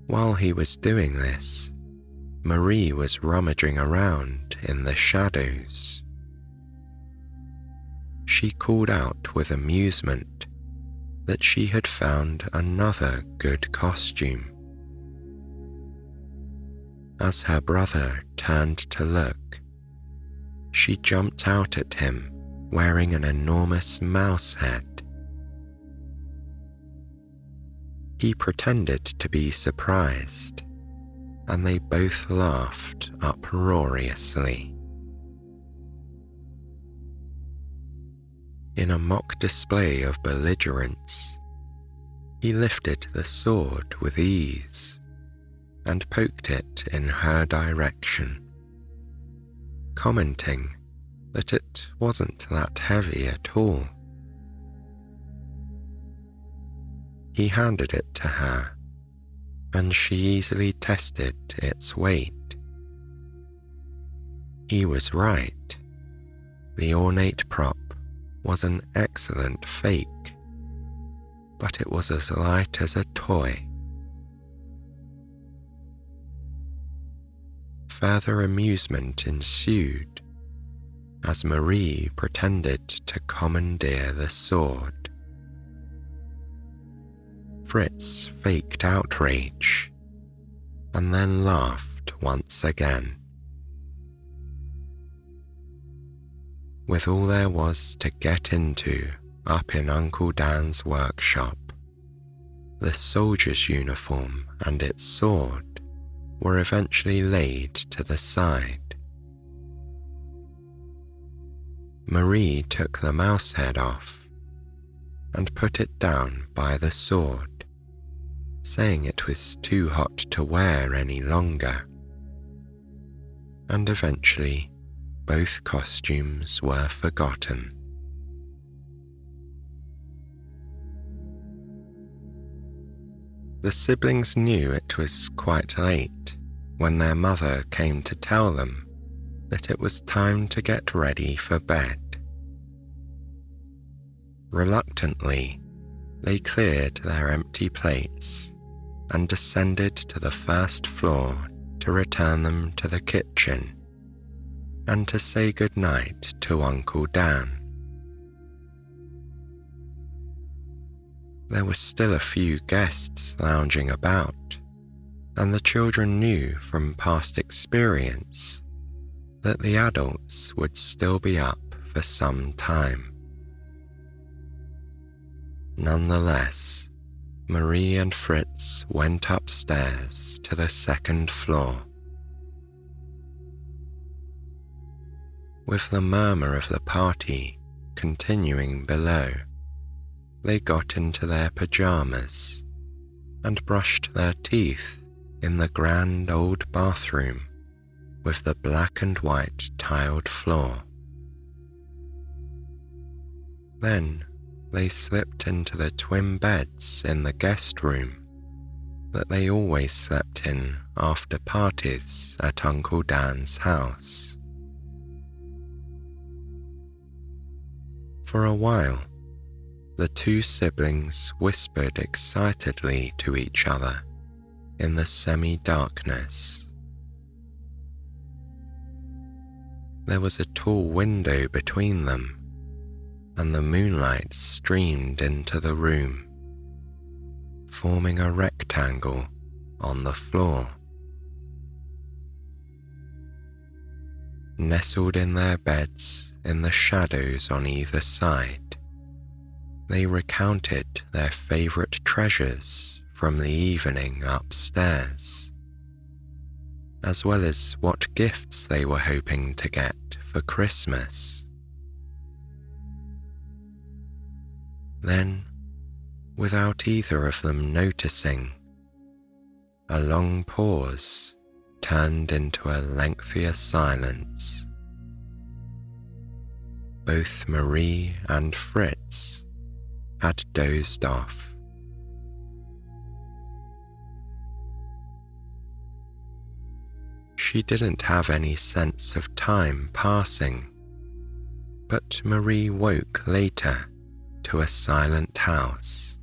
While he was doing this, Marie was rummaging around in the shadows. She called out with amusement that she had found another good costume. As her brother turned to look, she jumped out at him wearing an enormous mouse head. He pretended to be surprised, and they both laughed uproariously. In a mock display of belligerence, he lifted the sword with ease and poked it in her direction, commenting that it wasn't that heavy at all. He handed it to her, and she easily tested its weight. He was right. The ornate prop was an excellent fake, but it was as light as a toy. Further amusement ensued as Marie pretended to commandeer the sword. Fritz faked outrage and then laughed once again. With all there was to get into up in Uncle Dan's workshop, the soldier's uniform and its sword were eventually laid to the side. Marie took the mouse head off and put it down by the sword, saying it was too hot to wear any longer, and eventually both costumes were forgotten. The siblings knew it was quite late when their mother came to tell them that it was time to get ready for bed. Reluctantly, they cleared their empty plates and descended to the first floor to return them to the kitchen and to say goodnight to Uncle Dan. There were still a few guests lounging about, and the children knew from past experience that the adults would still be up for some time. Nonetheless, Marie and Fritz went upstairs to the second floor. With the murmur of the party continuing below, they got into their pajamas and brushed their teeth in the grand old bathroom with the black and white tiled floor. Then they slipped into the twin beds in the guest room that they always slept in after parties at Uncle Dan's house. For a while, the two siblings whispered excitedly to each other in the semi-darkness. There was a tall window between them, and the moonlight streamed into the room, forming a rectangle on the floor. Nestled in their beds in the shadows on either side, they recounted their favourite treasures from the evening upstairs, as well as what gifts they were hoping to get for Christmas. Then, without either of them noticing, a long pause turned into a lengthier silence. Both Marie and Fritz had dozed off. She didn't have any sense of time passing, but Marie woke later to a silent house.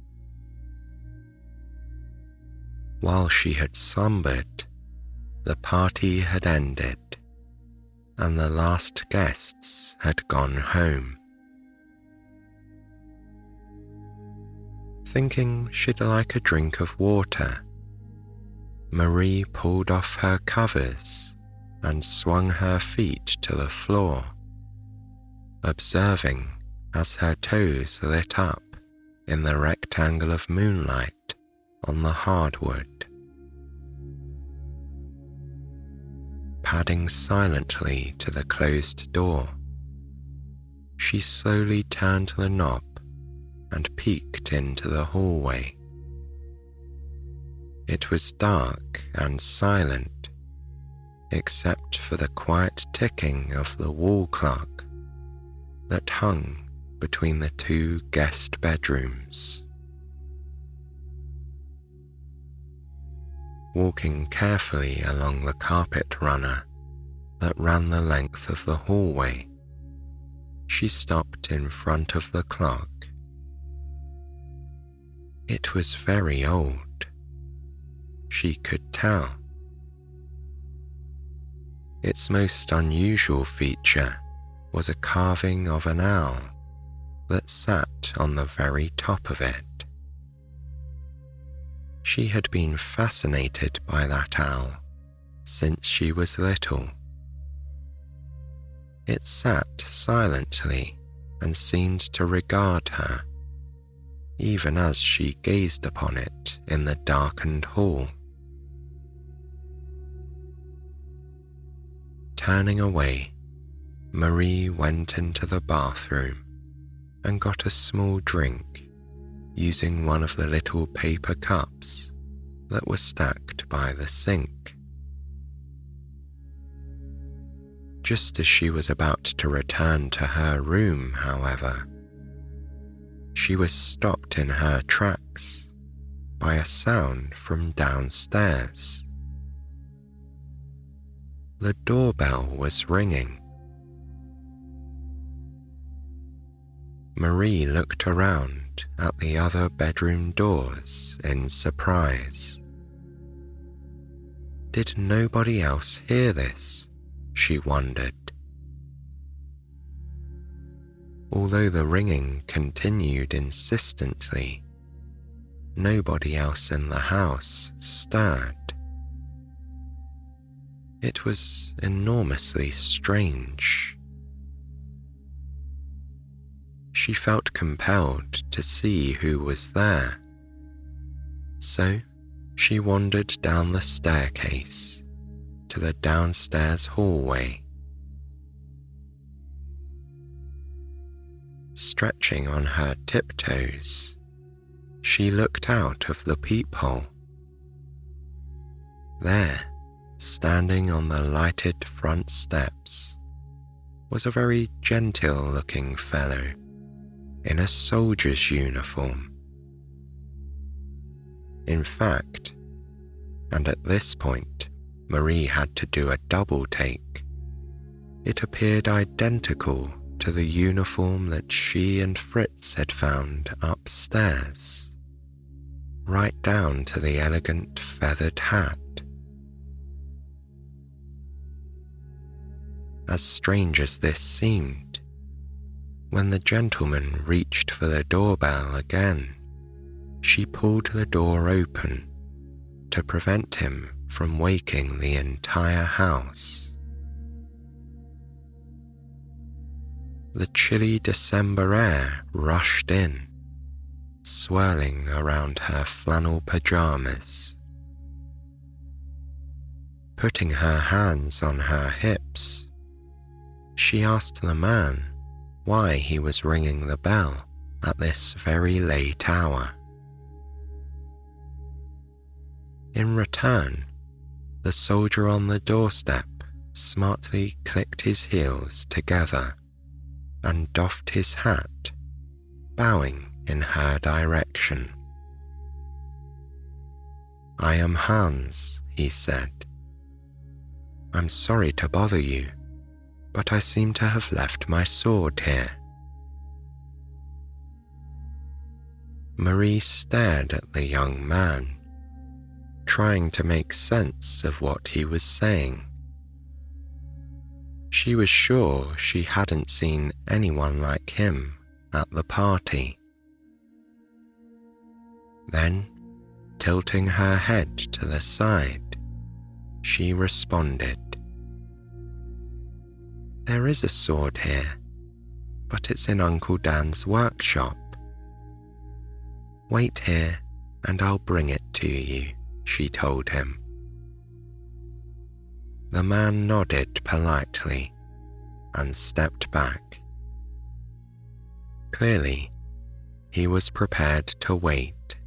While she had slumbered, the party had ended, and the last guests had gone home. Thinking she'd like a drink of water, Marie pulled off her covers and swung her feet to the floor, observing as her toes lit up in the rectangle of moonlight on the hardwood. Padding silently to the closed door, she slowly turned the knob and peeked into the hallway. It was dark and silent, except for the quiet ticking of the wall clock that hung between the two guest bedrooms. Walking carefully along the carpet runner that ran the length of the hallway, she stopped in front of the clock. It was very old, she could tell. Its most unusual feature was a carving of an owl that sat on the very top of it. She had been fascinated by that owl since she was little. It sat silently and seemed to regard her, even as she gazed upon it in the darkened hall. Turning away, Marie went into the bathroom and got a small drink using one of the little paper cups that were stacked by the sink. Just as she was about to return to her room, however, she was stopped in her tracks by a sound from downstairs. The doorbell was ringing. Marie looked around at the other bedroom doors in surprise. Did nobody else hear this? She wondered. Although the ringing continued insistently, nobody else in the house stirred. It was enormously strange. She felt compelled to see who was there, so she wandered down the staircase to the downstairs hallway. Stretching on her tiptoes, she looked out of the peephole. There, standing on the lighted front steps, was a very genteel-looking fellow in a soldier's uniform. In fact, and at this point Marie had to do a double take, it appeared identical to the uniform that she and Fritz had found upstairs, right down to the elegant feathered hat. as strange as this seemed, when the gentleman reached for the doorbell again, she pulled the door open to prevent him from waking the entire house. The chilly December air rushed in, swirling around her flannel pajamas. Putting her hands on her hips, she asked the man why he was ringing the bell at this very late hour. In return, the soldier on the doorstep smartly clicked his heels together and doffed his hat, bowing in her direction. "I am Hans," he said. "I'm sorry to bother you, but I seem to have left my sword here." Marie stared at the young man, trying to make sense of what he was saying. She was sure she hadn't seen anyone like him at the party. Then, tilting her head to the side, she responded, "There is a sword here, but it's in Uncle Dan's workshop. Wait here and I'll bring it to you," she told him. The man nodded politely and stepped back. Clearly, he was prepared to wait.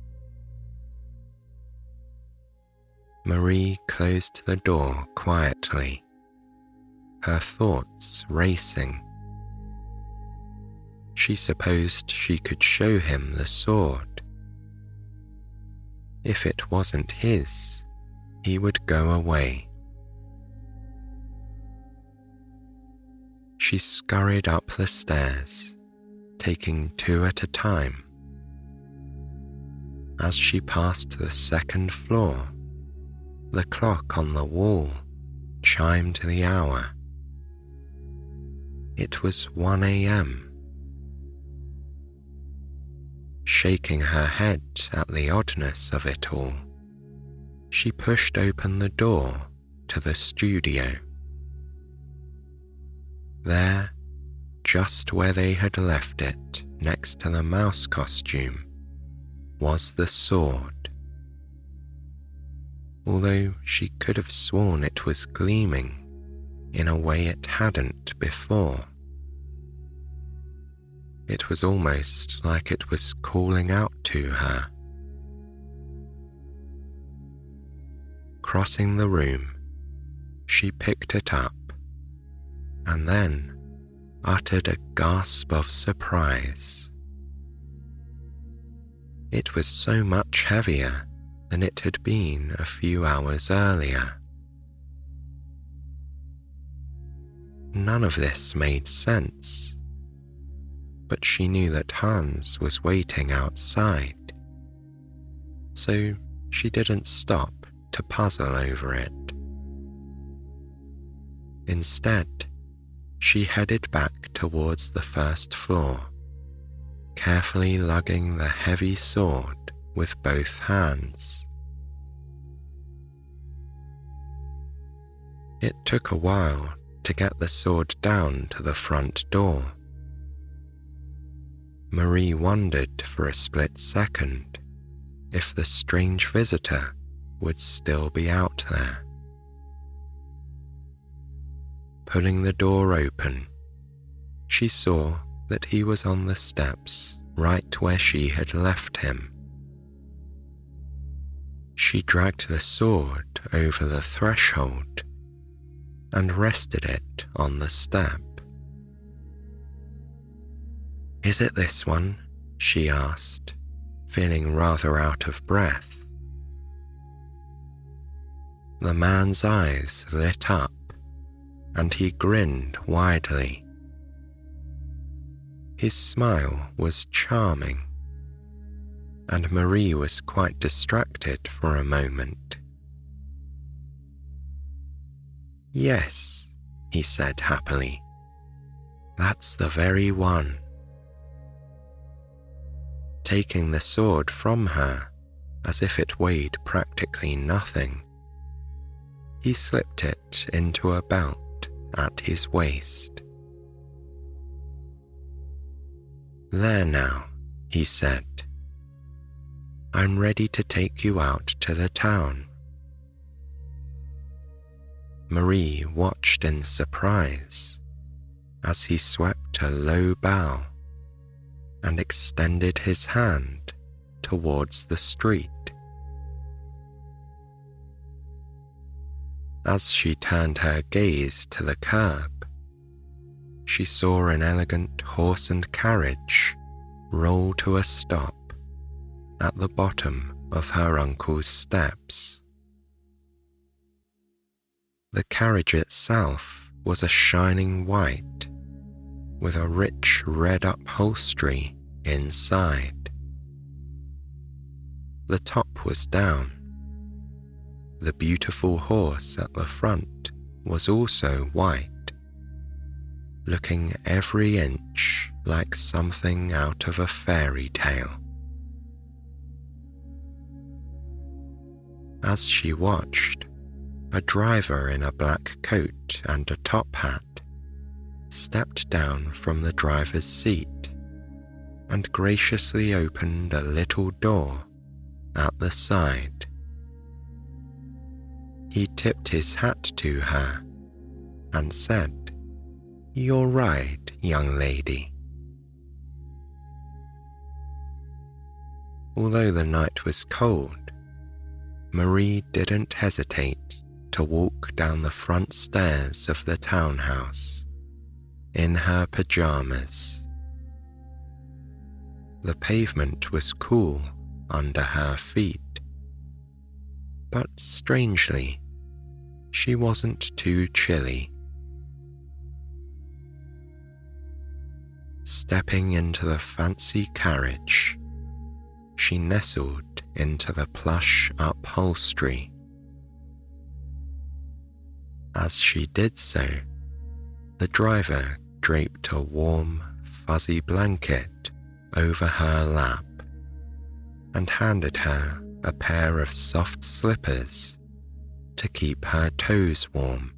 Marie closed the door quietly, her thoughts racing. She supposed she could show him the sword. If it wasn't his, he would go away. She scurried up the stairs, taking two at a time. As she passed the second floor, the clock on the wall chimed the hour. It was 1 a.m. Shaking her head at the oddness of it all, she pushed open the door to the studio. There, just where they had left it next to the mouse costume, was the sword. Although she could have sworn it was gleaming in a way it hadn't before. It was almost like it was calling out to her. Crossing the room, she picked it up and then uttered a gasp of surprise. It was so much heavier than it had been a few hours earlier. None of this made sense, but she knew that Hans was waiting outside, so she didn't stop to puzzle over it. Instead, she headed back towards the first floor, carefully lugging the heavy sword with both hands. It took a while to get the sword down to the front door. Marie wondered for a split second if the strange visitor would still be out there. Pulling the door open, she saw that he was on the steps right where she had left him. She dragged the sword over the threshold and rested it on the step. "Is it this one?" she asked, feeling rather out of breath. The man's eyes lit up and he grinned widely. His smile was charming, and Marie was quite distracted for a moment. "Yes," he said happily. That's the very one. Taking the sword from her as if it weighed practically nothing, he slipped it into a belt at his waist. There now, he said. I'm ready to take you out to the town. Marie watched in surprise as he swept a low bow and extended his hand towards the street. As she turned her gaze to the curb, she saw an elegant horse and carriage roll to a stop at the bottom of her uncle's steps. The carriage itself was a shining white with a rich red upholstery inside. The top was down. The beautiful horse at the front was also white, looking every inch like something out of a fairy tale. As she watched, a driver in a black coat and a top hat stepped down from the driver's seat and graciously opened a little door at the side. He tipped his hat to her and said, "Your ride, young lady." Although the night was cold, Marie didn't hesitate to walk down the front stairs of the townhouse in her pajamas. The pavement was cool under her feet, but strangely, she wasn't too chilly. Stepping into the fancy carriage, she nestled into the plush upholstery. As she did so, the driver draped a warm, fuzzy blanket over her lap and handed her a pair of soft slippers to keep her toes warm.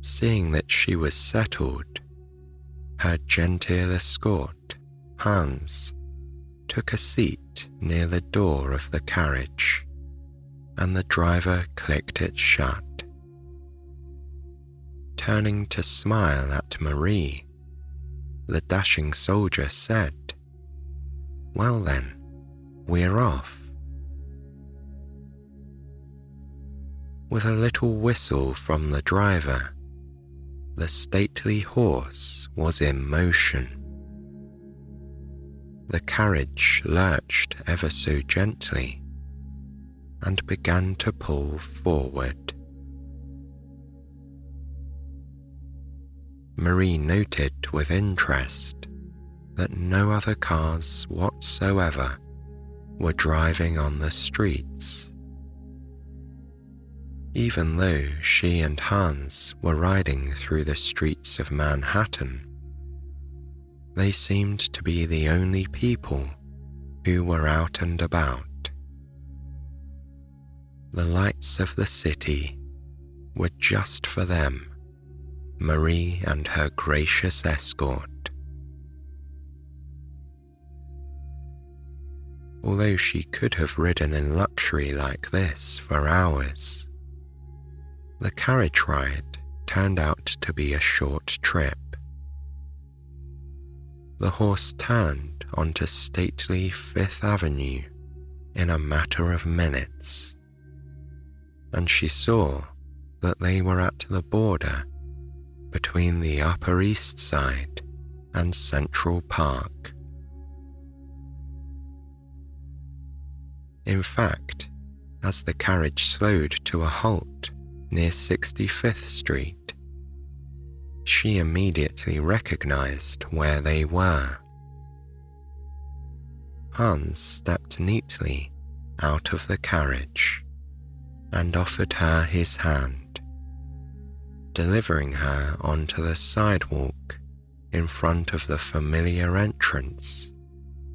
Seeing that she was settled, her genteel escort, Hans, took a seat near the door of the carriage, and the driver clicked it shut. Turning to smile at Marie, the dashing soldier said, "Well then, we're off." With a little whistle from the driver, the stately horse was in motion. The carriage lurched ever so gently and began to pull forward. Marie noted with interest that no other cars whatsoever were driving on the streets. Even though she and Hans were riding through the streets of Manhattan, they seemed to be the only people who were out and about. The lights of the city were just for them, Marie and her gracious escort. Although she could have ridden in luxury like this for hours, the carriage ride turned out to be a short trip. The horse turned onto stately Fifth Avenue in a matter of minutes, and she saw that they were at the border between the Upper East Side and Central Park. In fact, as the carriage slowed to a halt near 65th Street, she immediately recognized where they were. Hans stepped neatly out of the carriage and offered her his hand, delivering her onto the sidewalk in front of the familiar entrance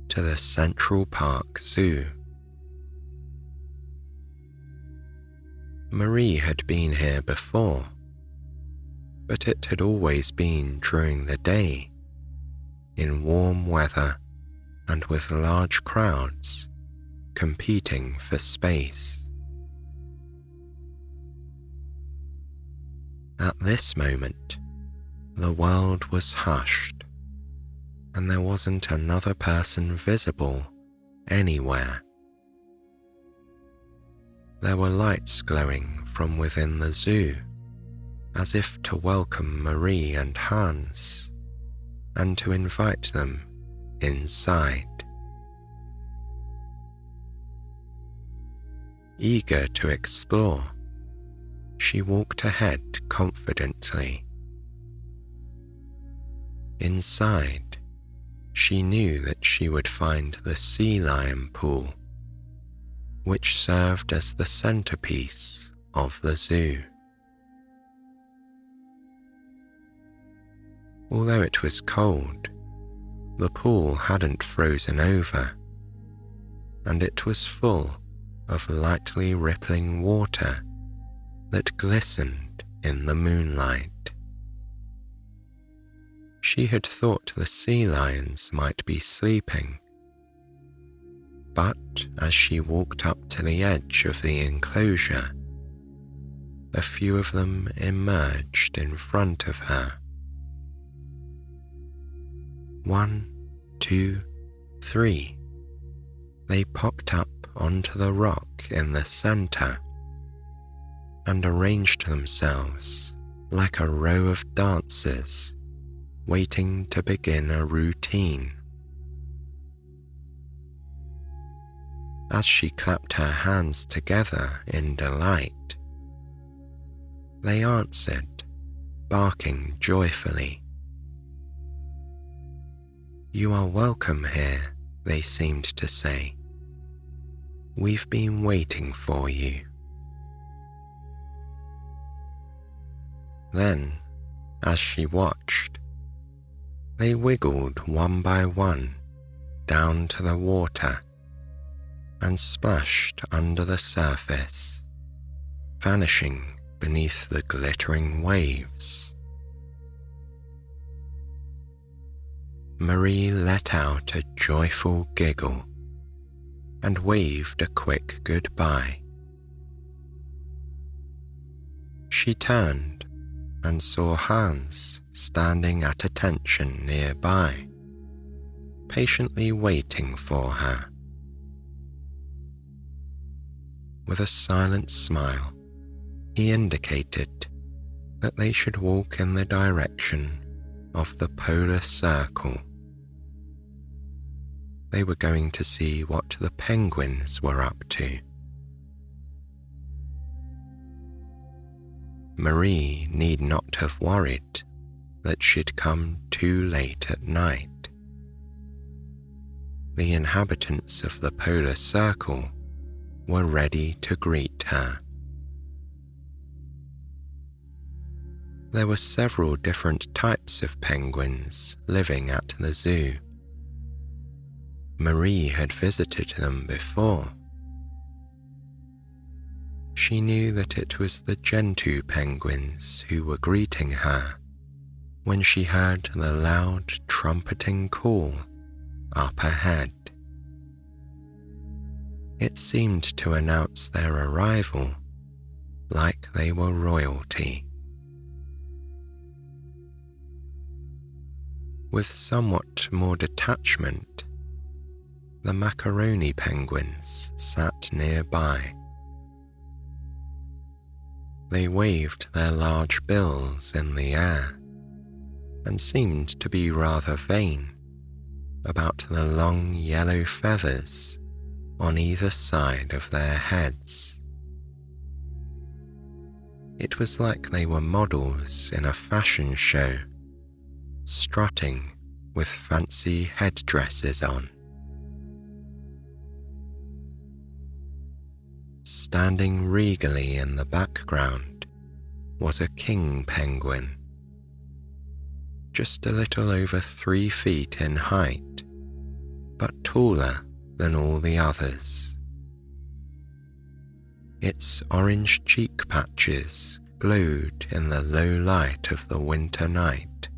to the Central Park Zoo. Marie had been here before, but it had always been during the day, in warm weather and with large crowds competing for space. At this moment, the world was hushed, and there wasn't another person visible anywhere. There were lights glowing from within the zoo, as if to welcome Marie and Hans, and to invite them inside. Eager to explore, she walked ahead confidently. Inside, she knew that she would find the sea lion pool, which served as the centerpiece of the zoo. Although it was cold, the pool hadn't frozen over, and it was full of lightly rippling water that glistened in the moonlight. She had thought the sea lions might be sleeping, but as she walked up to the edge of the enclosure, a few of them emerged in front of her. 1, 2, 3. They popped up onto the rock in the center and arranged themselves like a row of dancers waiting to begin a routine. As she clapped her hands together in delight, they answered, barking joyfully. "You are welcome here," they seemed to say. "We've been waiting for you." Then, as she watched, they wiggled one by one down to the water and splashed under the surface, vanishing beneath the glittering waves. Marie let out a joyful giggle and waved a quick goodbye. She turned and saw Hans standing at attention nearby, patiently waiting for her. With a silent smile, he indicated that they should walk in the direction of the polar circle. They were going to see what the penguins were up to. Marie need not have worried that she'd come too late at night. The inhabitants of the polar circle were ready to greet her. There were several different types of penguins living at the zoo. Marie had visited them before. She knew that it was the Gentoo penguins who were greeting her when she heard the loud trumpeting call up ahead. It seemed to announce their arrival like they were royalty. With somewhat more detachment, the macaroni penguins sat nearby. They waved their large bills in the air and seemed to be rather vain about the long yellow feathers on either side of their heads. It was like they were models in a fashion show, strutting with fancy headdresses on. standing regally in the background was a king penguin, just a little over 3 feet in height, but taller than all the others. Its orange cheek patches glowed in the low light of the winter night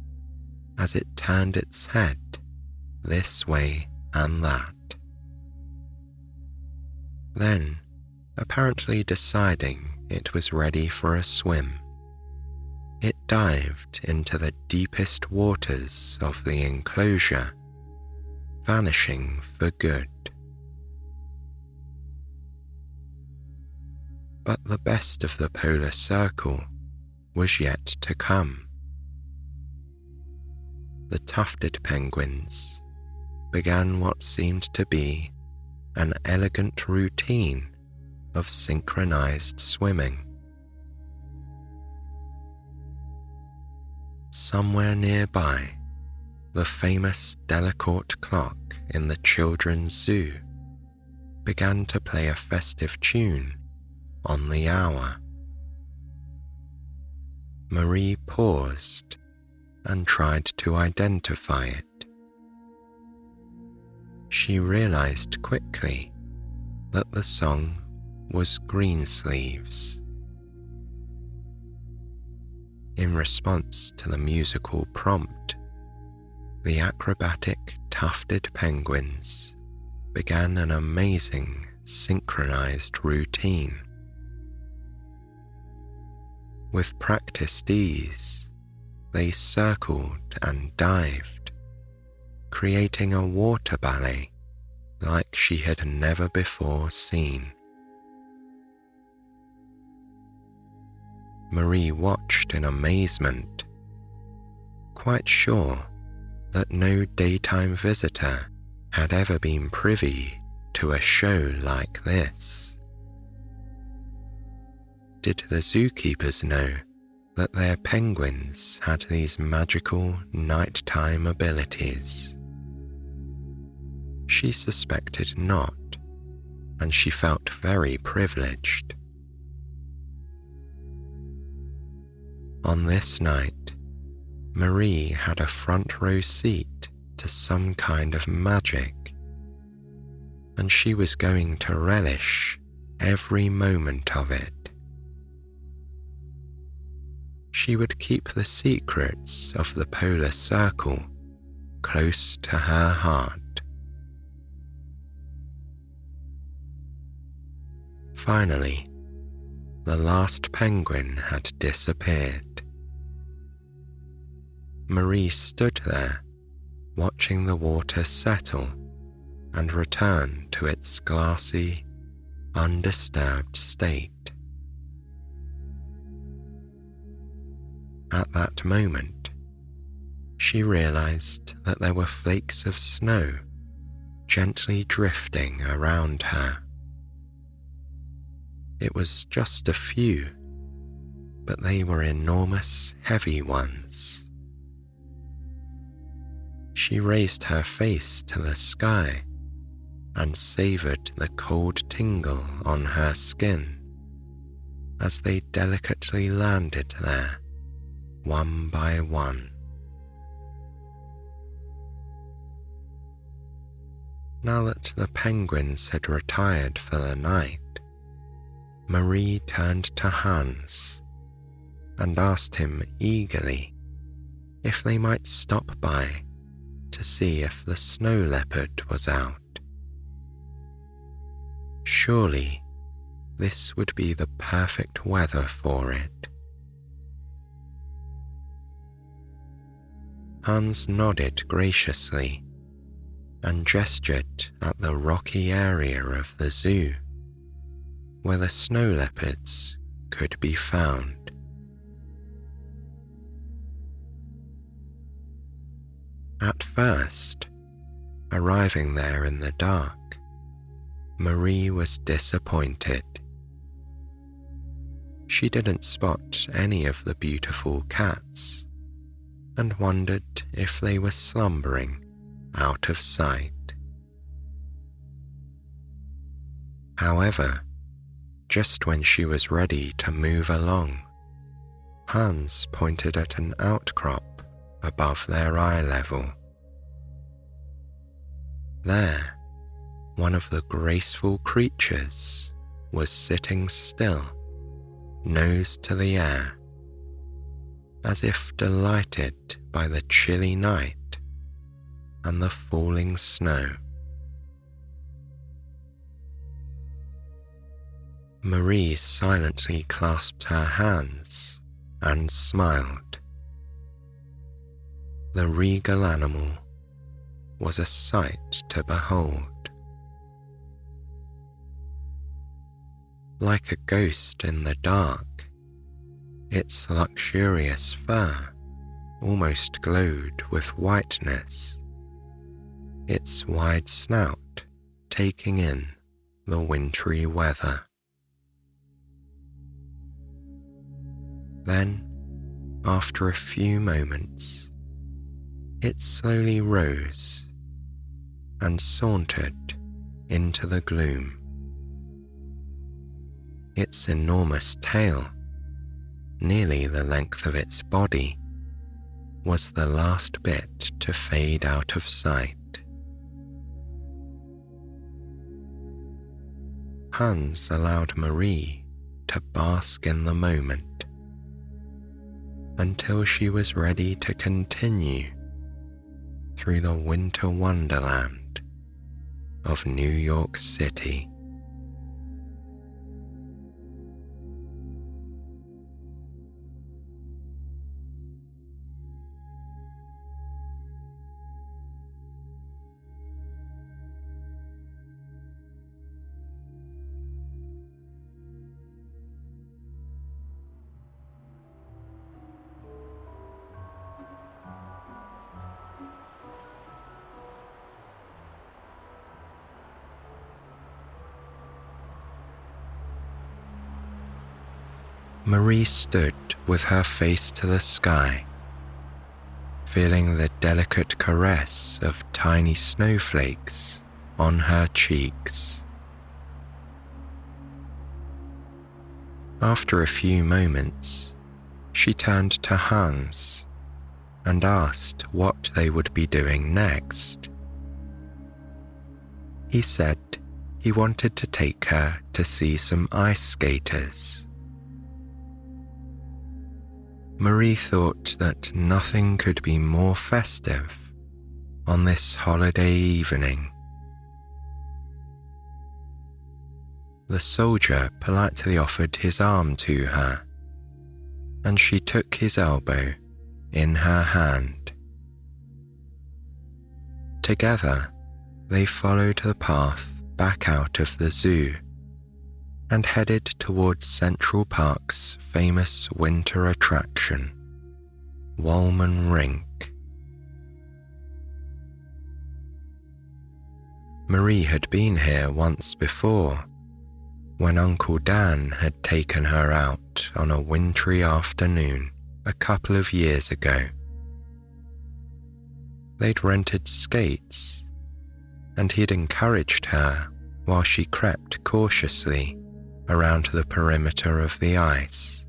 as it turned its head this way and that. Then, apparently deciding it was ready for a swim, it dived into the deepest waters of the enclosure, vanishing for good. But the best of the polar circle was yet to come. The tufted penguins began what seemed to be an elegant routine of synchronized swimming. Somewhere nearby, the famous Delacourt clock in the children's zoo began to play a festive tune on the hour. Marie paused and tried to identify it. She realized quickly that the song was Greensleeves. In response to the musical prompt, the acrobatic tufted penguins began an amazing synchronized routine. With practiced ease, they circled and dived, creating a water ballet like she had never before seen. Marie watched in amazement, quite sure that no daytime visitor had ever been privy to a show like this. Did the zookeepers know that their penguins had these magical nighttime abilities? She suspected not, and she felt very privileged. On this night, Marie had a front row seat to some kind of magic, and she was going to relish every moment of it. She would keep the secrets of the polar circle close to her heart. Finally, the last penguin had disappeared. Marie stood there, watching the water settle and return to its glassy, undisturbed state. At that moment, she realized that there were flakes of snow gently drifting around her. It was just a few, but they were enormous, heavy ones. She raised her face to the sky and savored the cold tingle on her skin as they delicately landed there, one by one. Now that the penguins had retired for the night, Marie turned to Hans and asked him eagerly if they might stop by to see if the snow leopard was out. Surely this would be the perfect weather for it. Hans nodded graciously and gestured at the rocky area of the zoo where the snow leopards could be found. At first, arriving there in the dark, Marie was disappointed. She didn't spot any of the beautiful cats and wondered if they were slumbering out of sight. However, Just when she was ready to move along, Hans pointed at an outcrop above their eye level. There, one of the graceful creatures was sitting still, nose to the air, as if delighted by the chilly night and the falling snow. Marie silently clasped her hands and smiled. The regal animal was a sight to behold. Like a ghost in the dark, its luxurious fur almost glowed with whiteness, its wide snout taking in the wintry weather. Then, after a few moments, it slowly rose and sauntered into the gloom. Its enormous tail, nearly the length of its body, was the last bit to fade out of sight. Hans allowed Marie to bask in the moment until she was ready to continue through the winter wonderland of New York City. Marie stood with her face to the sky, feeling the delicate caress of tiny snowflakes on her cheeks. After a few moments, she turned to Hans and asked what they would be doing next. He said he wanted to take her to see some ice skaters. Marie thought that nothing could be more festive on this holiday evening. The soldier politely offered his arm to her, and she took his elbow in her hand. Together, they followed the path back out of the zoo and headed towards Central Park's famous winter attraction, Walman Rink. Marie had been here once before, when Uncle Dan had taken her out on a wintry afternoon a couple of years ago. They'd rented skates, and he'd encouraged her while she crept cautiously around the perimeter of the ice,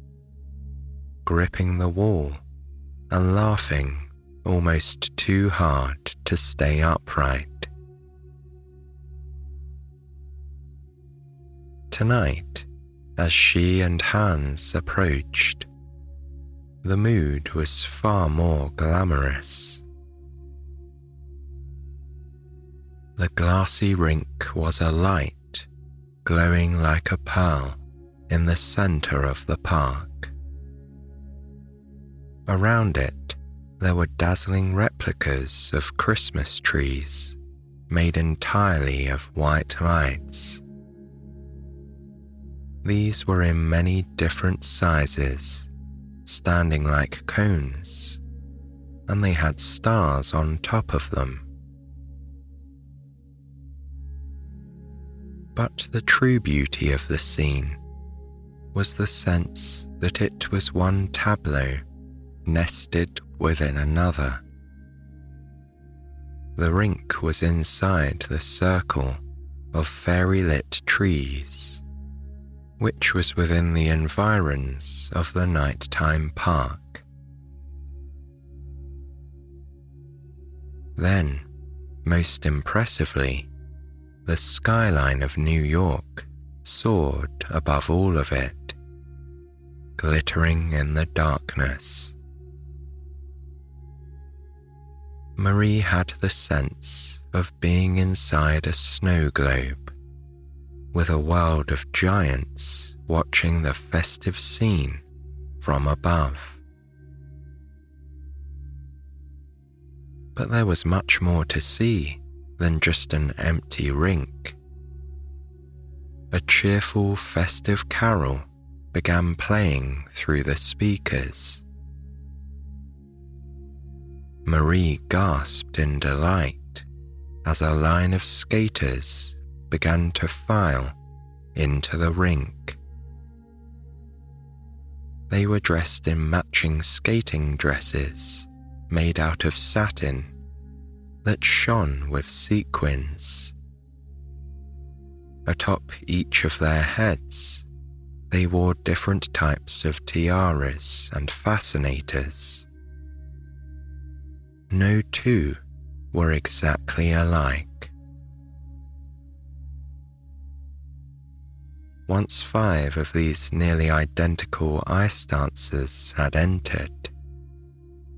gripping the wall and laughing almost too hard to stay upright. Tonight, as she and Hans approached, the mood was far more glamorous. The glassy rink was alight, glowing like a pearl in the center of the park. Around it, there were dazzling replicas of Christmas trees made entirely of white lights. These were in many different sizes, standing like cones, and they had stars on top of them. But the true beauty of the scene was the sense that it was one tableau nested within another. The rink was inside the circle of fairy-lit trees, which was within the environs of the nighttime park. Then, most impressively, the skyline of New York soared above all of it, glittering in the darkness. Marie had the sense of being inside a snow globe, with a world of giants watching the festive scene from above. But there was much more to see than just an empty rink. A cheerful festive carol began playing through the speakers. Marie gasped in delight as a line of skaters began to file into the rink. They were dressed in matching skating dresses made out of satin that shone with sequins. Atop each of their heads, they wore different types of tiaras and fascinators. No two were exactly alike. Once 5 of these nearly identical ice dancers had entered,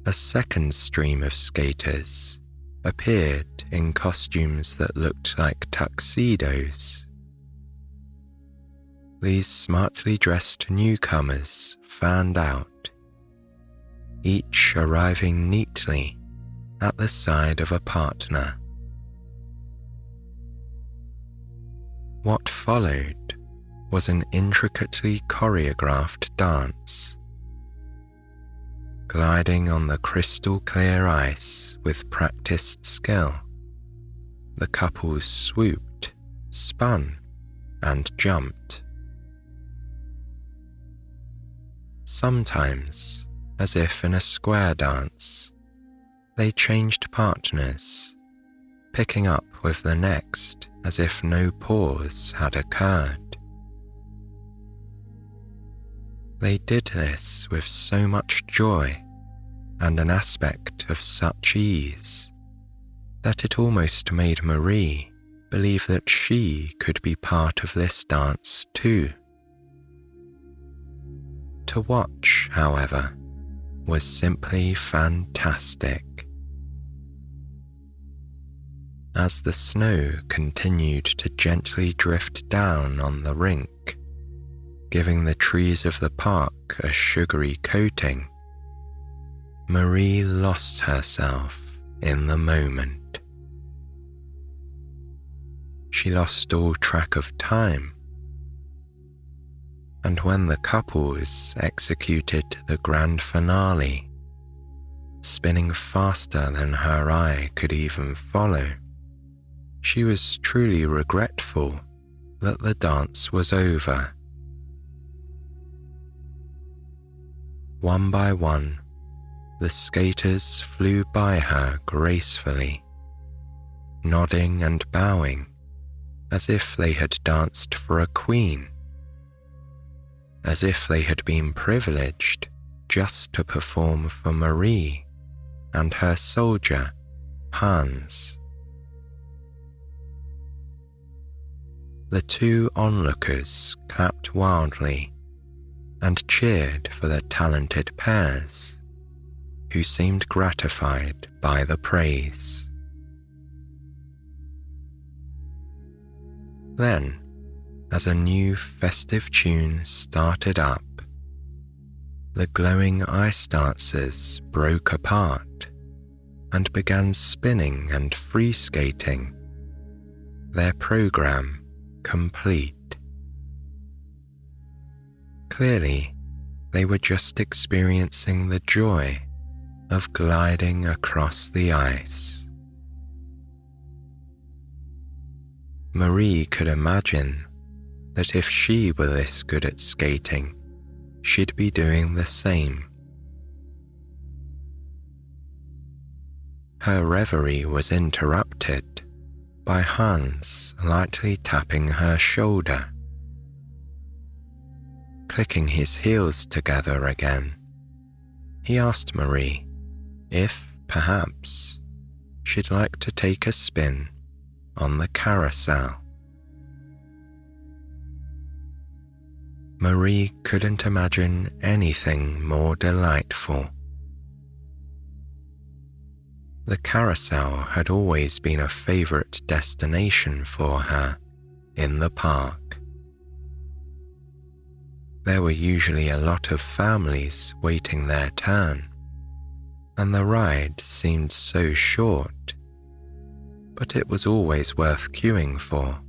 a second stream of skaters appeared in costumes that looked like tuxedos. These smartly dressed newcomers fanned out, each arriving neatly at the side of a partner. What followed was an intricately choreographed dance. Gliding on the crystal clear ice with practiced skill, the couples swooped, spun, and jumped. Sometimes, as if in a square dance, they changed partners, picking up with the next as if no pause had occurred. They did this with so much joy and an aspect of such ease that it almost made Marie believe that she could be part of this dance too. To watch, however, was simply fantastic. As the snow continued to gently drift down on the rink, giving the trees of the park a sugary coating, Marie lost herself in the moment. She lost all track of time, and when the couples executed the grand finale, spinning faster than her eye could even follow, she was truly regretful that the dance was over. One by one, the skaters flew by her gracefully, nodding and bowing as if they had danced for a queen, as if they had been privileged just to perform for Marie and her soldier, Hans. The 2 onlookers clapped wildly and cheered for the talented pairs, who seemed gratified by the praise. Then, as a new festive tune started up, the glowing ice dancers broke apart and began spinning and free skating, their program complete. Clearly, they were just experiencing the joy of gliding across the ice. Marie could imagine that if she were this good at skating, she'd be doing the same. Her reverie was interrupted by Hans lightly tapping her shoulder. clicking his heels together again, he asked Marie if, perhaps, she'd like to take a spin on the carousel. Marie couldn't imagine anything more delightful. The carousel had always been a favorite destination for her in the park. There were usually a lot of families waiting their turn, and the ride seemed so short, but it was always worth queuing for.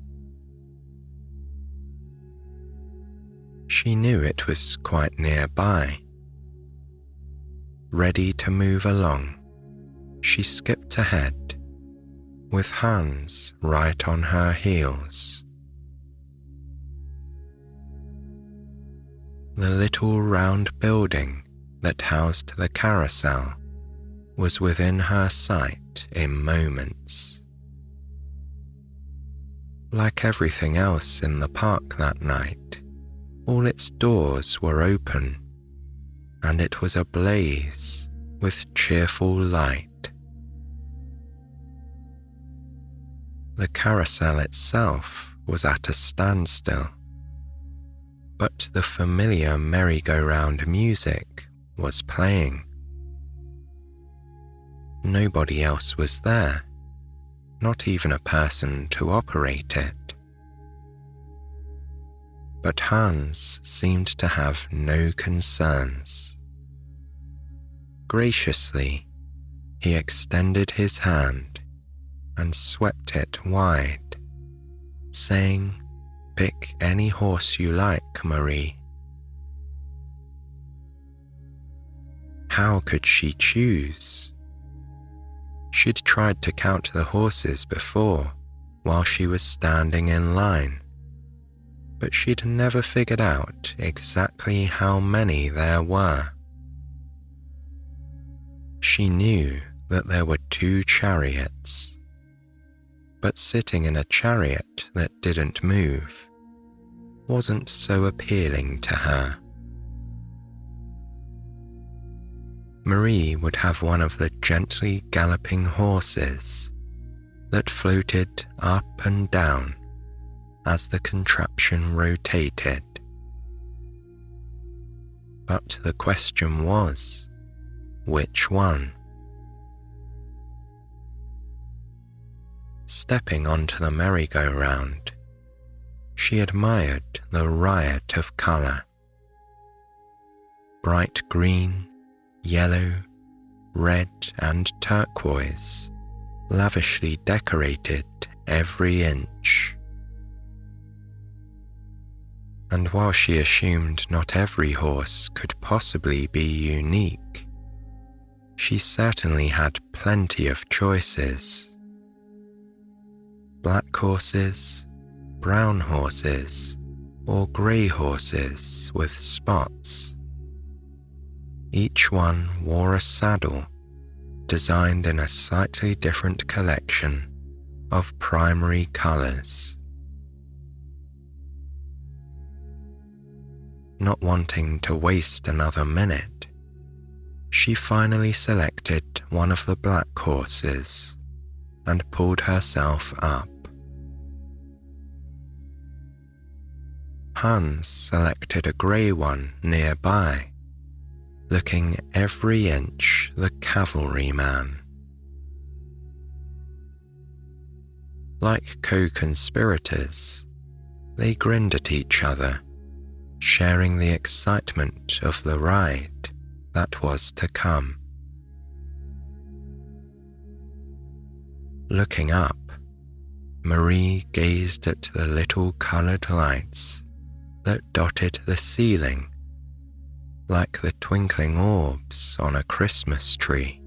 She knew it was quite nearby. Ready to move along, she skipped ahead, with Hans right on her heels. The little round building that housed the carousel was within her sight in moments. Like everything else in the park that night, all its doors were open, and it was ablaze with cheerful light. The carousel itself was at a standstill, but the familiar merry-go-round music was playing. Nobody else was there, not even a person to operate it. But Hans seemed to have no concerns. Graciously, he extended his hand and swept it wide, saying, "Pick any horse you like, Marie." How could she choose? She'd tried to count the horses before while she was standing in line, but she'd never figured out exactly how many there were. She knew that there were 2 chariots, but sitting in a chariot that didn't move wasn't so appealing to her. Marie would have one of the gently galloping horses that floated up and down as the contraption rotated. But the question was, which one? Stepping onto the merry-go-round, she admired the riot of colour. Bright green, yellow, red and turquoise lavishly decorated every inch. And while she assumed not every horse could possibly be unique, she certainly had plenty of choices. Black horses, brown horses, or grey horses with spots. Each one wore a saddle designed in a slightly different collection of primary colours. Not wanting to waste another minute, she finally selected one of the black horses and pulled herself up. Hans selected a grey one nearby, looking every inch the cavalryman. Like co-conspirators, they grinned at each other, sharing the excitement of the ride that was to come. Looking up, Marie gazed at the little coloured lights that dotted the ceiling like the twinkling orbs on a Christmas tree.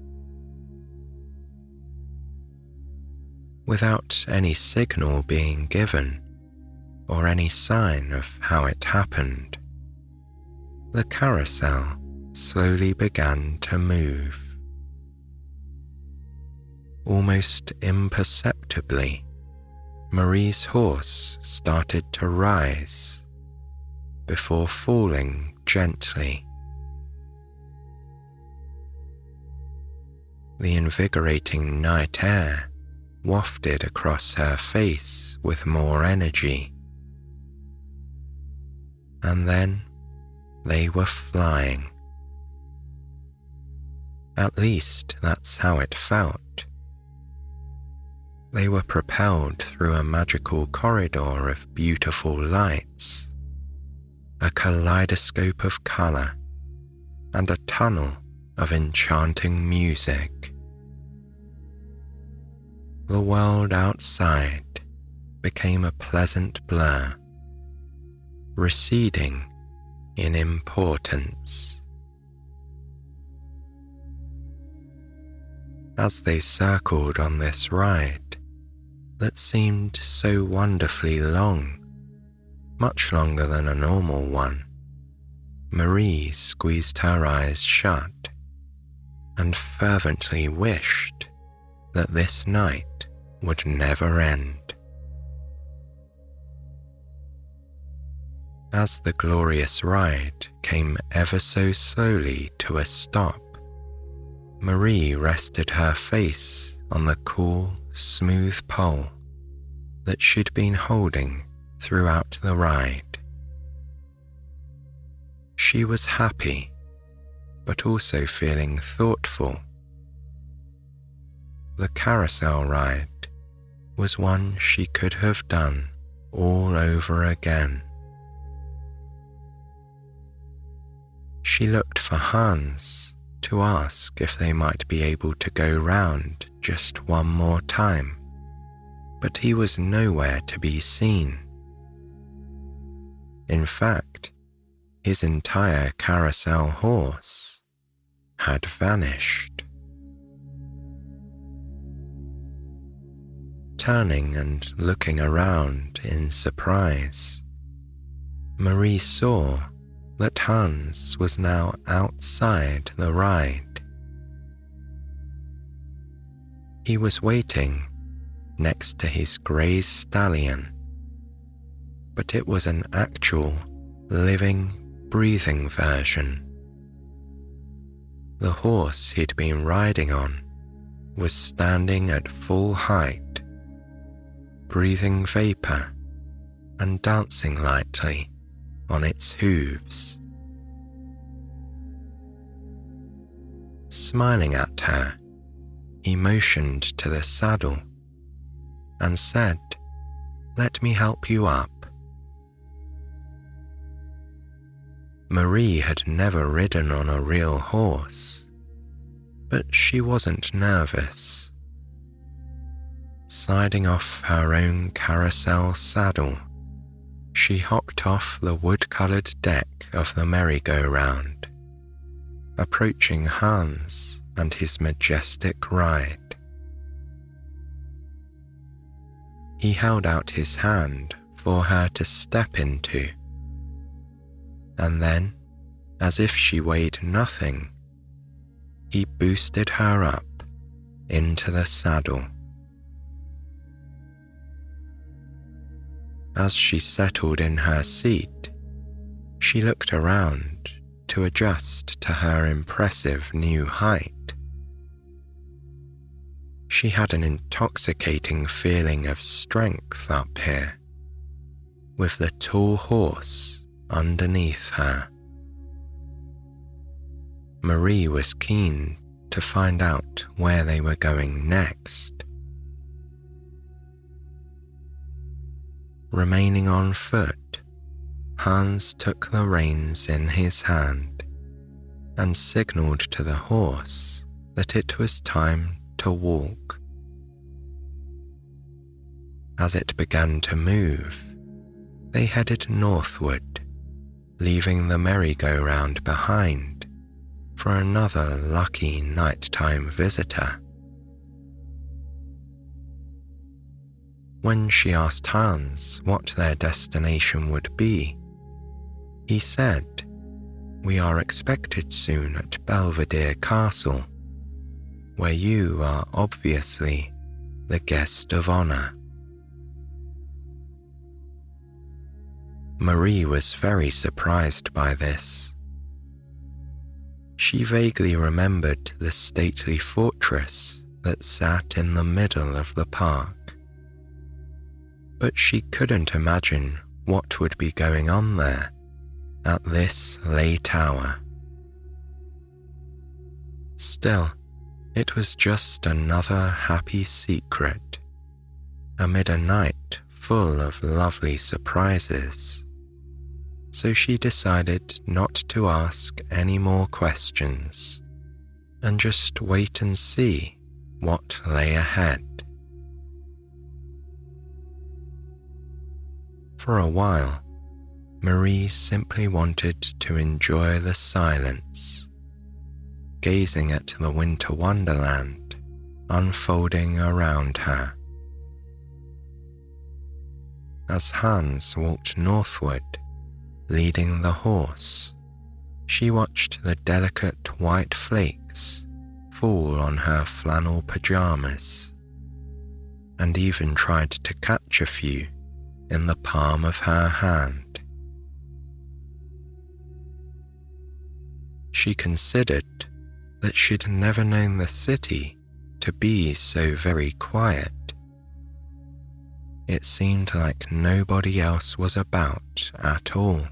Without any signal being given or any sign of how it happened, the carousel slowly began to move. Almost imperceptibly, Marie's horse started to rise, before falling gently. The invigorating night air wafted across her face with more energy. And then they were flying. At least that's how it felt. They were propelled through a magical corridor of beautiful lights, a kaleidoscope of colour, and a tunnel of enchanting music. The world outside became a pleasant blur, receding in importance. As they circled on this ride that seemed so wonderfully long, much longer than a normal one, Marie squeezed her eyes shut and fervently wished that this night would never end. As the glorious ride came ever so slowly to a stop, Marie rested her face on the cool, smooth pole that she'd been holding throughout the ride. She was happy, but also feeling thoughtful. The carousel ride was one she could have done all over again. She looked for Hans to ask if they might be able to go round just one more time, but he was nowhere to be seen. In fact, his entire carousel horse had vanished. Turning and looking around in surprise, Marie saw that Hans was now outside the ride. He was waiting next to his grey stallion, but it was an actual, living, breathing version. The horse he'd been riding on was standing at full height, breathing vapour and dancing lightly on its hooves. Smiling at her, he motioned to the saddle and said, "Let me help you up." Marie had never ridden on a real horse, but she wasn't nervous. Sliding off her own carousel saddle, she hopped off the wood-coloured deck of the merry-go-round, approaching Hans and his majestic ride. He held out his hand for her to step into, and then, as if she weighed nothing, he boosted her up into the saddle. As she settled in her seat, she looked around to adjust to her impressive new height. She had an intoxicating feeling of strength up here, with the tall horse underneath her. Marie was keen to find out where they were going next. Remaining on foot, Hans took the reins in his hand and signalled to the horse that it was time to walk. As it began to move, they headed northward, leaving the merry-go-round behind for another lucky nighttime visitor. When she asked Hans what their destination would be, he said, "We are expected soon at Belvedere Castle, where you are obviously the guest of honour." Marie was very surprised by this. She vaguely remembered the stately fortress that sat in the middle of the park, but she couldn't imagine what would be going on there at this late hour. Still, it was just another happy secret amid a night full of lovely surprises, so she decided not to ask any more questions and just wait and see what lay ahead. For a while, Marie simply wanted to enjoy the silence, gazing at the winter wonderland unfolding around her. As Hans walked northward, leading the horse, she watched the delicate white flakes fall on her flannel pajamas, and even tried to catch a few in the palm of her hand. She considered that she'd never known the city to be so very quiet. It seemed like nobody else was about at all,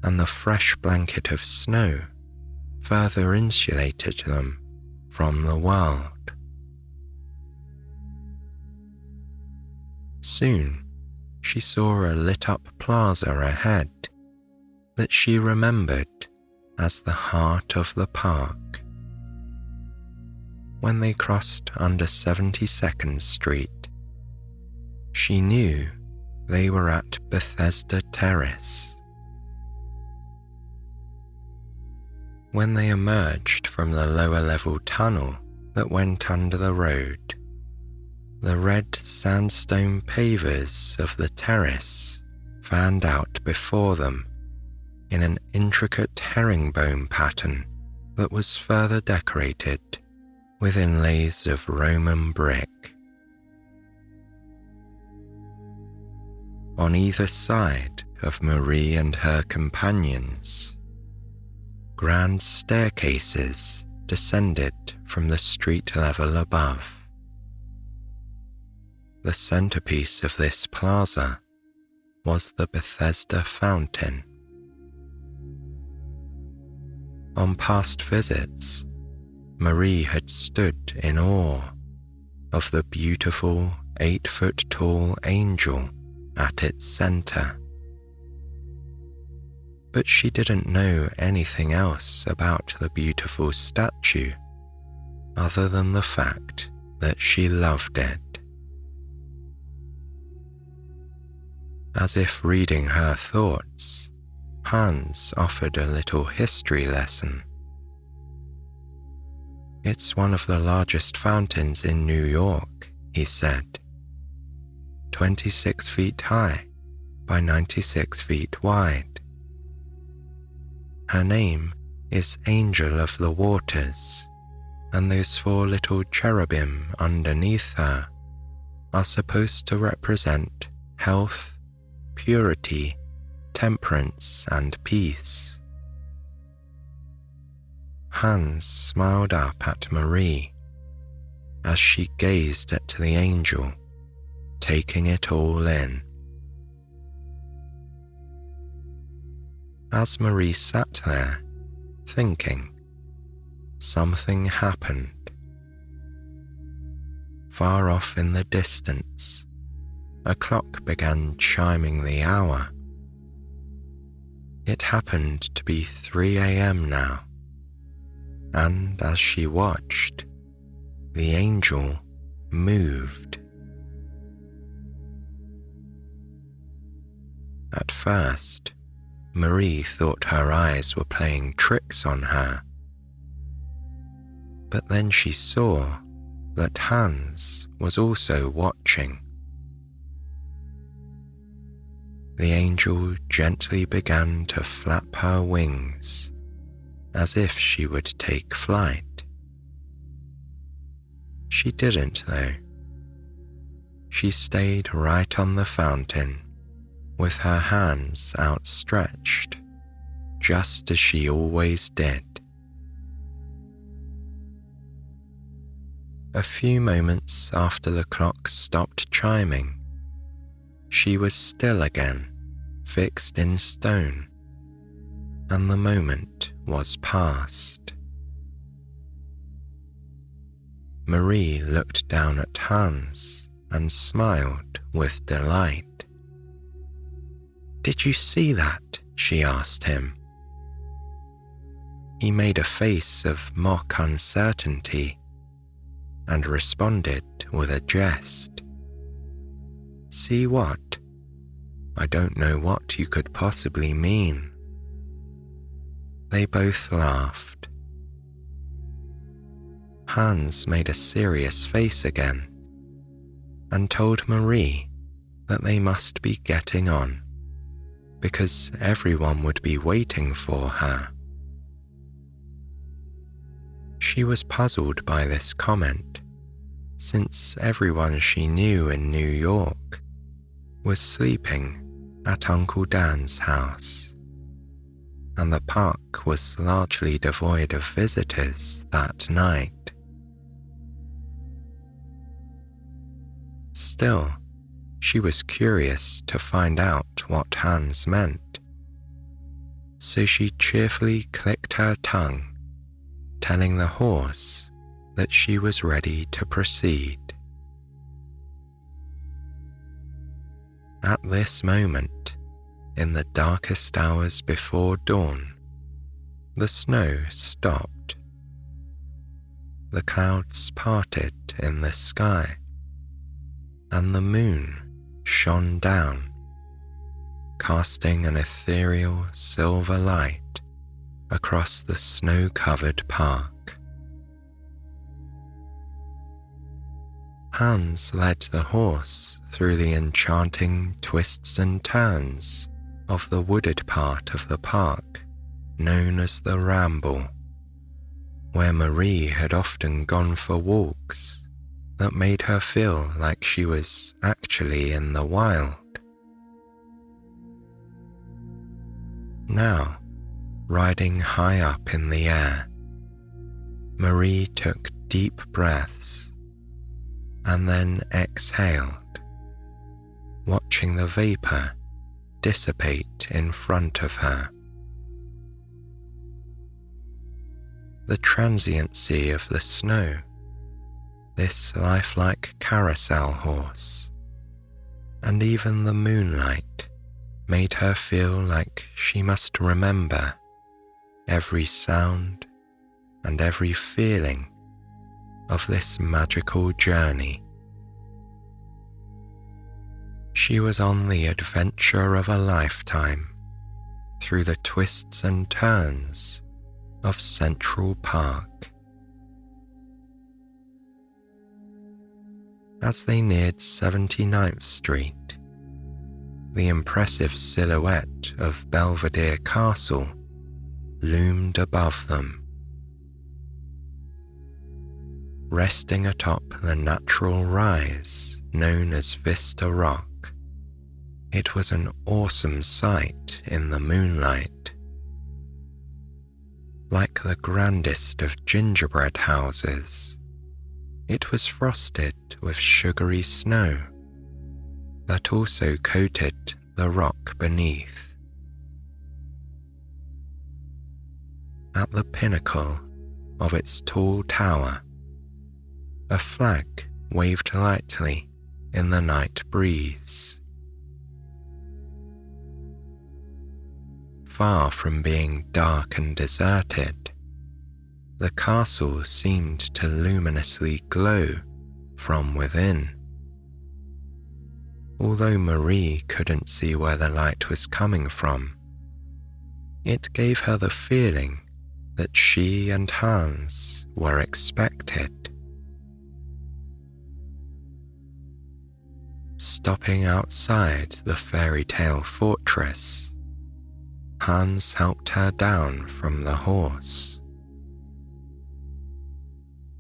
and the fresh blanket of snow further insulated them from the world. Soon, she saw a lit-up plaza ahead that she remembered as the heart of the park. When they crossed under 72nd Street, she knew they were at Bethesda Terrace. When they emerged from the lower-level tunnel that went under the road, the red sandstone pavers of the terrace fanned out before them in an intricate herringbone pattern that was further decorated with inlays of Roman brick. On either side of Marie and her companions, grand staircases descended from the street level above. The centerpiece of this plaza was the Bethesda fountain. On past visits, Marie had stood in awe of the beautiful 8-foot-tall angel at its center. But she didn't know anything else about the beautiful statue other than the fact that she loved it. As if reading her thoughts, Hans offered a little history lesson. "It's one of the largest fountains in New York," he said. 26 feet high by 96 feet wide. Her name is Angel of the Waters, and those 4 little cherubim underneath her are supposed to represent health, purity, temperance, and peace. Hans smiled up at Marie as she gazed at the angel, taking it all in. As Marie sat there, thinking, something happened. Far off in the distance, a clock began chiming the hour. It happened to be 3 a.m. now, and as she watched, the angel moved. At first, Marie thought her eyes were playing tricks on her, but then she saw that Hans was also watching. The angel gently began to flap her wings as if she would take flight. She didn't though. She stayed right on the fountain, with her hands outstretched, just as she always did. A few moments after the clock stopped chiming, she was still again, fixed in stone, and the moment was past. Marie looked down at Hans and smiled with delight. "Did you see that?" she asked him. He made a face of mock uncertainty and responded with a jest. "See what? I don't know what you could possibly mean." They both laughed. Hans made a serious face again and told Marie that they must be getting on, because everyone would be waiting for her. She was puzzled by this comment, since everyone she knew in New York was sleeping at Uncle Dan's house, and the park was largely devoid of visitors that night. Still, she was curious to find out what Hans meant, so she cheerfully clicked her tongue, telling the horse that she was ready to proceed. At this moment, in the darkest hours before dawn, the snow stopped. The clouds parted in the sky, and the moon shone down, casting an ethereal silver light across the snow-covered park. Hans led the horse through the enchanting twists and turns of the wooded part of the park known as the Ramble, where Marie had often gone for walks that made her feel like she was actually in the wild. Now, riding high up in the air, Marie took deep breaths and then exhaled, watching the vapor dissipate in front of her. The transiency of the snow, this lifelike carousel horse, and even the moonlight made her feel like she must remember every sound and every feeling of this magical journey. She was on the adventure of a lifetime through the twists and turns of Central Park. As they neared 79th Street, the impressive silhouette of Belvedere Castle loomed above them. Resting atop the natural rise known as Vista Rock, it was an awesome sight in the moonlight. Like the grandest of gingerbread houses, it was frosted with sugary snow that also coated the rock beneath. At the pinnacle of its tall tower, a flag waved lightly in the night breeze. Far from being dark and deserted, the castle seemed to luminously glow from within. Although Marie couldn't see where the light was coming from, it gave her the feeling that she and Hans were expected. Stopping outside the fairy tale fortress, Hans helped her down from the horse.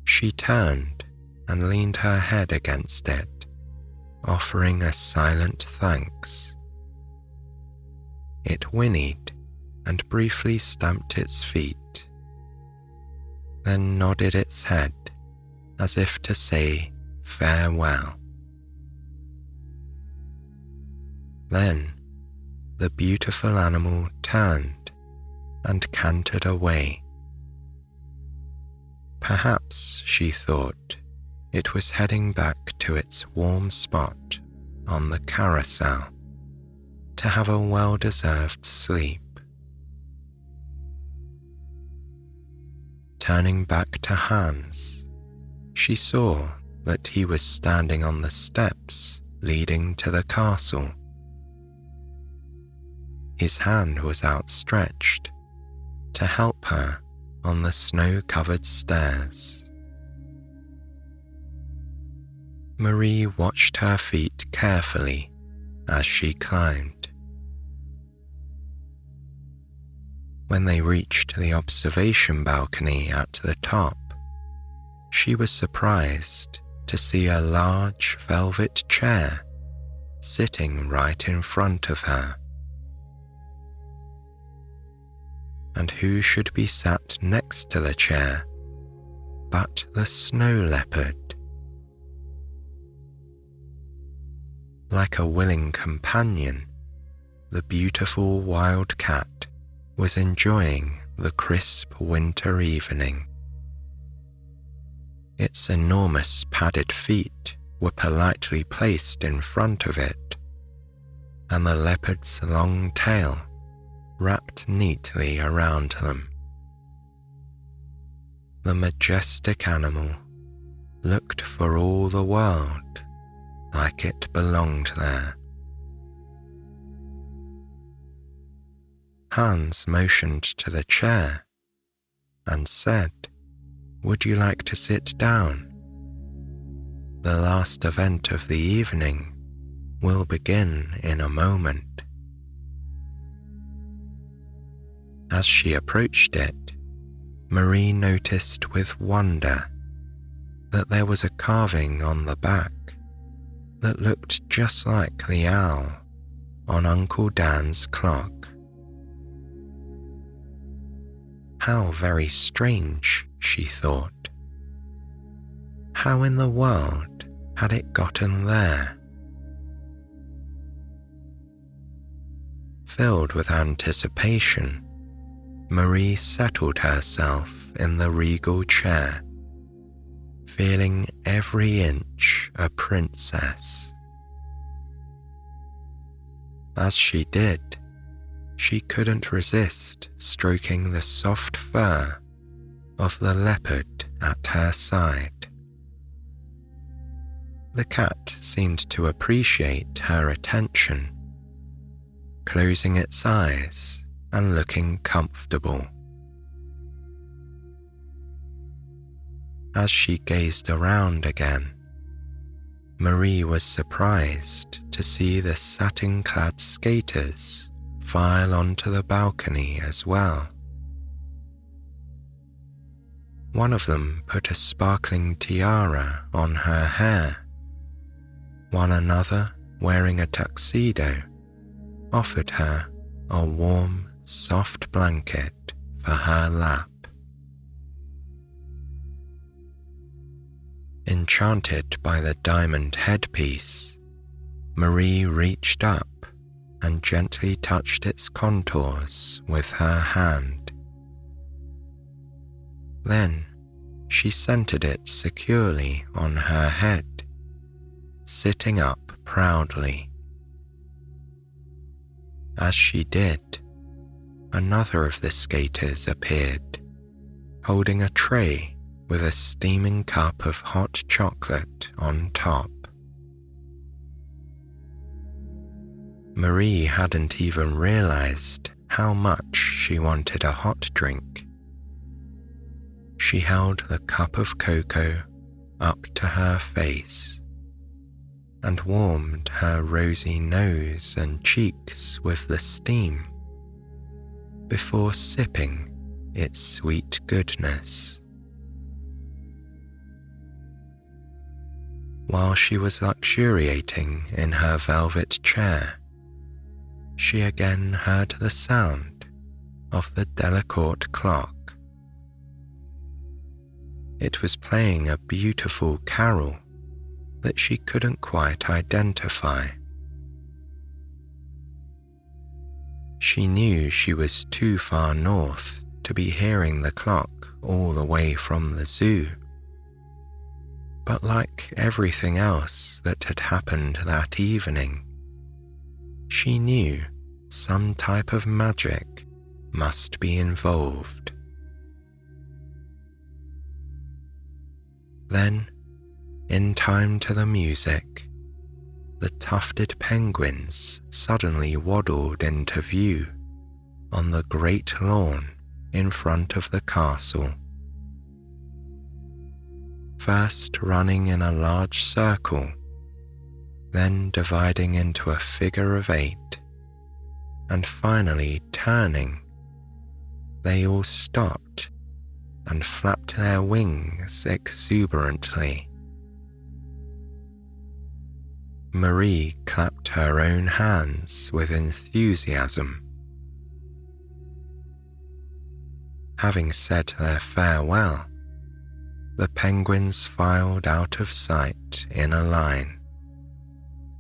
She turned and leaned her head against it, offering a silent thanks it whinnied and briefly stamped its feet, then nodded its head as if to say farewell. Then the beautiful animal turned and cantered away. Perhaps, she thought, it was heading back to its warm spot on the carousel to have a well-deserved sleep. Turning back to Hans, she saw that he was standing on the steps leading to the castle. His hand was outstretched to help her on the snow-covered stairs. Marie watched her feet carefully as she climbed. When they reached the observation balcony at the top, she was surprised to see a large velvet chair sitting right in front of her. And who should be sat next to the chair but the snow leopard? Like a willing companion, the beautiful wild cat was enjoying the crisp winter evening. Its enormous padded feet were politely placed in front of it, and the leopard's long tail wrapped neatly around them. The majestic animal looked for all the world like it belonged there. Hans motioned to the chair and said, "Would you like to sit down? The last event of the evening will begin in a moment." As she approached it, Marie noticed with wonder that there was a carving on the back that looked just like the owl on Uncle Dan's clock. How very strange, she thought. How in the world had it gotten there? Filled with anticipation, Marie settled herself in the regal chair, feeling every inch a princess. As she did, she couldn't resist stroking the soft fur of the leopard at her side. The cat seemed to appreciate her attention, closing its eyes and looking comfortable. As she gazed around again, Marie was surprised to see the satin-clad skaters file onto the balcony as well. One of them put a sparkling tiara on her hair, while another, wearing a tuxedo, offered her a warm, soft blanket for her lap. Enchanted by the diamond headpiece, Marie reached up and gently touched its contours with her hand. Then she centered it securely on her head, sitting up proudly. As she did, another of the skaters appeared, holding a tray with a steaming cup of hot chocolate on top. Marie hadn't even realized how much she wanted a hot drink. She held the cup of cocoa up to her face and warmed her rosy nose and cheeks with the steam before sipping its sweet goodness. While she was luxuriating in her velvet chair, she again heard the sound of the Delacourt clock. It was playing a beautiful carol that she couldn't quite identify. She knew she was too far north to be hearing the clock all the way from the zoo, but like everything else that had happened that evening, she knew some type of magic must be involved. Then, in time to the music, the tufted penguins suddenly waddled into view on the great lawn in front of the castle. First running in a large circle, then dividing into a figure of 8, and finally turning, they all stopped and flapped their wings exuberantly. Marie clapped her own hands with enthusiasm. Having said their farewell, the penguins filed out of sight in a line,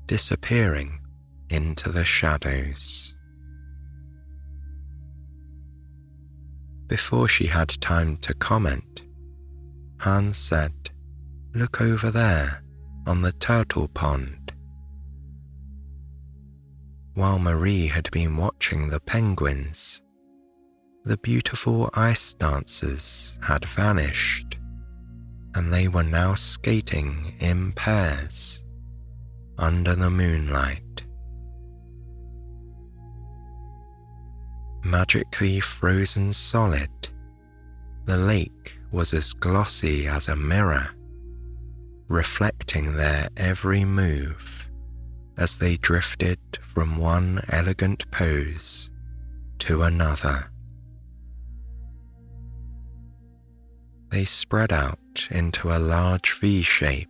disappearing into the shadows. Before she had time to comment, Hans said, "Look over there on the turtle pond." While Marie had been watching the penguins, the beautiful ice dancers had vanished, and they were now skating in pairs under the moonlight. Magically frozen solid, the lake was as glossy as a mirror, reflecting their every move as they drifted from one elegant pose to another. They spread out into a large V shape,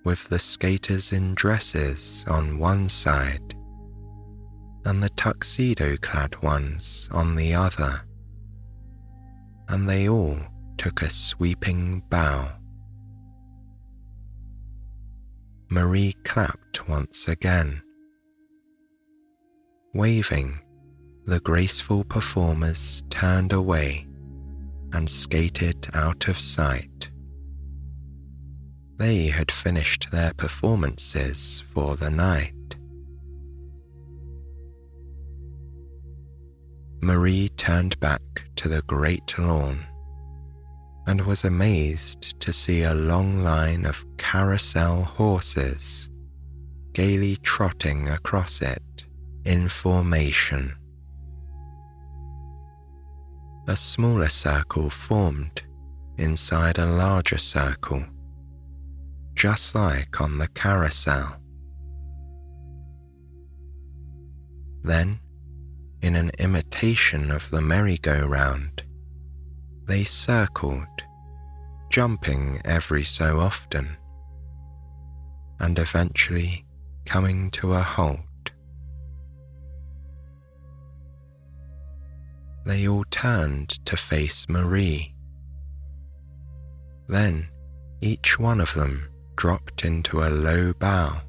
with the skaters in dresses on one side and the tuxedo-clad ones on the other, and they all took a sweeping bow. Marie clapped once again. Waving, the graceful performers turned away and skated out of sight. They had finished their performances for the night. Marie turned back to the great lawn and was amazed to see a long line of carousel horses gaily trotting across it in formation. A smaller circle formed inside a larger circle, just like on the carousel. Then, in an imitation of the merry-go-round, they circled, jumping every so often, and eventually coming to a halt. They all turned to face Marie. Then each one of them dropped into a low bow,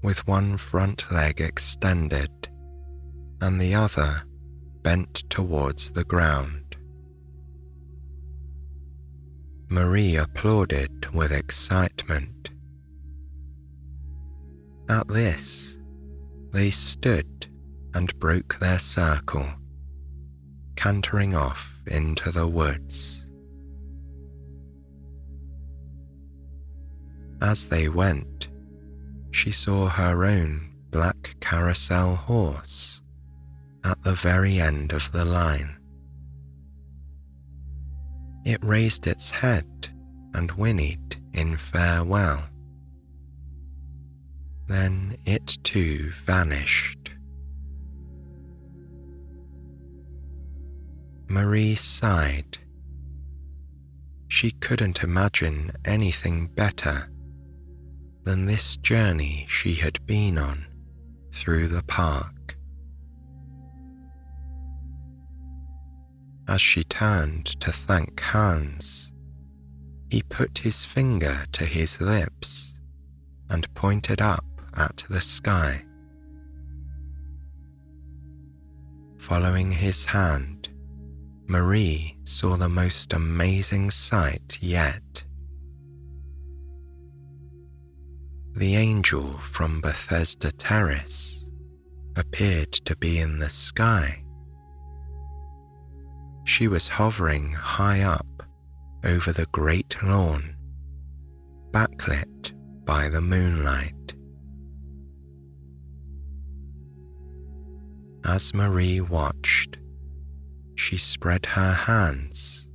with one front leg extended and the other bent towards the ground. Marie applauded with excitement. At this, they stood and broke their circle, cantering off into the woods. As they went, she saw her own black carousel horse at the very end of the line. It raised its head and whinnied in farewell. Then it too vanished. Marie sighed. She couldn't imagine anything better than this journey she had been on through the park. As she turned to thank Hans, he put his finger to his lips and pointed up at the sky. Following his hand, Marie saw the most amazing sight yet. The angel from Bethesda Terrace appeared to be in the sky. She was hovering high up over the great lawn, backlit by the moonlight. As Marie watched, she spread her hands,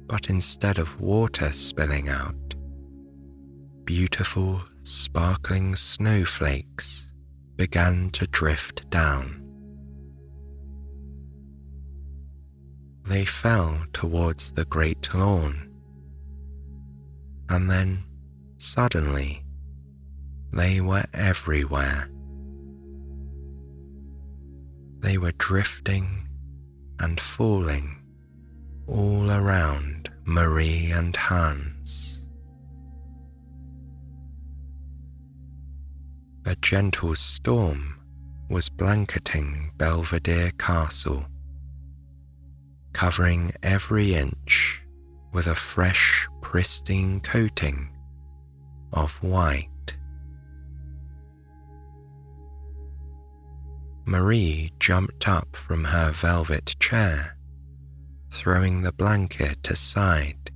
but instead of water spilling out, beautiful, sparkling snowflakes began to drift down. They fell towards the great lawn, and then, suddenly, they were everywhere. They were drifting and falling all around Marie and Hans. A gentle storm was blanketing Belvedere Castle, covering every inch with a fresh, pristine coating of white. Marie jumped up from her velvet chair, throwing the blanket aside.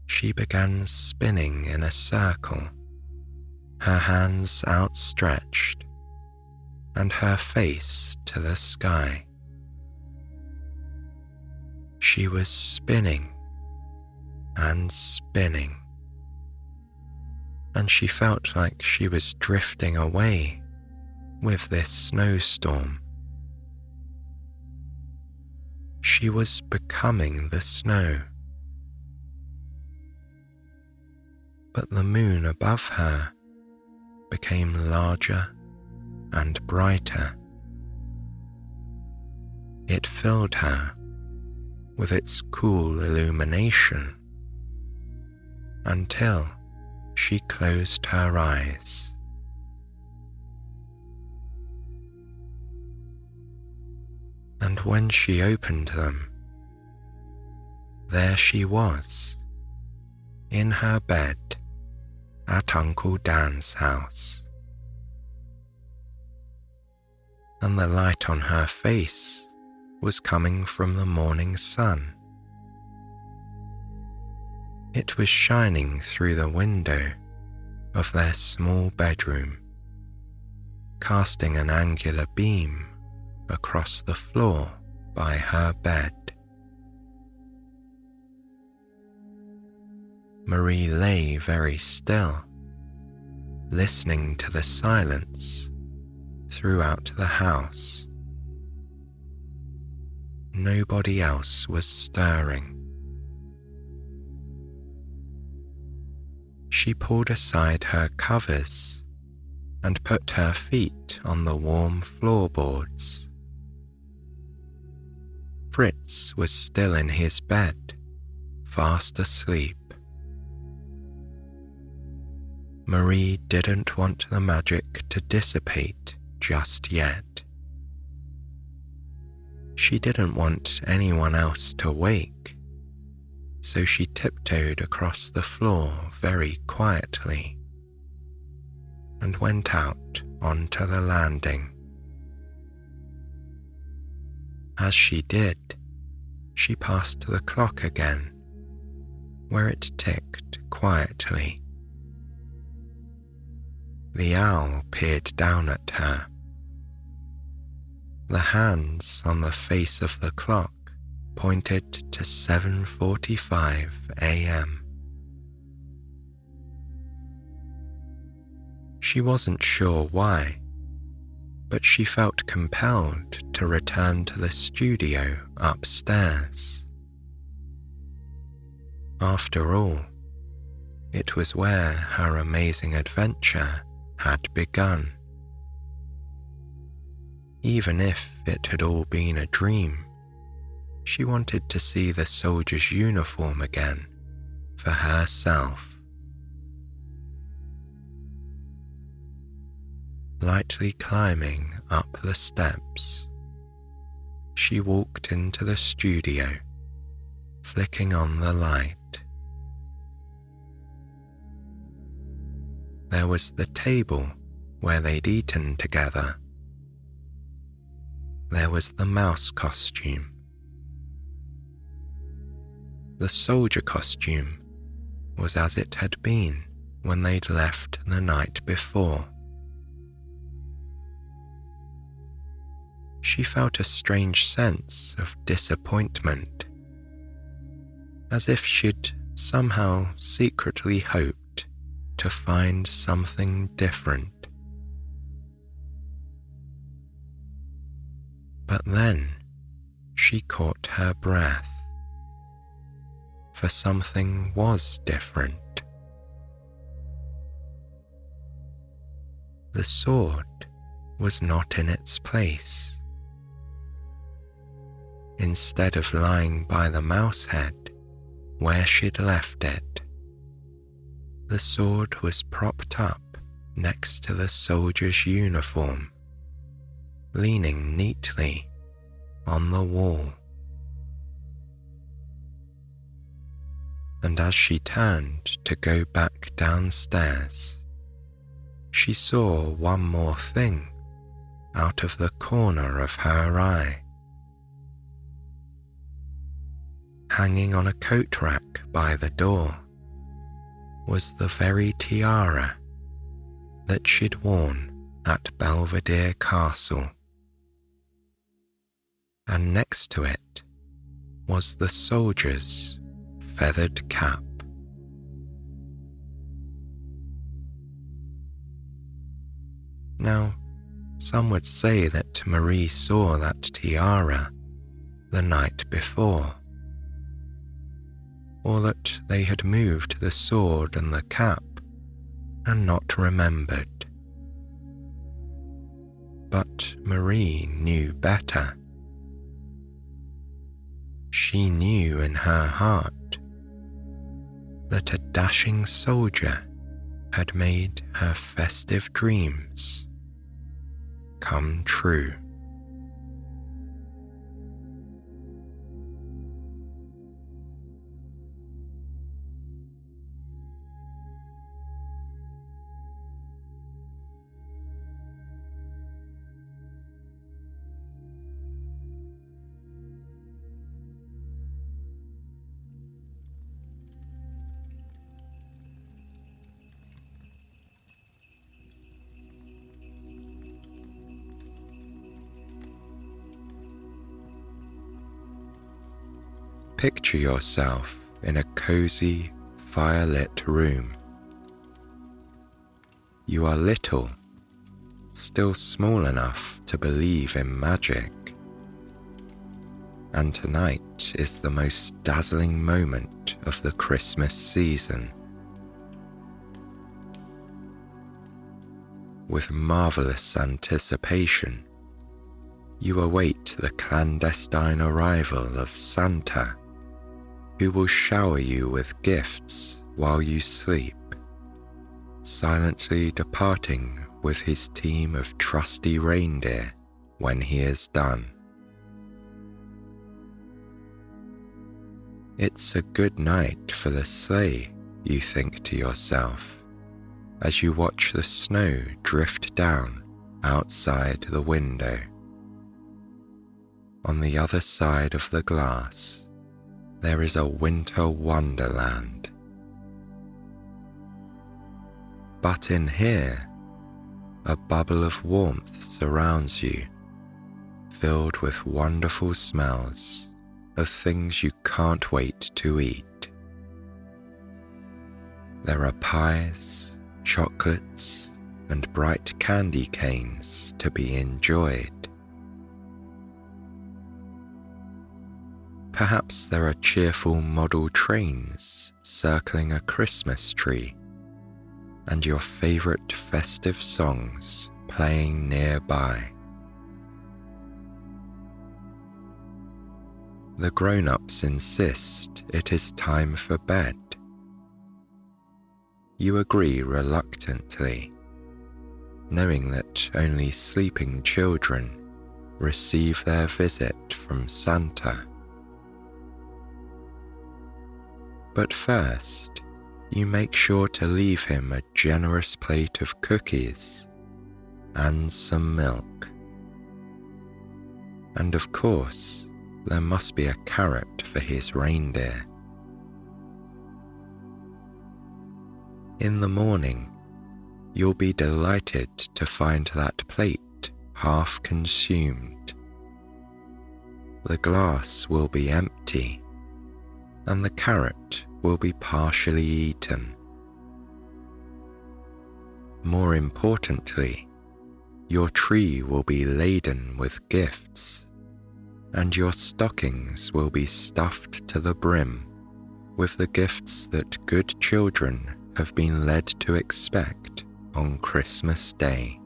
She began spinning in a circle, her hands outstretched and her face to the sky. She was spinning and spinning, and she felt like she was drifting away with this snowstorm. She was becoming the snow. But the moon above her became larger and brighter. It filled her with its cool illumination until she closed her eyes. And when she opened them, there she was, in her bed at Uncle Dan's house. And the light on her face was coming from the morning sun. It was shining through the window of their small bedroom, casting an angular beam across the floor by her bed. Marie lay very still, listening to the silence throughout the house. Nobody else was stirring. She pulled aside her covers and put her feet on the warm floorboards. Fritz was still in his bed, fast asleep. Marie didn't want the magic to dissipate just yet. She didn't want anyone else to wake, so she tiptoed across the floor very quietly and went out onto the landing. As she did, she passed the clock again, where it ticked quietly. The owl peered down at her. The hands on the face of the clock pointed to 7:45 a.m. She wasn't sure why, but she felt compelled to return to the studio upstairs. After all, it was where her amazing adventure had begun. Even if it had all been a dream, she wanted to see the soldier's uniform again for herself. Lightly climbing up the steps, she walked into the studio, flicking on the light. There was the table where they'd eaten together. There was the mouse costume. The soldier costume was as it had been when they'd left the night before. She felt a strange sense of disappointment, as if she'd somehow secretly hoped to find something different. But then she caught her breath, for something was different. The sword was not in its place. Instead of lying by the mouse head where she'd left it, the sword was propped up next to the soldier's uniform, leaning neatly on the wall. And as she turned to go back downstairs, she saw one more thing out of the corner of her eye. Hanging on a coat rack by the door was the very tiara that she'd worn at Belvedere Castle. And next to it was the soldier's feathered cap. Now, some would say that Marie saw that tiara the night before, or that they had moved the sword and the cap and not remembered. But Marie knew better. She knew in her heart that a dashing soldier had made her festive dreams come true. Picture yourself in a cozy, firelit room. You are little, still small enough to believe in magic. And tonight is the most dazzling moment of the Christmas season. With marvelous anticipation, you await the clandestine arrival of Santa, who will shower you with gifts while you sleep, silently departing with his team of trusty reindeer when he is done. It's a good night for the sleigh, you think to yourself, as you watch the snow drift down outside the window. On the other side of the glass, there is a winter wonderland. But in here, a bubble of warmth surrounds you, filled with wonderful smells of things you can't wait to eat. There are pies, chocolates, and bright candy canes to be enjoyed. Perhaps there are cheerful model trains circling a Christmas tree, and your favorite festive songs playing nearby. The grown-ups insist it is time for bed. You agree reluctantly, knowing that only sleeping children receive their visit from Santa. But first, you make sure to leave him a generous plate of cookies and some milk. And of course, there must be a carrot for his reindeer. In the morning, you'll be delighted to find that plate half consumed. The glass will be empty, and the carrot will be partially eaten. More importantly, your tree will be laden with gifts, and your stockings will be stuffed to the brim with the gifts that good children have been led to expect on Christmas Day.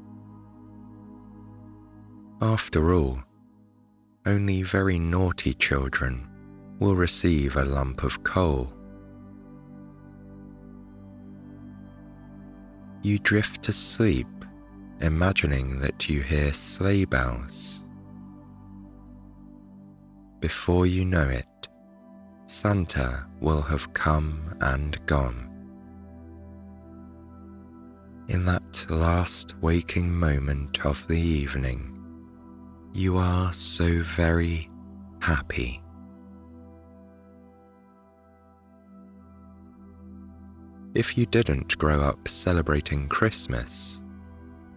After all, only very naughty children will receive a lump of coal. You drift to sleep, imagining that you hear sleigh bells. Before you know it, Santa will have come and gone. In that last waking moment of the evening, you are so very happy. If you didn't grow up celebrating Christmas,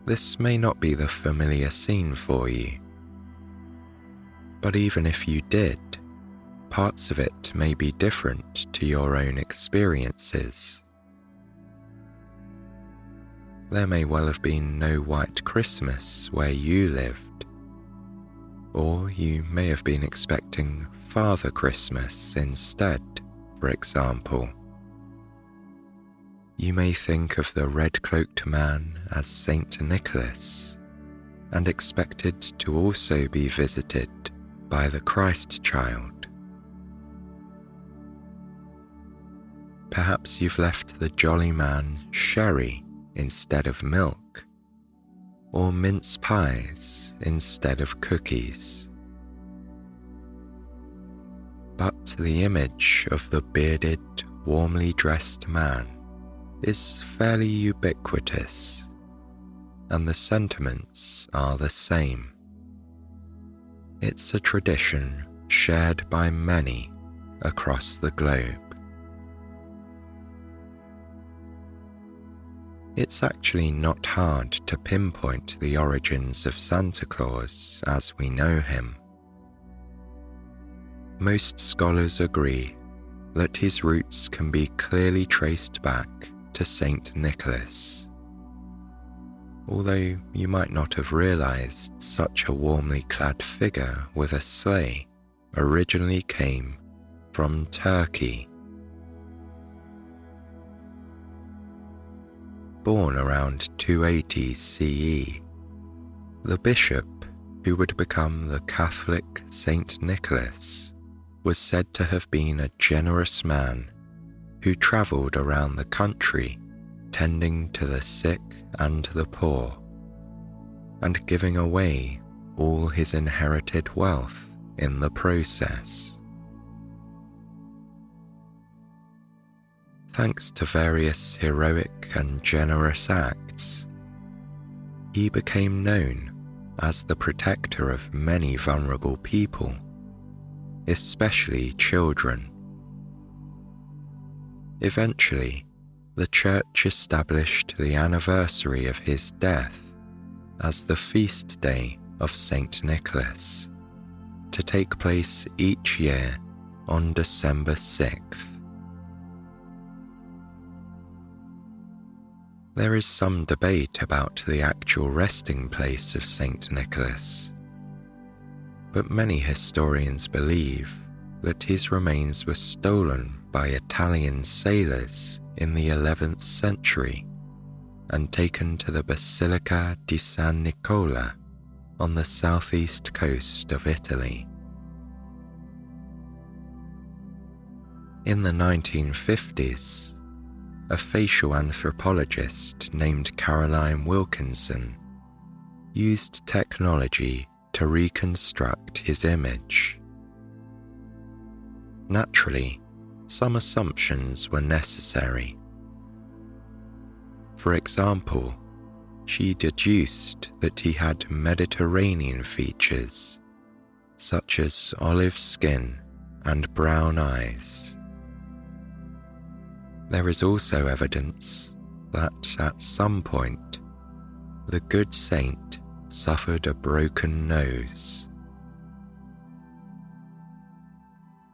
this may not be the familiar scene for you. But even if you did, parts of it may be different to your own experiences. There may well have been no white Christmas where you lived, or you may have been expecting Father Christmas instead, for example. You may think of the red-cloaked man as Saint Nicholas, and expected to also be visited by the Christ child. Perhaps you've left the jolly man sherry instead of milk, or mince pies instead of cookies. But the image of the bearded, warmly dressed man is fairly ubiquitous, and the sentiments are the same. It's a tradition shared by many across the globe. It's actually not hard to pinpoint the origins of Santa Claus as we know him. Most scholars agree that his roots can be clearly traced back to Saint Nicholas, although you might not have realized such a warmly clad figure with a sleigh originally came from Turkey. Born around 280 CE, the bishop who would become the Catholic Saint Nicholas was said to have been a generous man who travelled around the country tending to the sick and the poor, and giving away all his inherited wealth in the process. Thanks to various heroic and generous acts, he became known as the protector of many vulnerable people, especially children. Eventually, the Church established the anniversary of his death as the feast day of Saint Nicholas, to take place each year on December 6th. There is some debate about the actual resting place of Saint Nicholas, but many historians believe that his remains were stolen by Italian sailors in the 11th century and taken to the Basilica di San Nicola on the southeast coast of Italy. In the 1950s, a facial anthropologist named Caroline Wilkinson used technology to reconstruct his image. Naturally, some assumptions were necessary. For example, she deduced that he had Mediterranean features, such as olive skin and brown eyes. There is also evidence that at some point, the good saint suffered a broken nose.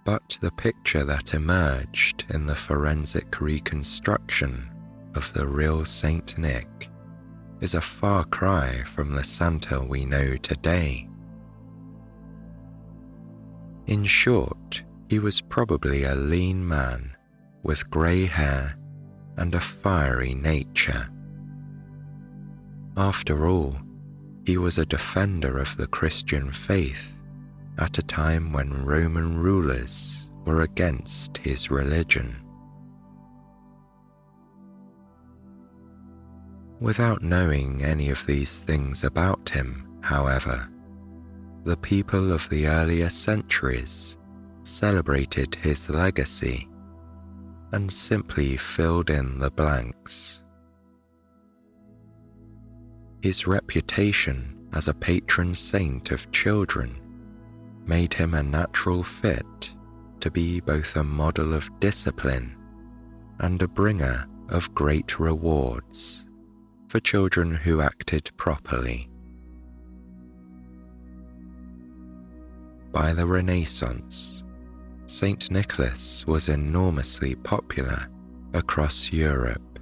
But the picture that emerged in the forensic reconstruction of the real Saint Nick is a far cry from the Santa we know today. In short, he was probably a lean man with grey hair and a fiery nature. After all, he was a defender of the Christian faith at a time when Roman rulers were against his religion. Without knowing any of these things about him, however, the people of the earlier centuries celebrated his legacy and simply filled in the blanks. His reputation as a patron saint of children made him a natural fit to be both a model of discipline and a bringer of great rewards for children who acted properly. By the Renaissance, Saint Nicholas was enormously popular across Europe.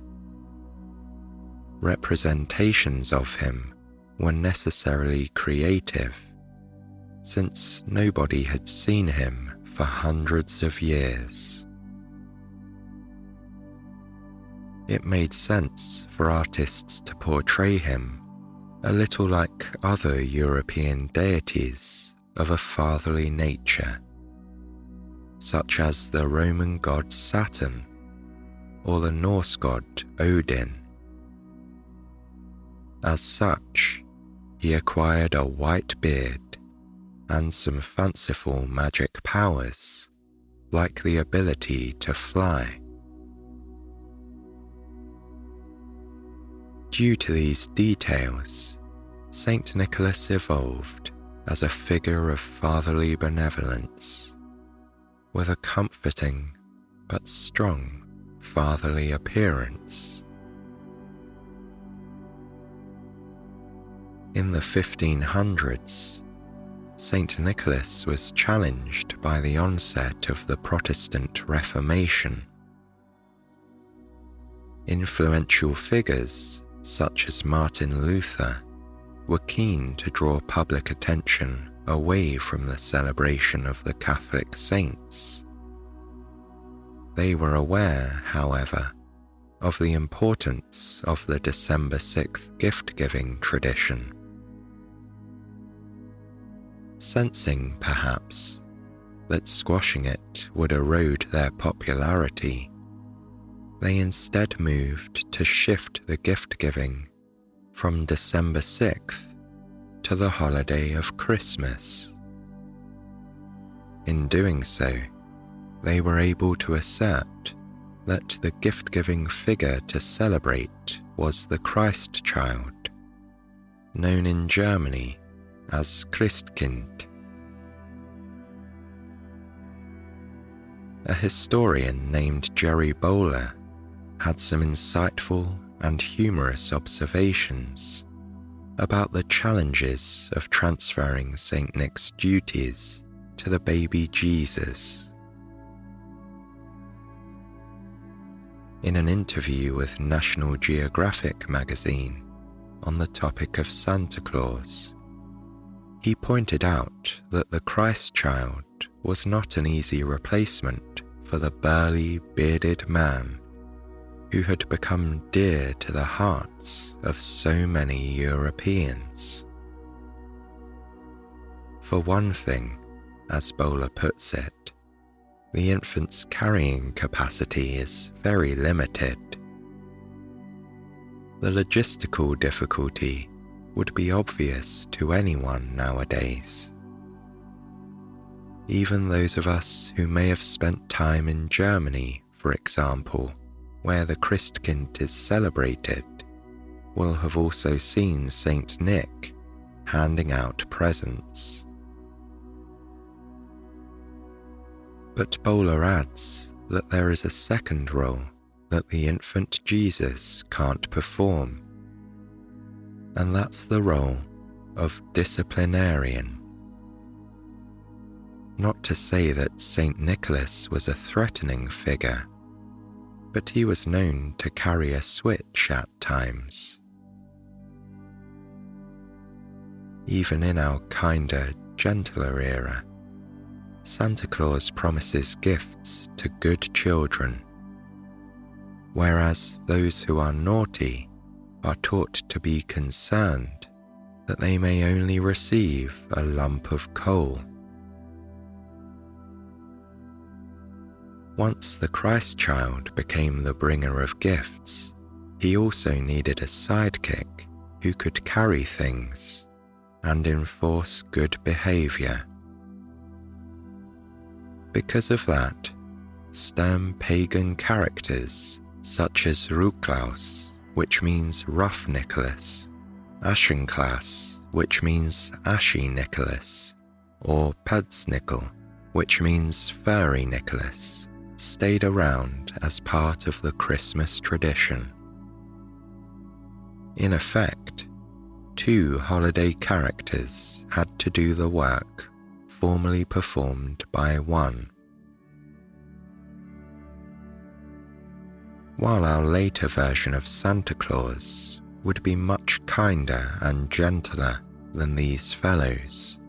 Representations of him were necessarily creative, since nobody had seen him for hundreds of years. It made sense for artists to portray him a little like other European deities of a fatherly nature, such as the Roman god Saturn or the Norse god Odin. As such, he acquired a white beard and some fanciful magic powers, like the ability to fly. Due to these details, Saint Nicholas evolved as a figure of fatherly benevolence, with a comforting but strong fatherly appearance. In the 1500s, Saint Nicholas was challenged by the onset of the Protestant Reformation. Influential figures such as Martin Luther were keen to draw public attention away from the celebration of the Catholic saints. They were aware, however, of the importance of the December 6th gift-giving tradition. Sensing, perhaps, that squashing it would erode their popularity, they instead moved to shift the gift-giving from December 6th to the holiday of Christmas. In doing so, they were able to assert that the gift-giving figure to celebrate was the Christ child, known in Germany as Christkind. A historian named Jerry Bowler had some insightful and humorous observations about the challenges of transferring St. Nick's duties to the baby Jesus. In an interview with National Geographic magazine on the topic of Santa Claus, he pointed out that the Christ child was not an easy replacement for the burly, bearded man who had become dear to the hearts of so many Europeans. For one thing, as Bowler puts it, the infant's carrying capacity is very limited. The logistical difficulty would be obvious to anyone nowadays. Even those of us who may have spent time in Germany, for example, where the Christkind is celebrated, will have also seen Saint Nick handing out presents. But Bowler adds that there is a second role that the infant Jesus can't perform, and that's the role of disciplinarian. Not to say that Saint Nicholas was a threatening figure, but he was known to carry a switch at times. Even in our kinder, gentler era, Santa Claus promises gifts to good children, whereas those who are naughty are taught to be concerned that they may only receive a lump of coal. Once the Christ child became the bringer of gifts, he also needed a sidekick who could carry things and enforce good behavior. Because of that, stern pagan characters such as Claus, which means rough Nicholas, Aschenklas, which means ashy Nicholas, or Pudsnickel, which means furry Nicholas, stayed around as part of the Christmas tradition. In effect, two holiday characters had to do the work formerly performed by one. While our later version of Santa Claus would be much kinder and gentler than these fellows,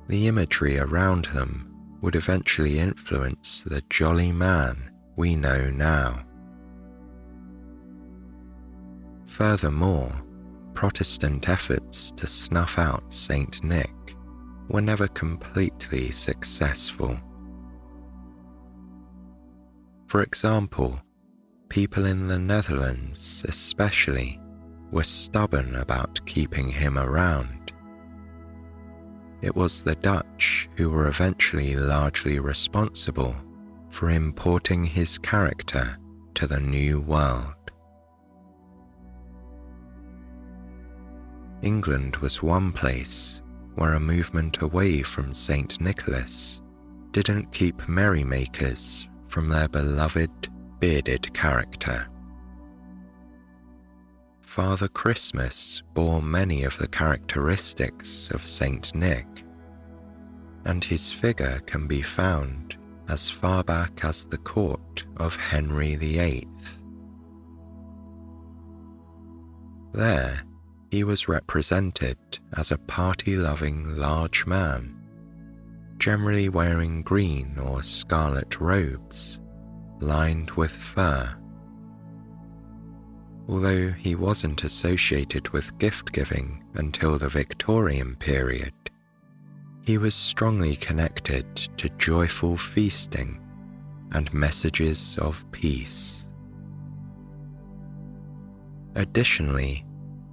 the imagery around them would eventually influence the jolly man we know now. Furthermore, Protestant efforts to snuff out Saint Nick were never completely successful. For example, people in the Netherlands especially were stubborn about keeping him around. It was the Dutch who were eventually largely responsible for importing his character to the New World. England was one place where a movement away from Saint Nicholas didn't keep merrymakers from their beloved bearded character. Father Christmas bore many of the characteristics of Saint Nick, and his figure can be found as far back as the court of Henry VIII. There, he was represented as a party-loving large man, generally wearing green or scarlet robes lined with fur. Although he wasn't associated with gift-giving until the Victorian period, he was strongly connected to joyful feasting and messages of peace. Additionally,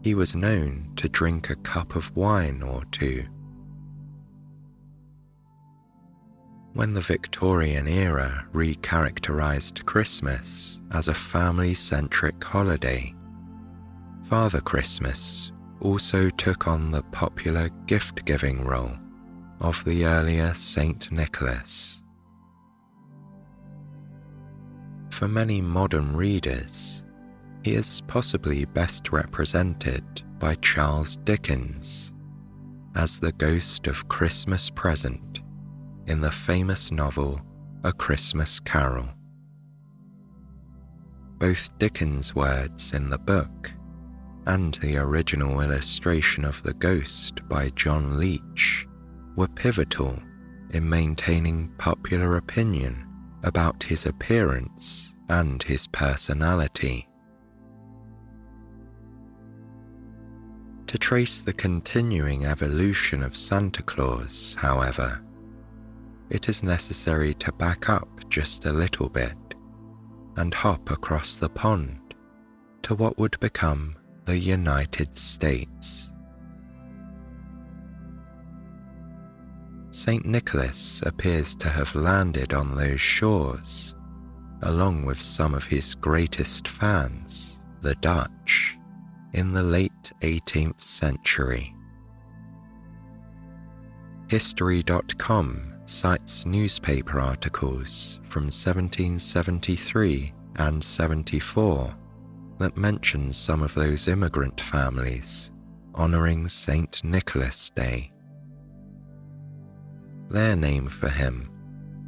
he was known to drink a cup of wine or two. When the Victorian era recharacterized Christmas as a family-centric holiday, Father Christmas also took on the popular gift-giving role of the earlier Saint Nicholas. For many modern readers, he is possibly best represented by Charles Dickens as the ghost of Christmas Present in the famous novel A Christmas Carol. Both Dickens' words in the book and the original illustration of the ghost by John Leech were pivotal in maintaining popular opinion about his appearance and his personality. To trace the continuing evolution of Santa Claus, however, it is necessary to back up just a little bit and hop across the pond to what would become the United States. St. Nicholas appears to have landed on those shores, along with some of his greatest fans, the Dutch, in the late 18th century. History.com cites newspaper articles from 1773 and 74 that mention some of those immigrant families honouring St. Nicholas Day. Their name for him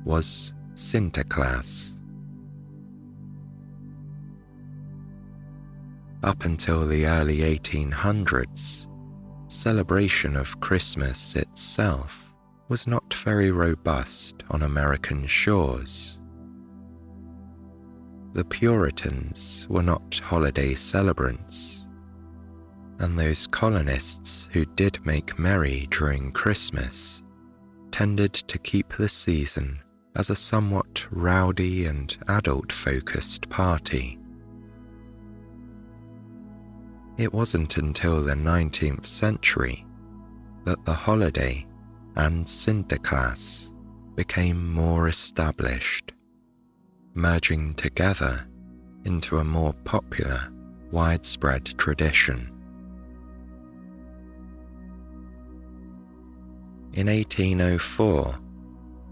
was Sinterklaas. Up until the early 1800s, celebration of Christmas itself was not very robust on American shores. The Puritans were not holiday celebrants, and those colonists who did make merry during Christmas tended to keep the season as a somewhat rowdy and adult-focused party. It wasn't until the 19th century that the holiday and Sinterklaas became more established, merging together into a more popular, widespread tradition. In 1804,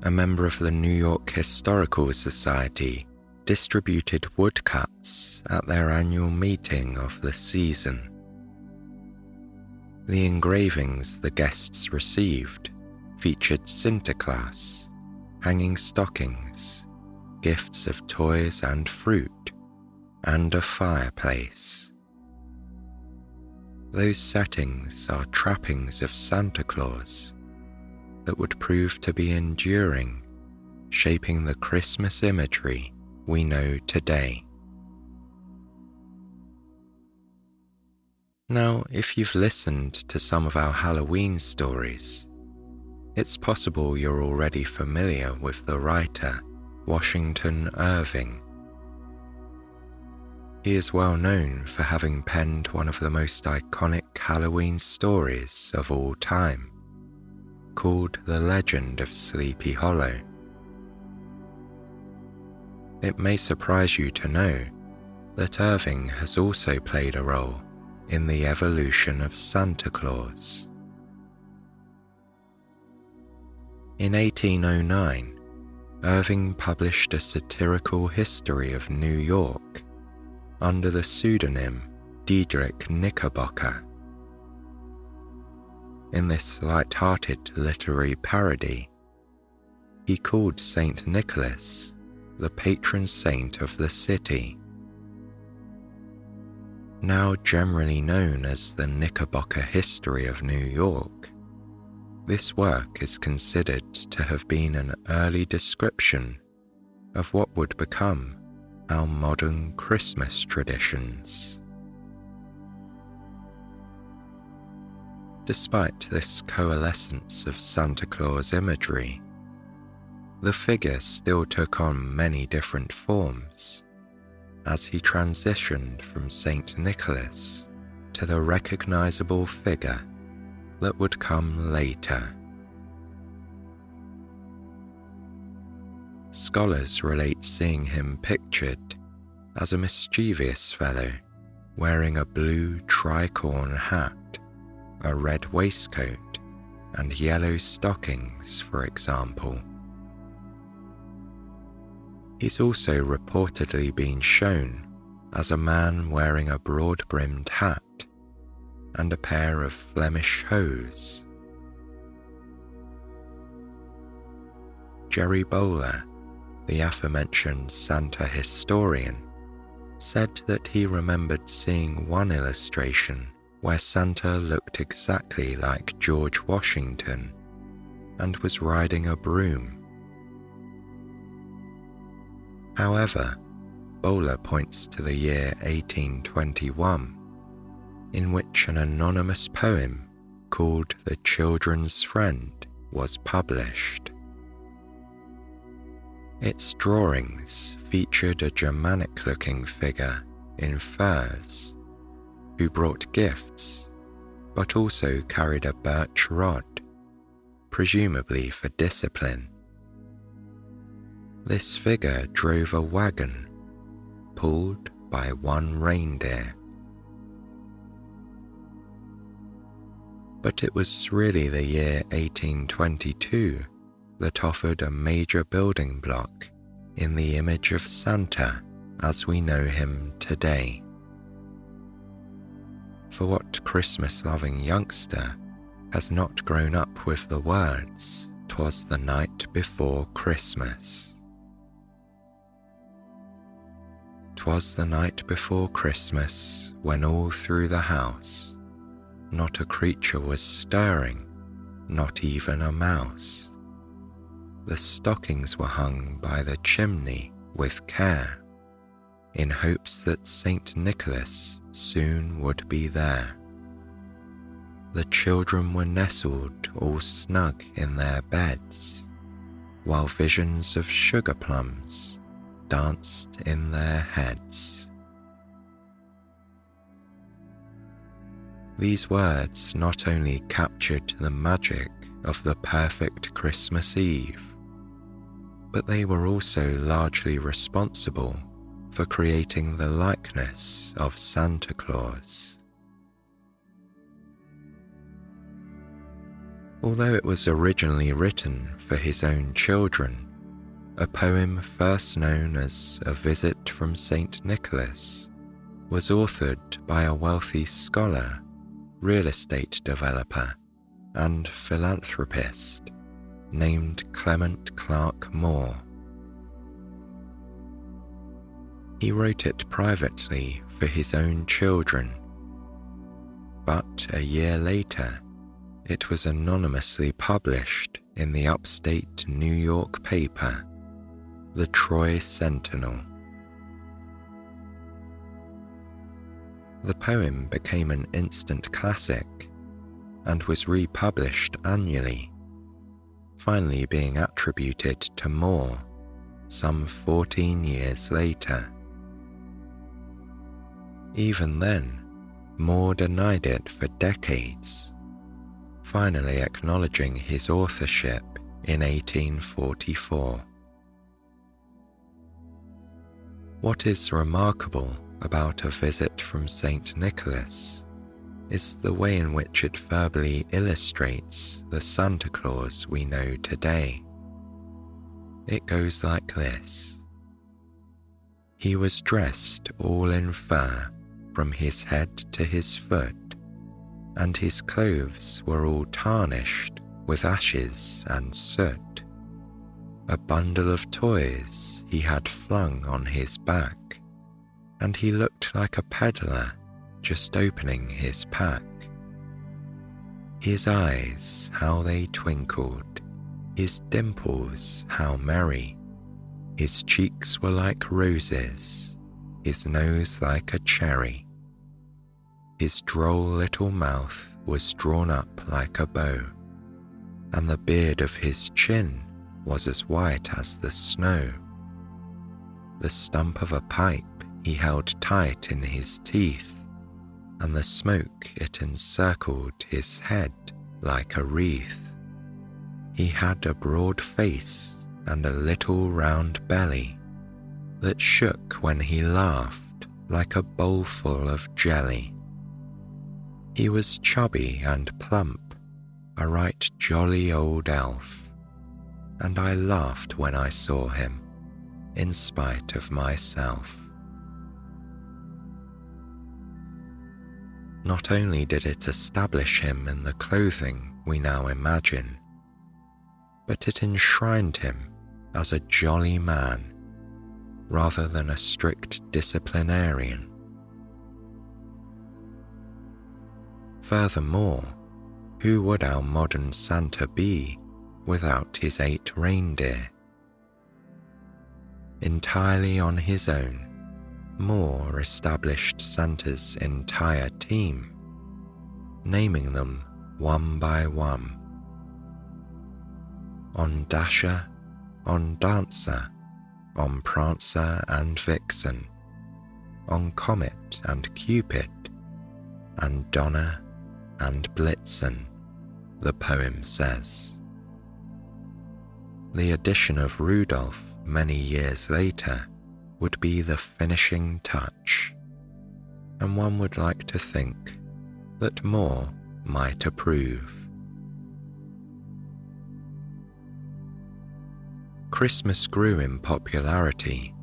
a member of the New York Historical Society distributed woodcuts at their annual meeting of the season. The engravings the guests received featured Sinterklaas, hanging stockings, gifts of toys and fruit, and a fireplace. Those settings are trappings of Santa Claus that would prove to be enduring, shaping the Christmas imagery we know today. Now, if you've listened to some of our Halloween stories, it's possible you're already familiar with the writer Washington Irving. He is well known for having penned one of the most iconic Halloween stories of all time, called The Legend of Sleepy Hollow. It may surprise you to know that Irving has also played a role in the evolution of Santa Claus. In 1809, Irving published a satirical history of New York under the pseudonym Diedrich Knickerbocker. In this light-hearted literary parody, he called Saint Nicholas the patron saint of the city. Now generally known as the Knickerbocker History of New York, this work is considered to have been an early description of what would become our modern Christmas traditions. Despite this coalescence of Santa Claus imagery, the figure still took on many different forms as he transitioned from Saint Nicholas to the recognizable figure that would come later. Scholars relate seeing him pictured as a mischievous fellow wearing a blue tricorn hat, a red waistcoat, and yellow stockings, for example. He's also reportedly been shown as a man wearing a broad-brimmed hat and a pair of Flemish hose. Jerry Bowler, the aforementioned Santa historian, said that he remembered seeing one illustration where Santa looked exactly like George Washington and was riding a broom. However, bowler points to the year 1821, in which an anonymous poem called The Children's Friend was published. Its drawings featured a Germanic-looking figure in furs who brought gifts, but also carried a birch rod, presumably for discipline. This figure drove a wagon pulled by one reindeer. But it was really the year 1822 that offered a major building block in the image of Santa as we know him today. For what Christmas-loving youngster has not grown up with the words, "'Twas the night before Christmas"? 'Twas the night before Christmas, when all through the house not a creature was stirring, not even a mouse. The stockings were hung by the chimney with care, in hopes that Saint Nicholas soon would be there. The children were nestled all snug in their beds, while visions of sugar plums danced in their heads. These words not only captured the magic of the perfect Christmas Eve, but they were also largely responsible for creating the likeness of Santa Claus. Although it was originally written for his own children, a poem first known as A Visit from St. Nicholas was authored by a wealthy scholar, real estate developer, and philanthropist named Clement Clark Moore. He wrote it privately for his own children, but a year later it was anonymously published in the upstate New York paper, the Troy Sentinel. The poem became an instant classic and was republished annually, finally being attributed to Moore some 14 years later. Even then, Moore denied it for decades, finally acknowledging his authorship in 1844. What is remarkable about A Visit from St. Nicholas is the way in which it verbally illustrates the Santa Claus we know today. It goes like this. He was dressed all in fur from his head to his foot, and his clothes were all tarnished with ashes and soot. A bundle of toys he had flung on his back, and he looked like a peddler just opening his pack. His eyes, how they twinkled, his dimples, how merry. His cheeks were like roses, his nose like a cherry. His droll little mouth was drawn up like a bow, and the beard of his chin was as white as the snow. The stump of a pipe he held tight in his teeth, and the smoke it encircled his head like a wreath. He had a broad face and a little round belly that shook when he laughed like a bowlful of jelly. He was chubby and plump, a right jolly old elf, and I laughed when I saw him, in spite of myself. Not only did it establish him in the clothing we now imagine, but it enshrined him as a jolly man rather than a strict disciplinarian. Furthermore, who would our modern Santa be without his 8 reindeer? Entirely on his own, Moore established Santa's entire team, naming them one by one. On Dasher, on Dancer, on Prancer and Vixen, on Comet and Cupid, and Donner and Blitzen, the poem says. The addition of Rudolph many years later would be the finishing touch, and one would like to think that Moore might approve. Christmas grew in popularity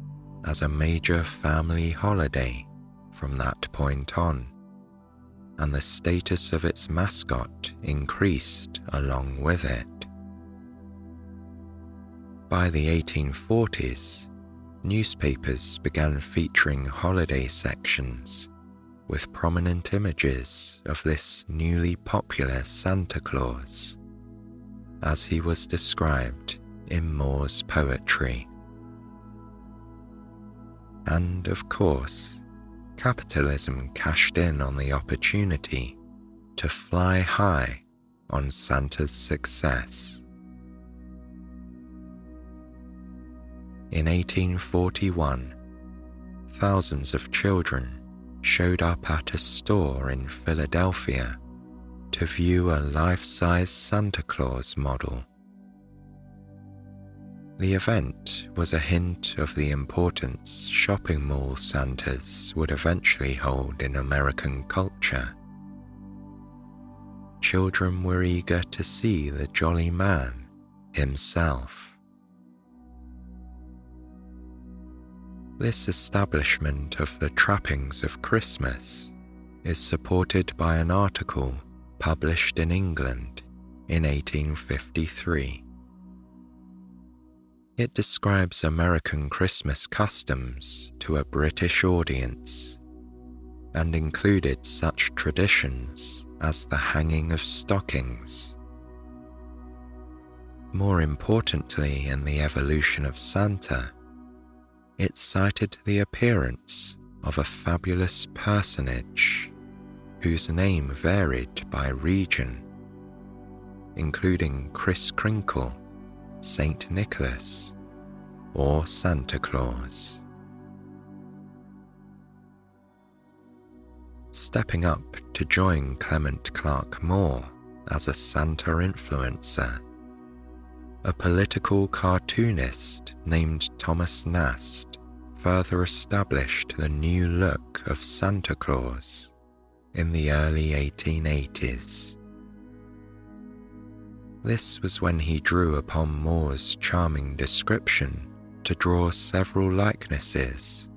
as a major family holiday from that point on, and the status of its mascot increased along with it. By the 1840s, newspapers began featuring holiday sections with prominent images of this newly popular Santa Claus, as he was described in Moore's poetry. And of course, capitalism cashed in on the opportunity to fly high on Santa's success. In 1841, thousands of children showed up at a store in Philadelphia to view a life-size Santa Claus model. The event was a hint of the importance shopping mall Santas would eventually hold in American culture. Children were eager to see the jolly man himself. This establishment of the trappings of Christmas is supported by an article published in England in 1853. It describes American Christmas customs to a British audience and included such traditions as the hanging of stockings. More importantly, in the evolution of Santa, it cited the appearance of a fabulous personage whose name varied by region, including Kris Kringle, Saint Nicholas, or Santa Claus. Stepping up to join Clement Clark Moore as a Santa influencer, a political cartoonist named Thomas Nast further established the new look of Santa Claus in the early 1880s. This was when he drew upon Moore's charming description to draw several likenesses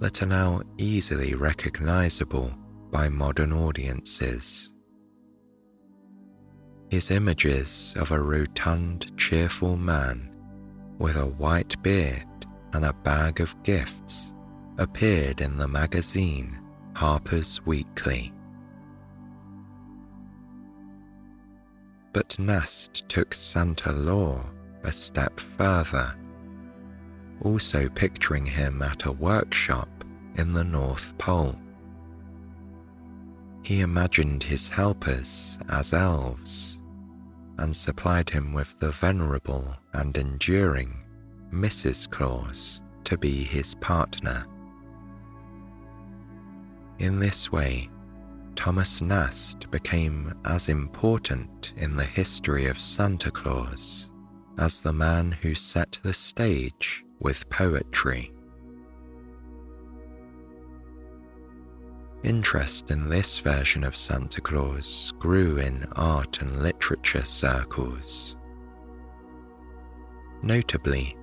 that are now easily recognizable by modern audiences. His images of a rotund, cheerful man with a white beard and a bag of gifts appeared in the magazine Harper's Weekly. But Nast took Santa lore a step further, also picturing him at a workshop in the North Pole. He imagined his helpers as elves and supplied him with the venerable and enduring Mrs. Claus to be his partner. In this way, Thomas Nast became as important in the history of Santa Claus as the man who set the stage with poetry. Interest in this version of Santa Claus grew in art and literature circles. Notably,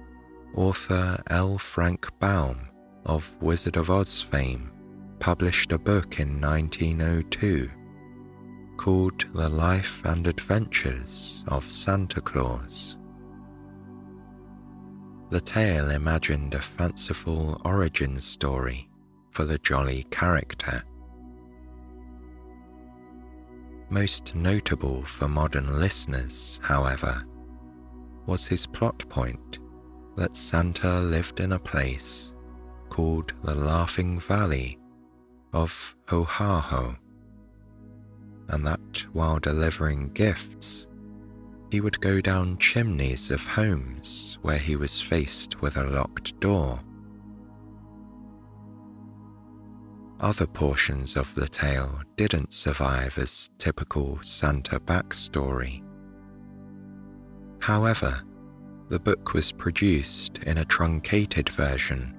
author L. Frank Baum of Wizard of Oz fame published a book in 1902 called The Life and Adventures of Santa Claus. The tale imagined a fanciful origin story for the jolly character. Most notable for modern listeners, however, was his plot point that Santa lived in a place called the Laughing Valley of Hohaho, and that while delivering gifts, he would go down chimneys of homes where he was faced with a locked door. Other portions of the tale didn't survive as typical Santa backstory. However, the book was produced in a truncated version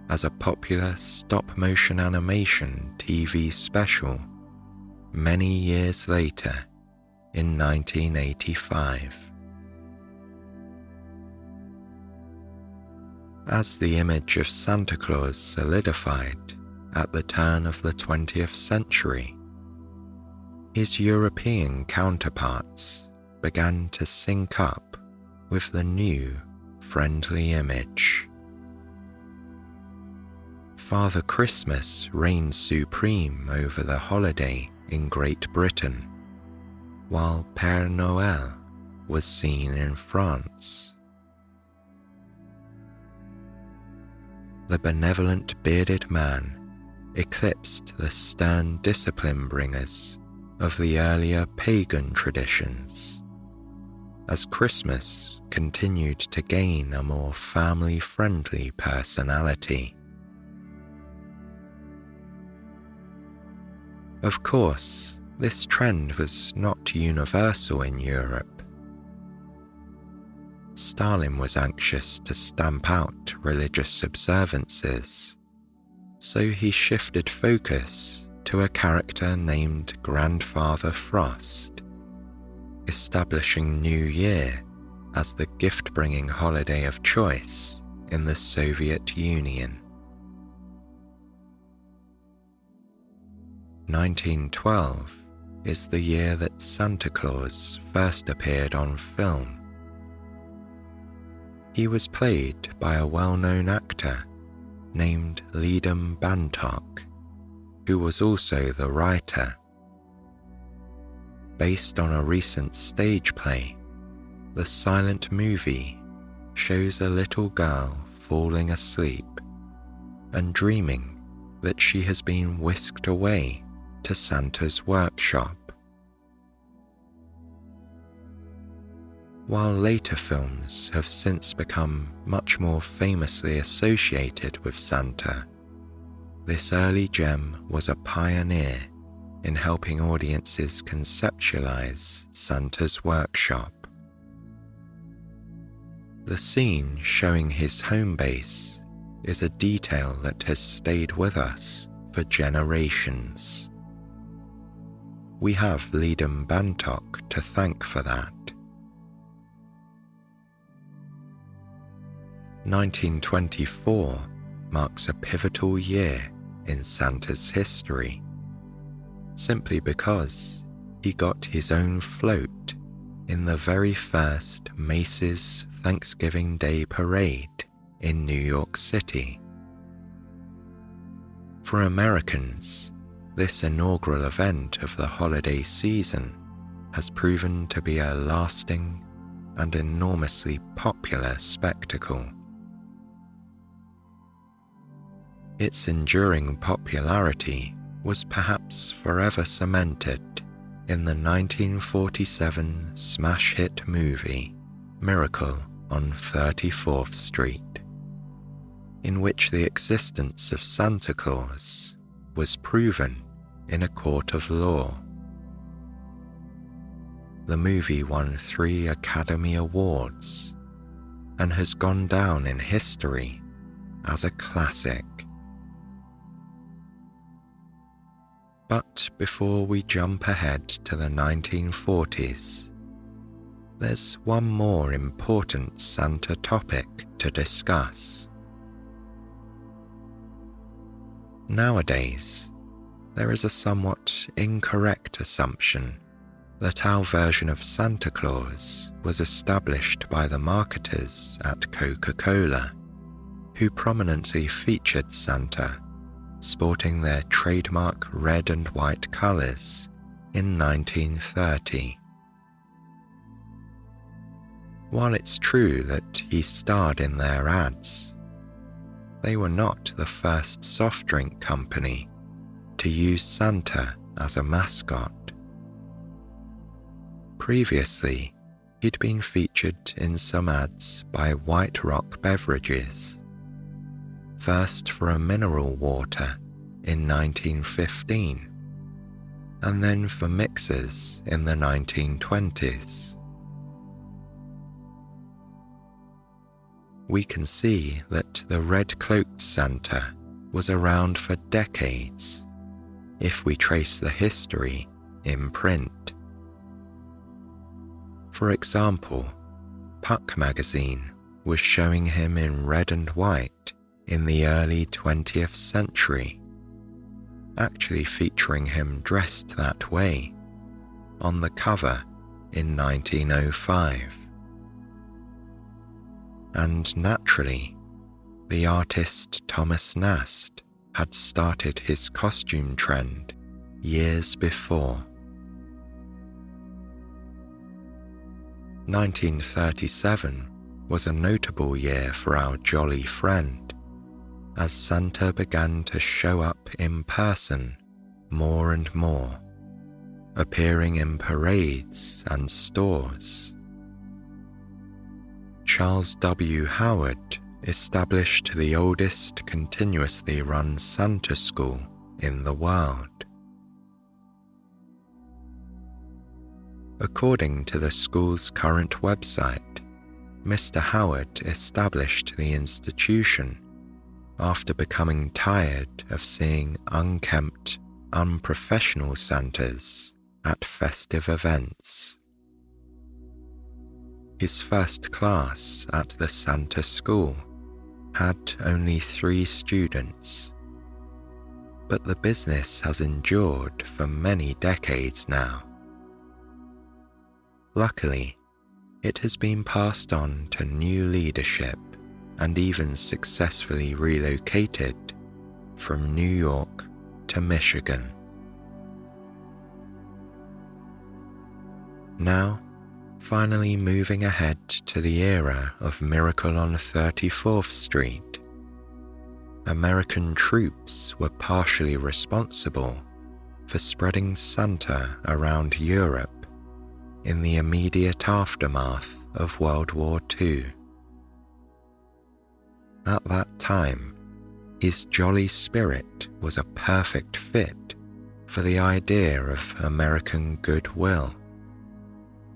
as a popular stop-motion animation TV special many years later in 1985. As the image of Santa Claus solidified at the turn of the 20th century, his European counterparts began to sync up with the new, friendly image. Father Christmas reigned supreme over the holiday in Great Britain, while Père Noël was seen in France. The benevolent bearded man eclipsed the stern discipline bringers of the earlier pagan traditions, as Christmas continued to gain a more family-friendly personality. Of course, this trend was not universal in Europe. Stalin was anxious to stamp out religious observances, so he shifted focus to a character named Grandfather Frost, establishing New Year as the gift-bringing holiday of choice in the Soviet Union. 1912 is the year that Santa Claus first appeared on film. He was played by a well-known actor named Leedom Bantock, who was also the writer. Based on a recent stage play, the silent movie shows a little girl falling asleep and dreaming that she has been whisked away to Santa's workshop. While later films have since become much more famously associated with Santa, this early gem was a pioneer in helping audiences conceptualize Santa's workshop. The scene showing his home base is a detail that has stayed with us for generations. We have Leedom Bantock to thank for that. 1924 marks a pivotal year in Santa's history, simply because he got his own float in the very first Macy's Thanksgiving Day Parade in New York City. For Americans, this inaugural event of the holiday season has proven to be a lasting and enormously popular spectacle. Its enduring popularity was perhaps forever cemented in the 1947 smash hit movie Miracle on 34th Street, in which the existence of Santa Claus was proven in a court of law. The movie won 3 Academy Awards and has gone down in history as a classic. But before we jump ahead to the 1940s, there's one more important Santa topic to discuss. Nowadays, there is a somewhat incorrect assumption that our version of Santa Claus was established by the marketers at Coca-Cola, who prominently featured Santa sporting their trademark red and white colours in 1930. While it's true that he starred in their ads, they were not the first soft drink company to use Santa as a mascot. Previously, he'd been featured in some ads by White Rock Beverages, first for a mineral water in 1915, and then for mixers in the 1920s. We can see that the red-cloaked Santa was around for decades if we trace the history in print. For example, Puck magazine was showing him in red and white in the early 20th century, actually featuring him dressed that way on the cover in 1905. And naturally, the artist Thomas Nast had started his costume trend years before. 1937 was a notable year for our jolly friend, as Santa began to show up in person more and more, appearing in parades and stores. Charles W. Howard established the oldest continuously run Santa school in the world. According to the school's current website, Mr. Howard established the institution after becoming tired of seeing unkempt, unprofessional Santas at festive events. His first class at the Santa school had only 3 students, but the business has endured for many decades now. Luckily, it has been passed on to new leadership and even successfully relocated from New York to Michigan. Now, finally moving ahead to the era of Miracle on 34th Street, American troops were partially responsible for spreading Santa around Europe in the immediate aftermath of World War II. At that time, his jolly spirit was a perfect fit for the idea of American goodwill,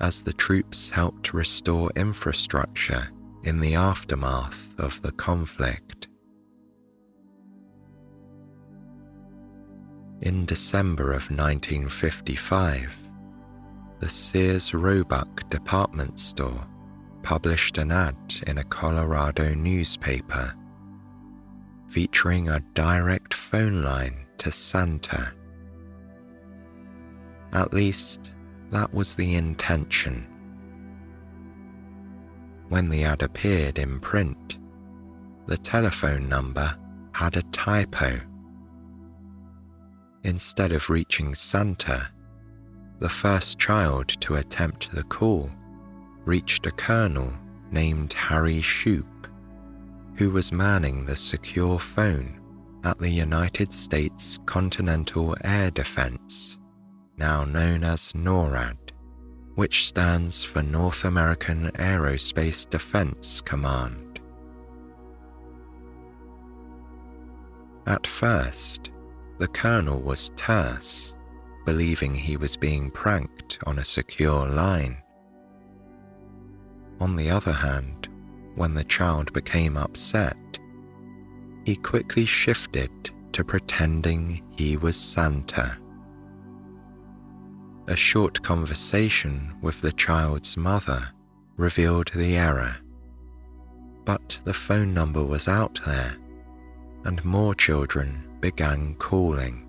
as the troops helped restore infrastructure in the aftermath of the conflict. In December of 1955, the Sears Roebuck department store published an ad in a Colorado newspaper featuring a direct phone line to Santa. At least, that was the intention. When the ad appeared in print, the telephone number had a typo. Instead of reaching Santa, the first child to attempt the call reached a colonel named Harry Shoup, who was manning the secure phone at the United States Continental Air Defense, now known as NORAD, which stands for North American Aerospace Defense Command. At first, the colonel was terse, believing he was being pranked on a secure line. On the other hand, when the child became upset, he quickly shifted to pretending he was Santa. A short conversation with the child's mother revealed the error, but the phone number was out there, and more children began calling.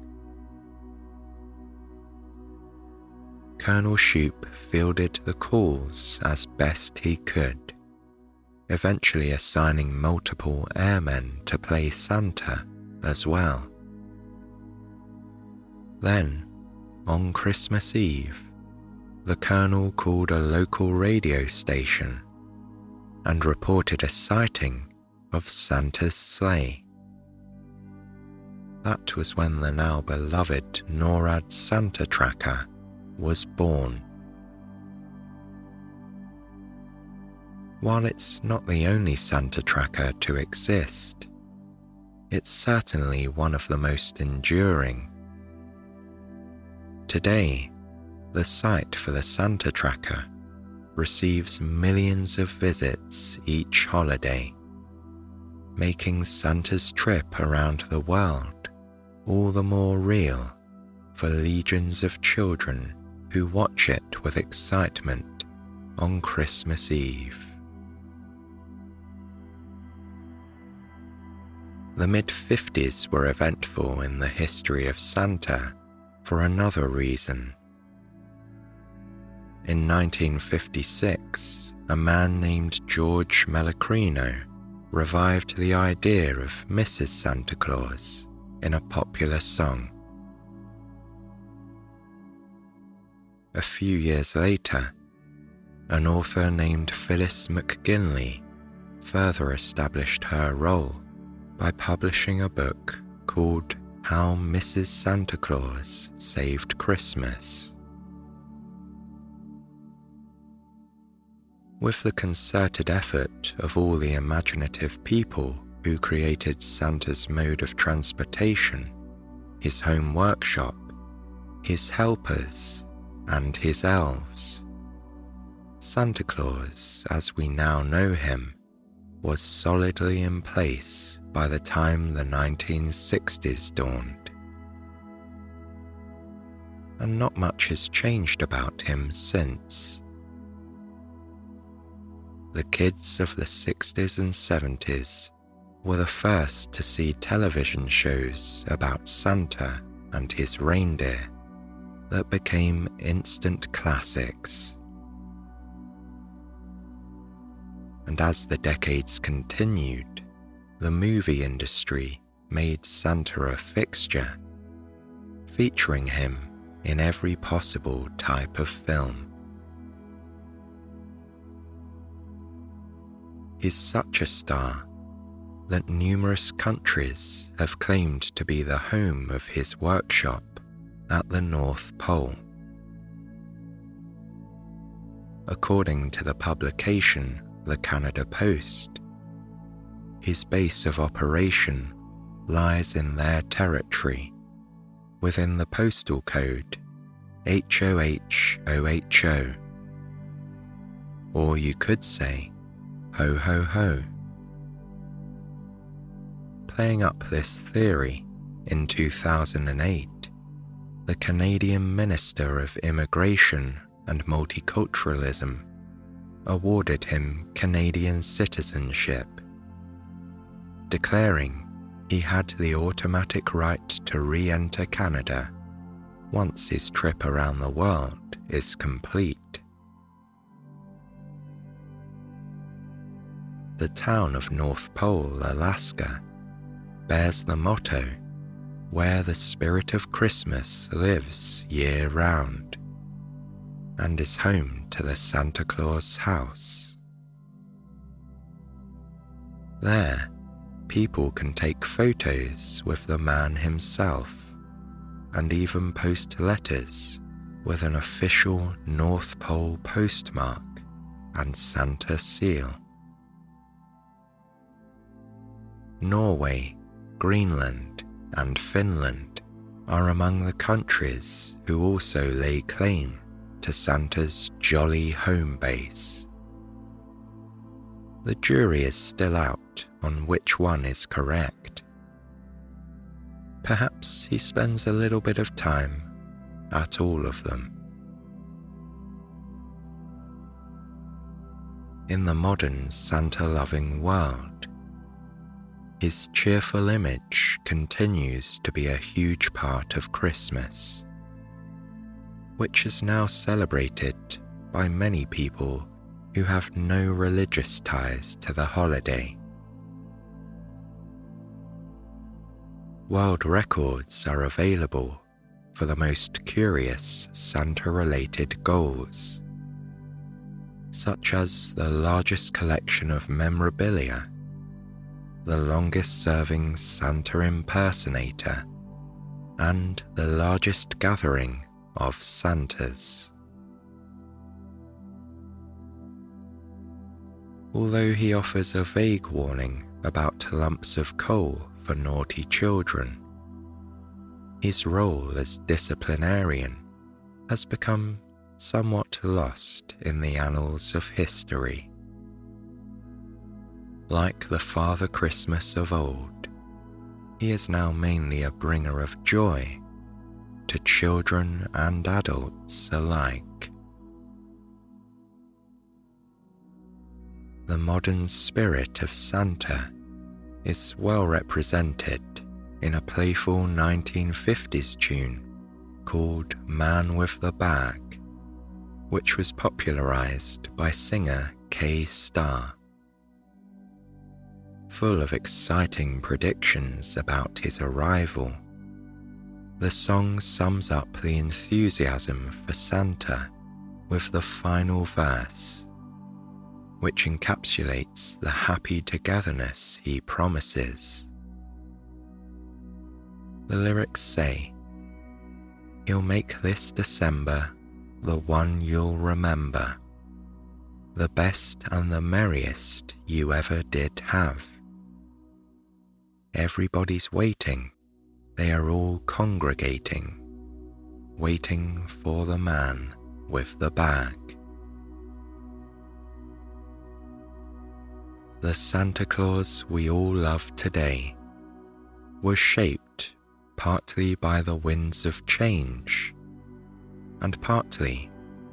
Colonel Shoup fielded the calls as best he could, eventually assigning multiple airmen to play Santa as well. Then, on Christmas Eve, the colonel called a local radio station and reported a sighting of Santa's sleigh That was when the now beloved NORAD Santa Tracker was born. While it's not the only Santa Tracker to exist, it's certainly one of the most enduring. Today, the site for the Santa Tracker receives millions of visits each holiday, making Santa's trip around the world all the more real for legions of children who watch it with excitement on Christmas Eve. The mid-50s were eventful in the history of Santa for another reason. In 1956, a man named George Melachrino revived the idea of Mrs. Santa Claus in a popular song. A few years later, an author named Phyllis McGinley further established her role by publishing a book called How Mrs. Santa Claus Saved Christmas. With the concerted effort of all the imaginative people who created Santa's mode of transportation, his home workshop, his helpers, and his elves, Santa Claus, as we now know him, was solidly in place by the time the 1960s dawned. And not much has changed about him since. The kids of the 60s and 70s were the first to see television shows about Santa and his reindeer that became instant classics. And as the decades continued, the movie industry made Santa a fixture, featuring him in every possible type of film. He's such a star that numerous countries have claimed to be the home of his workshop at the North Pole. According to the publication The Canada Post, his base of operation lies in their territory, within the postal code HOH0HO. Or you could say, ho ho ho. Playing up this theory, in 2008, the Canadian Minister of Immigration and Multiculturalism awarded him Canadian citizenship, declaring he had the automatic right to re-enter Canada once his trip around the world is complete. The town of North Pole, Alaska, bears the motto, "Where the spirit of Christmas lives year-round," and is home to the Santa Claus house. There, people can take photos with the man himself and even post letters with an official North Pole postmark and Santa seal. Norway, Greenland, and Finland are among the countries who also lay claim to Santa's jolly home base. The jury is still out on which one is correct. Perhaps he spends a little bit of time at all of them. In the modern Santa-loving world, his cheerful image continues to be a huge part of Christmas, which is now celebrated by many people who have no religious ties to the holiday. World records are available for the most curious Santa-related goals, such as the largest collection of memorabilia, the longest-serving Santa impersonator and the largest gathering of Santas. Although he offers a vague warning about lumps of coal for naughty children, his role as disciplinarian has become somewhat lost in the annals of history. Like the Father Christmas of old, he is now mainly a bringer of joy to children and adults alike. The modern spirit of Santa is well represented in a playful 1950s tune called Man with the Bag, which was popularized by singer K-Star. Full of exciting predictions about his arrival, the song sums up the enthusiasm for Santa with the final verse, which encapsulates the happy togetherness he promises. The lyrics say, "He'll make this December the one you'll remember, the best and the merriest you ever did have. Everybody's waiting, they are all congregating, waiting for the man with the bag." The Santa Claus we all love today was shaped partly by the winds of change and partly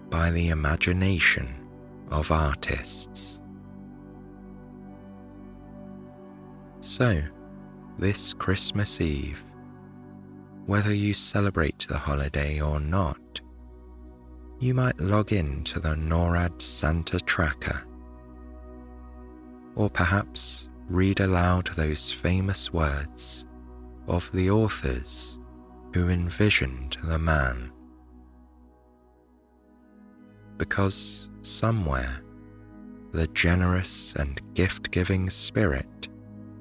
by the imagination of artists. So, this Christmas Eve, whether you celebrate the holiday or not, you might log in to the NORAD Santa Tracker, or perhaps read aloud those famous words of the authors who envisioned the man. Because somewhere, the generous and gift-giving spirit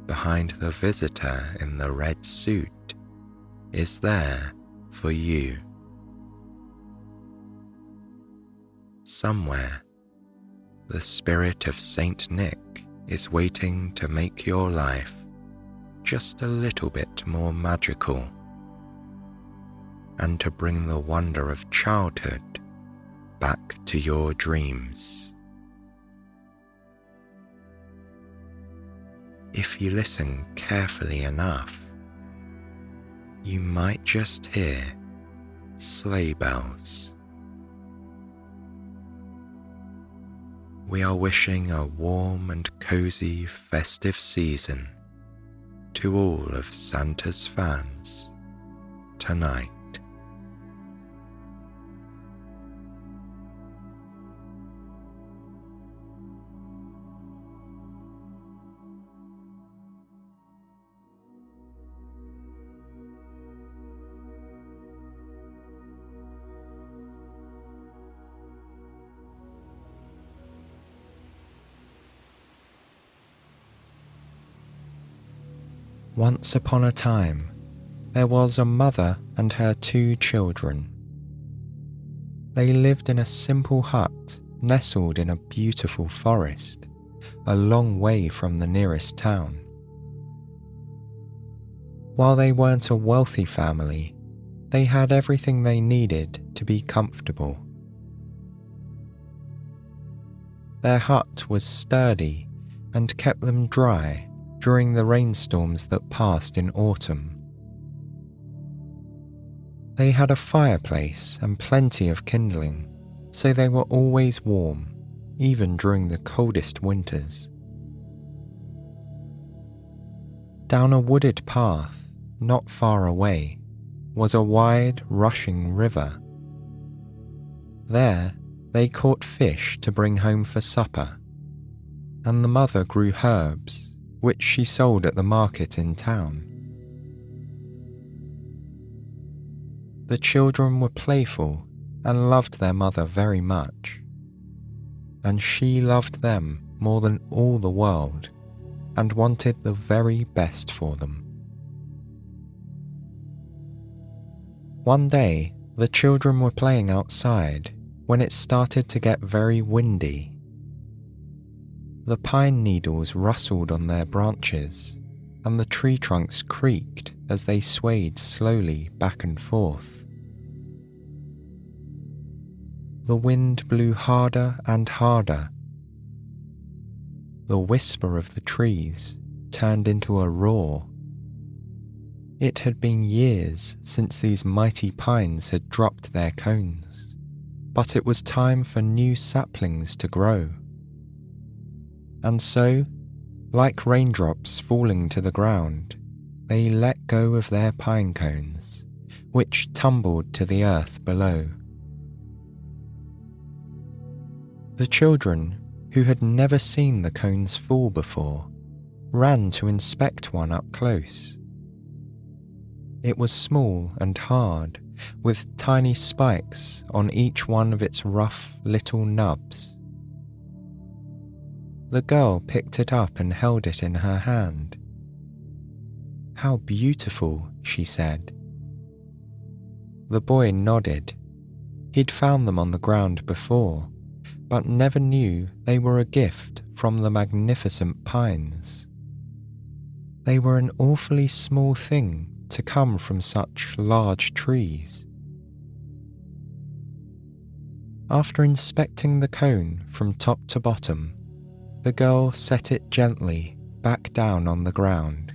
behind the visitor in the red suit is there for you. Somewhere, the spirit of Saint Nick is waiting to make your life just a little bit more magical and to bring the wonder of childhood back to your dreams. If you listen carefully enough, you might just hear sleigh bells. We are wishing a warm and cozy festive season to all of Santa's fans tonight. Once upon a time, there was a mother and her 2 children. They lived in a simple hut nestled in a beautiful forest, a long way from the nearest town. While they weren't a wealthy family, they had everything they needed to be comfortable. Their hut was sturdy and kept them dry during the rainstorms that passed in autumn. They had a fireplace and plenty of kindling, so they were always warm, even during the coldest winters. Down a wooded path, not far away, was a wide, rushing river. There, they caught fish to bring home for supper, and the mother grew herbs, which she sold at the market in town. The children were playful and loved their mother very much, and she loved them more than all the world and wanted the very best for them. One day, the children were playing outside when it started to get very windy. The pine needles rustled on their branches, and the tree trunks creaked as they swayed slowly back and forth. The wind blew harder and harder. The whisper of the trees turned into a roar. It had been years since these mighty pines had dropped their cones, but it was time for new saplings to grow. And so, like raindrops falling to the ground, they let go of their pine cones, which tumbled to the earth below. The children, who had never seen the cones fall before, ran to inspect one up close. It was small and hard, with tiny spikes on each one of its rough little nubs. The girl picked it up and held it in her hand. "How beautiful," she said. The boy nodded. He'd found them on the ground before, but never knew they were a gift from the magnificent pines. They were an awfully small thing to come from such large trees. After inspecting the cone from top to bottom, the girl set it gently back down on the ground.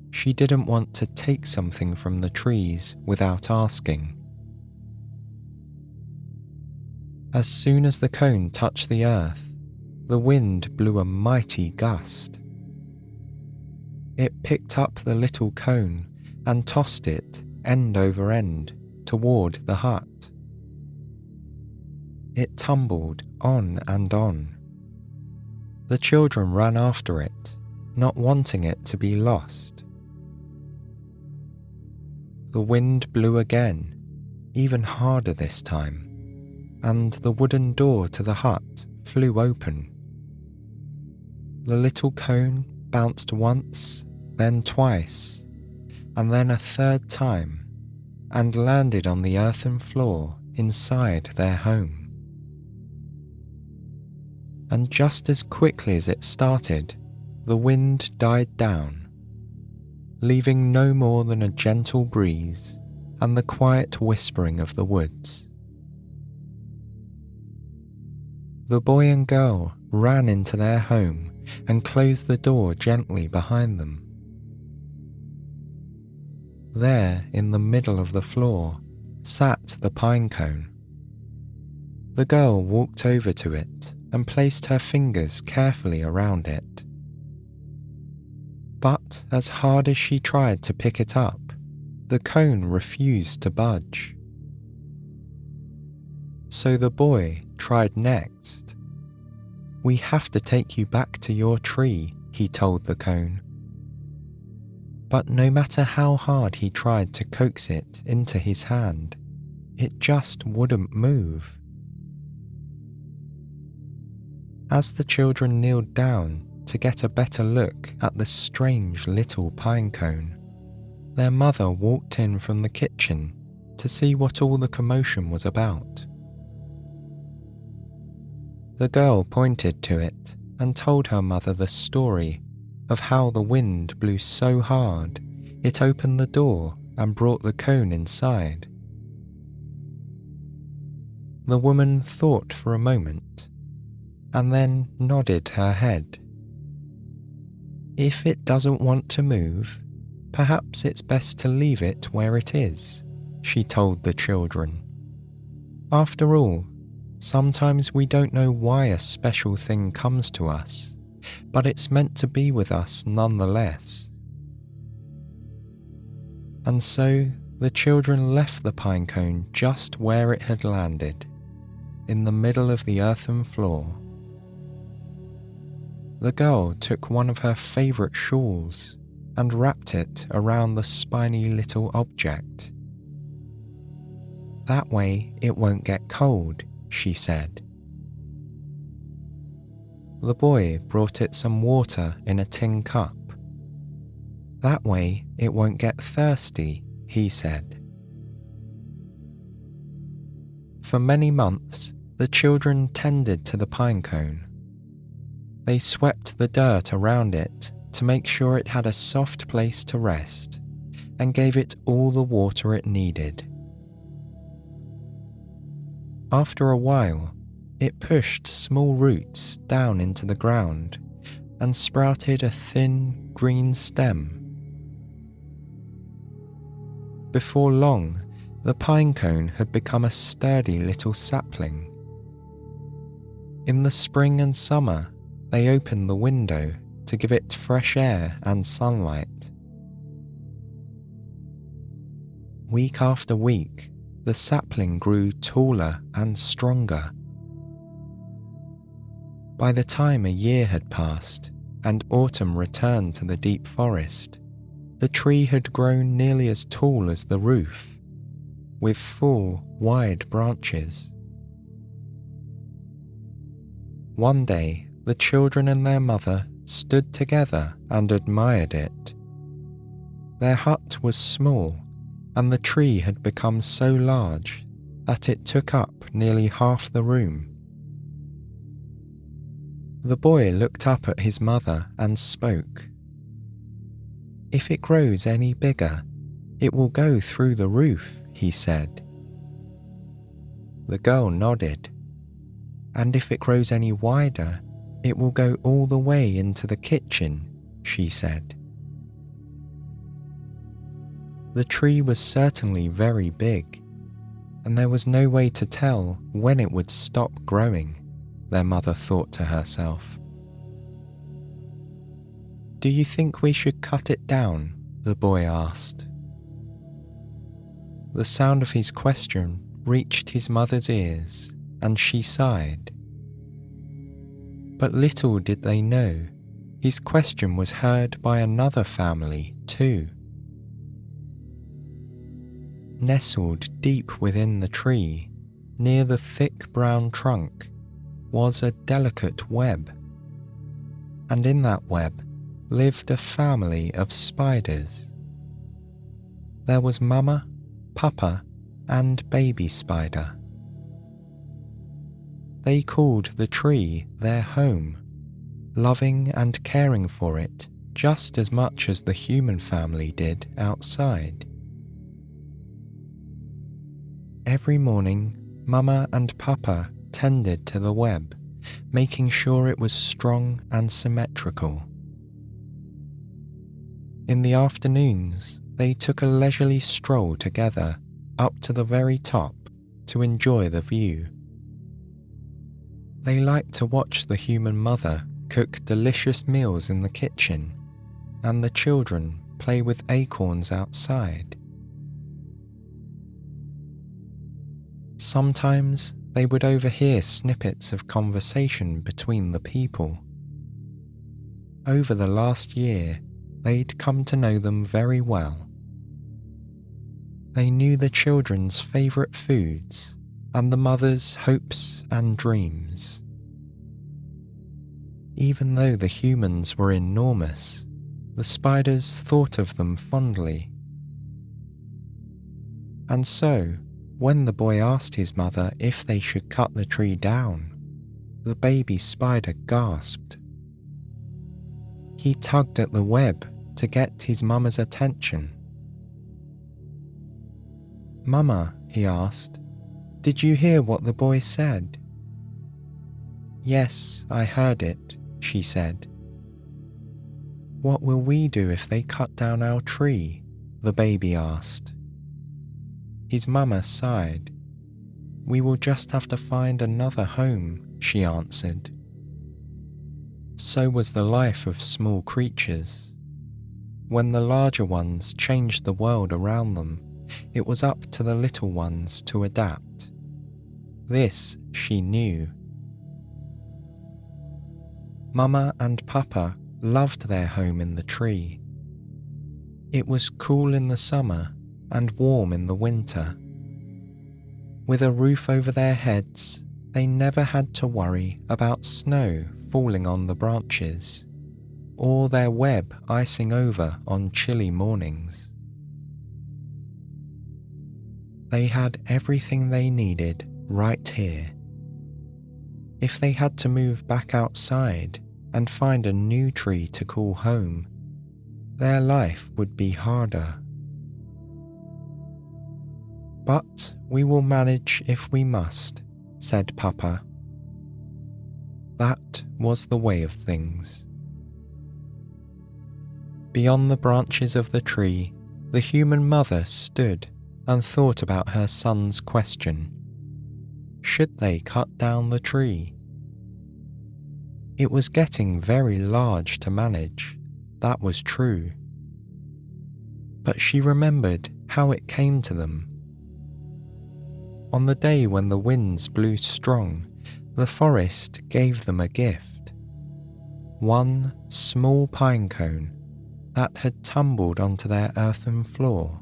She didn't want to take something from the trees without asking. As soon as the cone touched the earth, the wind blew a mighty gust. It picked up the little cone and tossed it end over end toward the hut. It tumbled on and on. The children ran after it, not wanting it to be lost. The wind blew again, even harder this time, and the wooden door to the hut flew open. The little cone bounced once, then twice, and then a third time, and landed on the earthen floor inside their home. And just as quickly as it started, the wind died down, leaving no more than a gentle breeze and the quiet whispering of the woods. The boy and girl ran into their home and closed the door gently behind them. There, in the middle of the floor, sat the pine cone. The girl walked over to it and placed her fingers carefully around it. But as hard as she tried to pick it up, the cone refused to budge. So the boy tried next. "We have to take you back to your tree," he told the cone. But no matter how hard he tried to coax it into his hand, it just wouldn't move. As the children kneeled down to get a better look at the strange little pine cone, their mother walked in from the kitchen to see what all the commotion was about. The girl pointed to it and told her mother the story of how the wind blew so hard it opened the door and brought the cone inside. The woman thought for a moment and then nodded her head. "If it doesn't want to move, perhaps it's best to leave it where it is," she told the children. "After all, sometimes we don't know why a special thing comes to us, but it's meant to be with us nonetheless." And so the children left the pine cone just where it had landed, in the middle of the earthen floor. The girl took one of her favourite shawls and wrapped it around the spiny little object. "That way it won't get cold," she said. the boy brought it some water in a tin cup. "That way it won't get thirsty," he said. For many months, the children tended to the pine cone. They swept the dirt around it to make sure it had a soft place to rest and gave it all the water it needed. After a while, it pushed small roots down into the ground and sprouted a thin green stem. Before long, the pine cone had become a sturdy little sapling. In the spring and summer, they opened the window to give it fresh air and sunlight. Week after week, the sapling grew taller and stronger. By the time a year had passed and autumn returned to the deep forest, the tree had grown nearly as tall as the roof, with full, wide branches. One day, the children and their mother stood together and admired it. Their hut was small, and the tree had become so large that it took up nearly half the room. The boy looked up at his mother and spoke. "If it grows any bigger, it will go through the roof," he said. The girl nodded. "And if it grows any wider, it will go all the way into the kitchen," she said. The tree was certainly very big, and there was no way to tell when it would stop growing, their mother thought to herself. "Do you think we should cut it down?" the boy asked. The sound of his question reached his mother's ears, and she sighed. But little did they know, his question was heard by another family too. Nestled deep within the tree, near the thick brown trunk, was a delicate web. And in that web lived a family of spiders. There was Mama, Papa, and Baby Spider. They called the tree their home, loving and caring for it just as much as the human family did outside. Every morning, Mama and Papa tended to the web, making sure it was strong and symmetrical. In the afternoons, they took a leisurely stroll together up to the very top to enjoy the view. They liked to watch the human mother cook delicious meals in the kitchen, and the children play with acorns outside. Sometimes they would overhear snippets of conversation between the people. Over the last year, they'd come to know them very well. They knew the children's favourite foods and the mother's hopes and dreams. Even though the humans were enormous, the spiders thought of them fondly. And so, when the boy asked his mother if they should cut the tree down, the baby spider gasped. He tugged at the web to get his mama's attention. "Mama," he asked, "did you hear what the boy said?" "Yes, I heard it," she said. "What will we do if they cut down our tree?" the baby asked. His mama sighed. "We will just have to find another home," she answered. So was the life of small creatures. When the larger ones changed the world around them, it was up to the little ones to adapt. This she knew. Mama and Papa loved their home in the tree. It was cool in the summer and warm in the winter. With a roof over their heads they never had to worry about snow falling on the branches or their web icing over on chilly mornings. They had everything they needed right here. If they had to move back outside and find a new tree to call home, their life would be harder. "But we will manage if we must," said Papa. That was the way of things. Beyond the branches of the tree, the human mother stood and thought about her son's question. Should they cut down the tree? It was getting very large to manage, that was true. But she remembered how it came to them. On the day when the winds blew strong, the forest gave them a gift. One small pine cone that had tumbled onto their earthen floor,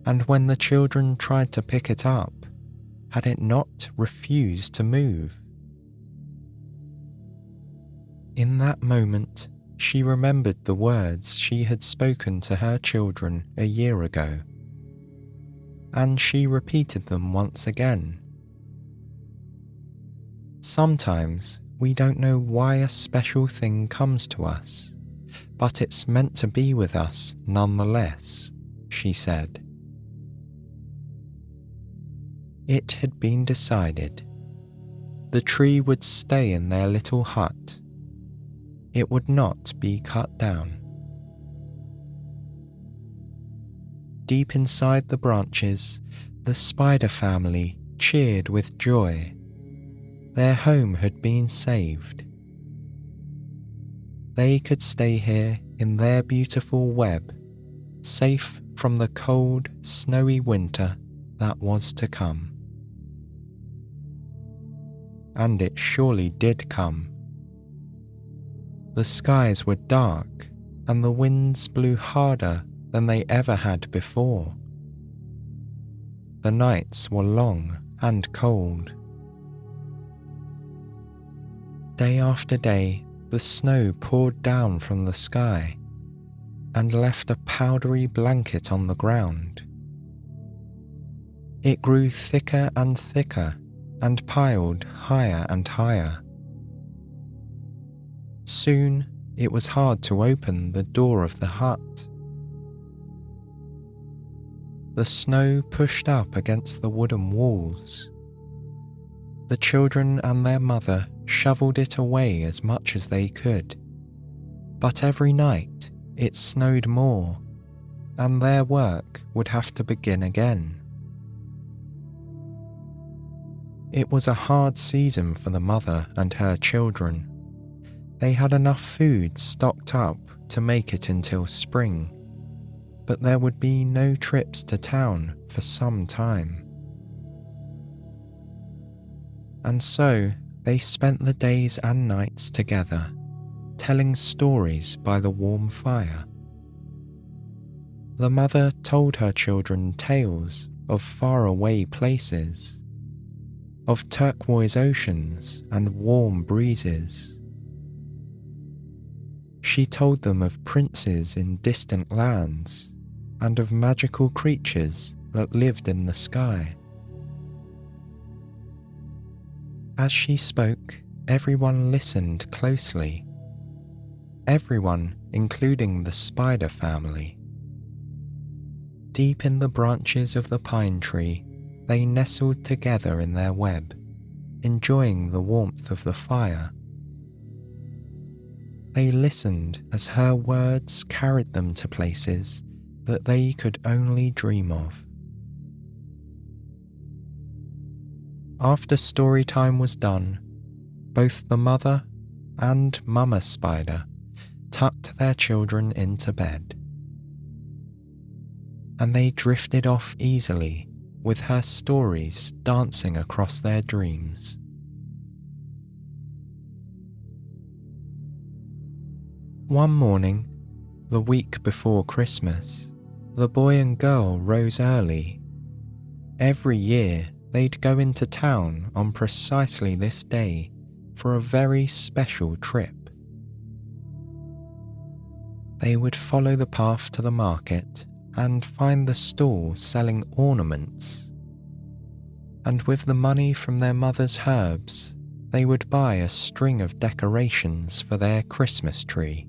and when the children tried to pick it up, had it not refused to move? In that moment, she remembered the words she had spoken to her children a year ago, and she repeated them once again. Sometimes we don't know why a special thing comes to us, but it's meant to be with us nonetheless, she said. It had been decided. The tree would stay in their little hut. It would not be cut down. Deep inside the branches, the spider family cheered with joy. Their home had been saved. They could stay here in their beautiful web, safe from the cold, snowy winter that was to come. And it surely did come. The skies were dark and the winds blew harder than they ever had before. The nights were long and cold. Day after day, the snow poured down from the sky and left a powdery blanket on the ground. It grew thicker and thicker and piled higher and higher. Soon it was hard to open the door of the hut. The snow pushed up against the wooden walls. The children and their mother shoveled it away as much as they could, but every night it snowed more, and their work would have to begin again. It was a hard season for the mother and her children. They had enough food stocked up to make it until spring, but there would be no trips to town for some time. And so they spent the days and nights together, telling stories by the warm fire. The mother told her children tales of faraway places, of turquoise oceans and warm breezes. She told them of princes in distant lands and of magical creatures that lived in the sky. As she spoke, everyone listened closely. Everyone, including the spider family. Deep in the branches of the pine tree, they nestled together in their web, enjoying the warmth of the fire. They listened as her words carried them to places that they could only dream of. After story time was done, both the mother and Mama Spider tucked their children into bed. And they drifted off easily, with her stories dancing across their dreams. One morning, the week before Christmas, the boy and girl rose early. Every year they'd go into town on precisely this day for a very special trip. They would follow the path to the market and find the stall selling ornaments. And with the money from their mother's herbs, they would buy a string of decorations for their Christmas tree.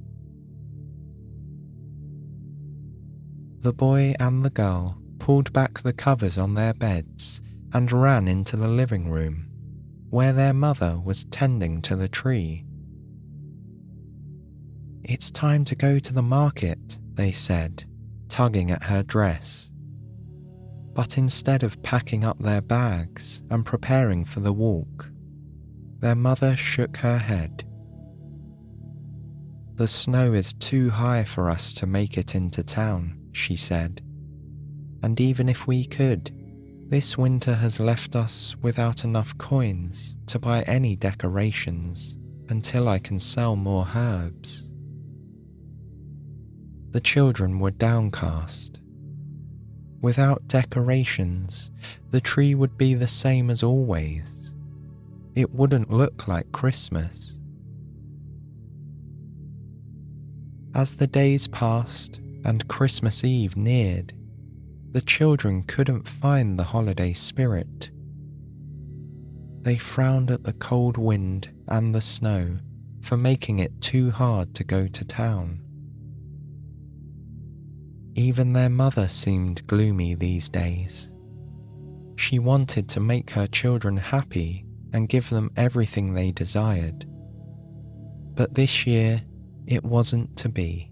The boy and the girl pulled back the covers on their beds and ran into the living room, where their mother was tending to the tree. "It's time to go to the market," they said, tugging at her dress. But instead of packing up their bags and preparing for the walk, their mother shook her head. "The snow is too high for us to make it into town," she said. "And even if we could, this winter has left us without enough coins to buy any decorations until I can sell more herbs." The children were downcast. Without decorations, the tree would be the same as always. It wouldn't look like Christmas. As the days passed and Christmas Eve neared, the children couldn't find the holiday spirit. They frowned at the cold wind and the snow for making it too hard to go to town. Even their mother seemed gloomy these days. She wanted to make her children happy and give them everything they desired. But this year, it wasn't to be.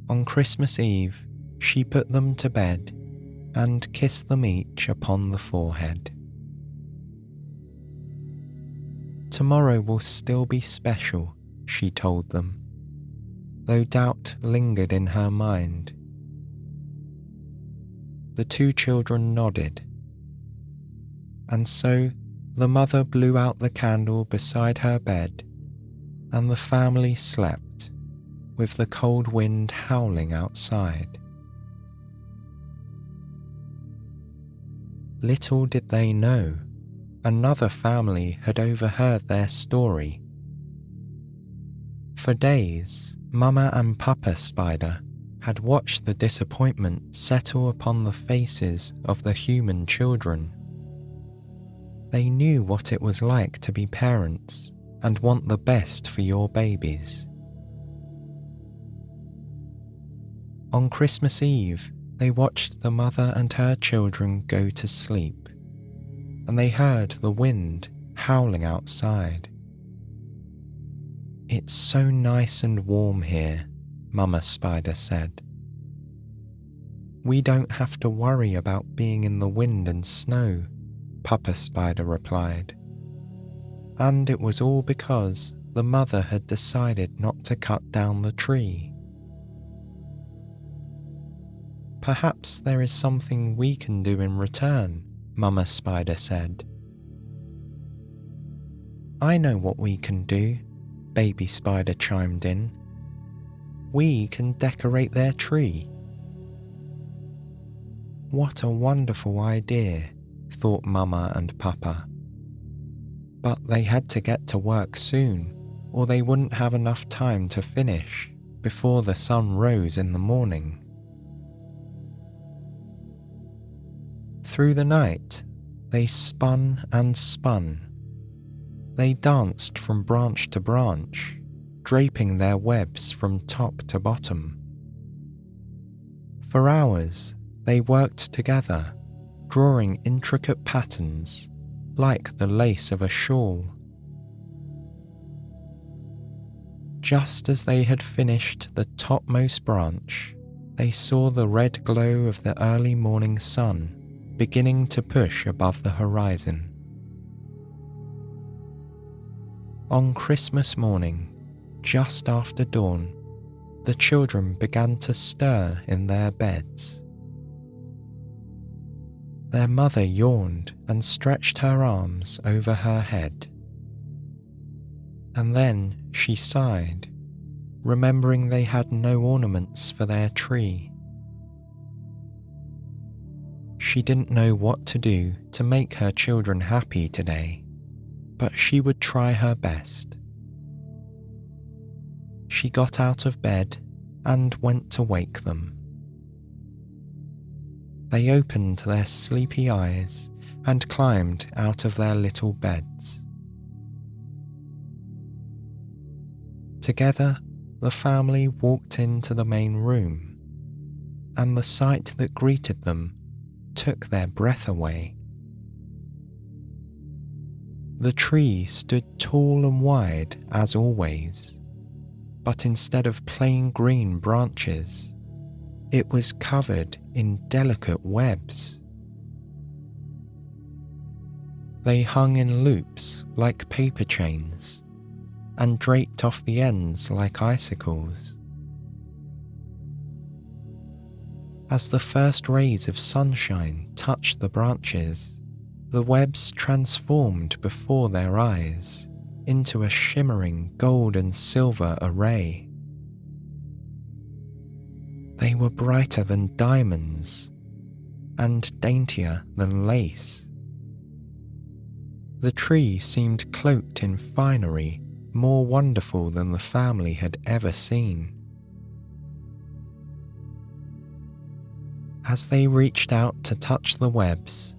On Christmas Eve, she put them to bed and kissed them each upon the forehead. "Tomorrow will still be special," she told them, though doubt lingered in her mind. The two children nodded. And so the mother blew out the candle beside her bed, and the family slept, with the cold wind howling outside. Little did they know, another family had overheard their story. For days, Mama and Papa Spider had watched the disappointment settle upon the faces of the human children. They knew what it was like to be parents and want the best for your babies. On Christmas Eve, they watched the mother and her children go to sleep, and they heard the wind howling outside. "It's so nice and warm here," Mama Spider said. "We don't have to worry about being in the wind and snow," Papa Spider replied. And it was all because the mother had decided not to cut down the tree. "Perhaps there is something we can do in return," Mama Spider said. "I know what we can do," Baby Spider chimed in. "We can decorate their tree." What a wonderful idea, thought Mama and Papa. But they had to get to work soon, or they wouldn't have enough time to finish before the sun rose in the morning. Through the night, they spun and spun. They danced from branch to branch, draping their webs from top to bottom. For hours, they worked together, drawing intricate patterns, like the lace of a shawl. Just as they had finished the topmost branch, they saw the red glow of the early morning sun beginning to push above the horizon. On Christmas morning, just after dawn, the children began to stir in their beds. Their mother yawned and stretched her arms over her head. And then she sighed, remembering they had no ornaments for their tree. She didn't know what to do to make her children happy today, but she would try her best. She got out of bed and went to wake them. They opened their sleepy eyes and climbed out of their little beds. Together, the family walked into the main room, and the sight that greeted them took their breath away. The tree stood tall and wide as always, but instead of plain green branches, it was covered in delicate webs. They hung in loops like paper chains and draped off the ends like icicles. As the first rays of sunshine touched the branches, the webs transformed before their eyes into a shimmering gold and silver array. They were brighter than diamonds and daintier than lace. The tree seemed cloaked in finery more wonderful than the family had ever seen. As they reached out to touch the webs,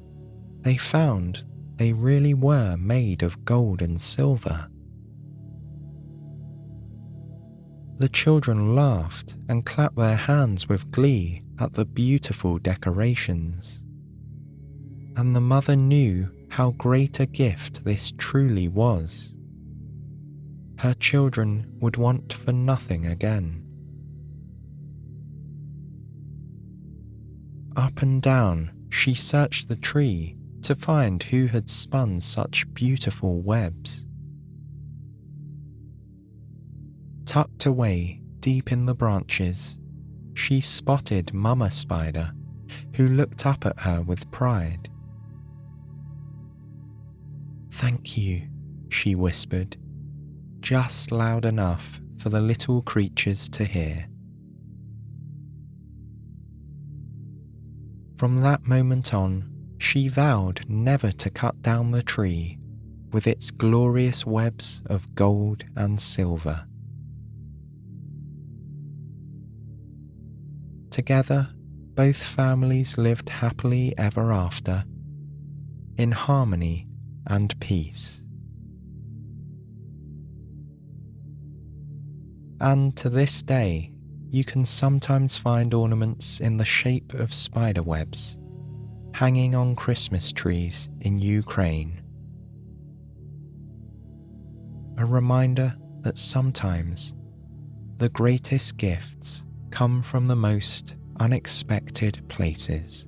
they found they really were made of gold and silver. The children laughed and clapped their hands with glee at the beautiful decorations, and the mother knew how great a gift this truly was. Her children would want for nothing again. Up and down, she searched the tree to find who had spun such beautiful webs. Tucked away deep in the branches, she spotted Mama Spider, who looked up at her with pride. "Thank you," she whispered, just loud enough for the little creatures to hear. From that moment on, she vowed never to cut down the tree with its glorious webs of gold and silver. Together, both families lived happily ever after, in harmony and peace. And to this day, you can sometimes find ornaments in the shape of spider webs hanging on Christmas trees in Ukraine. A reminder that sometimes the greatest gifts come from the most unexpected places.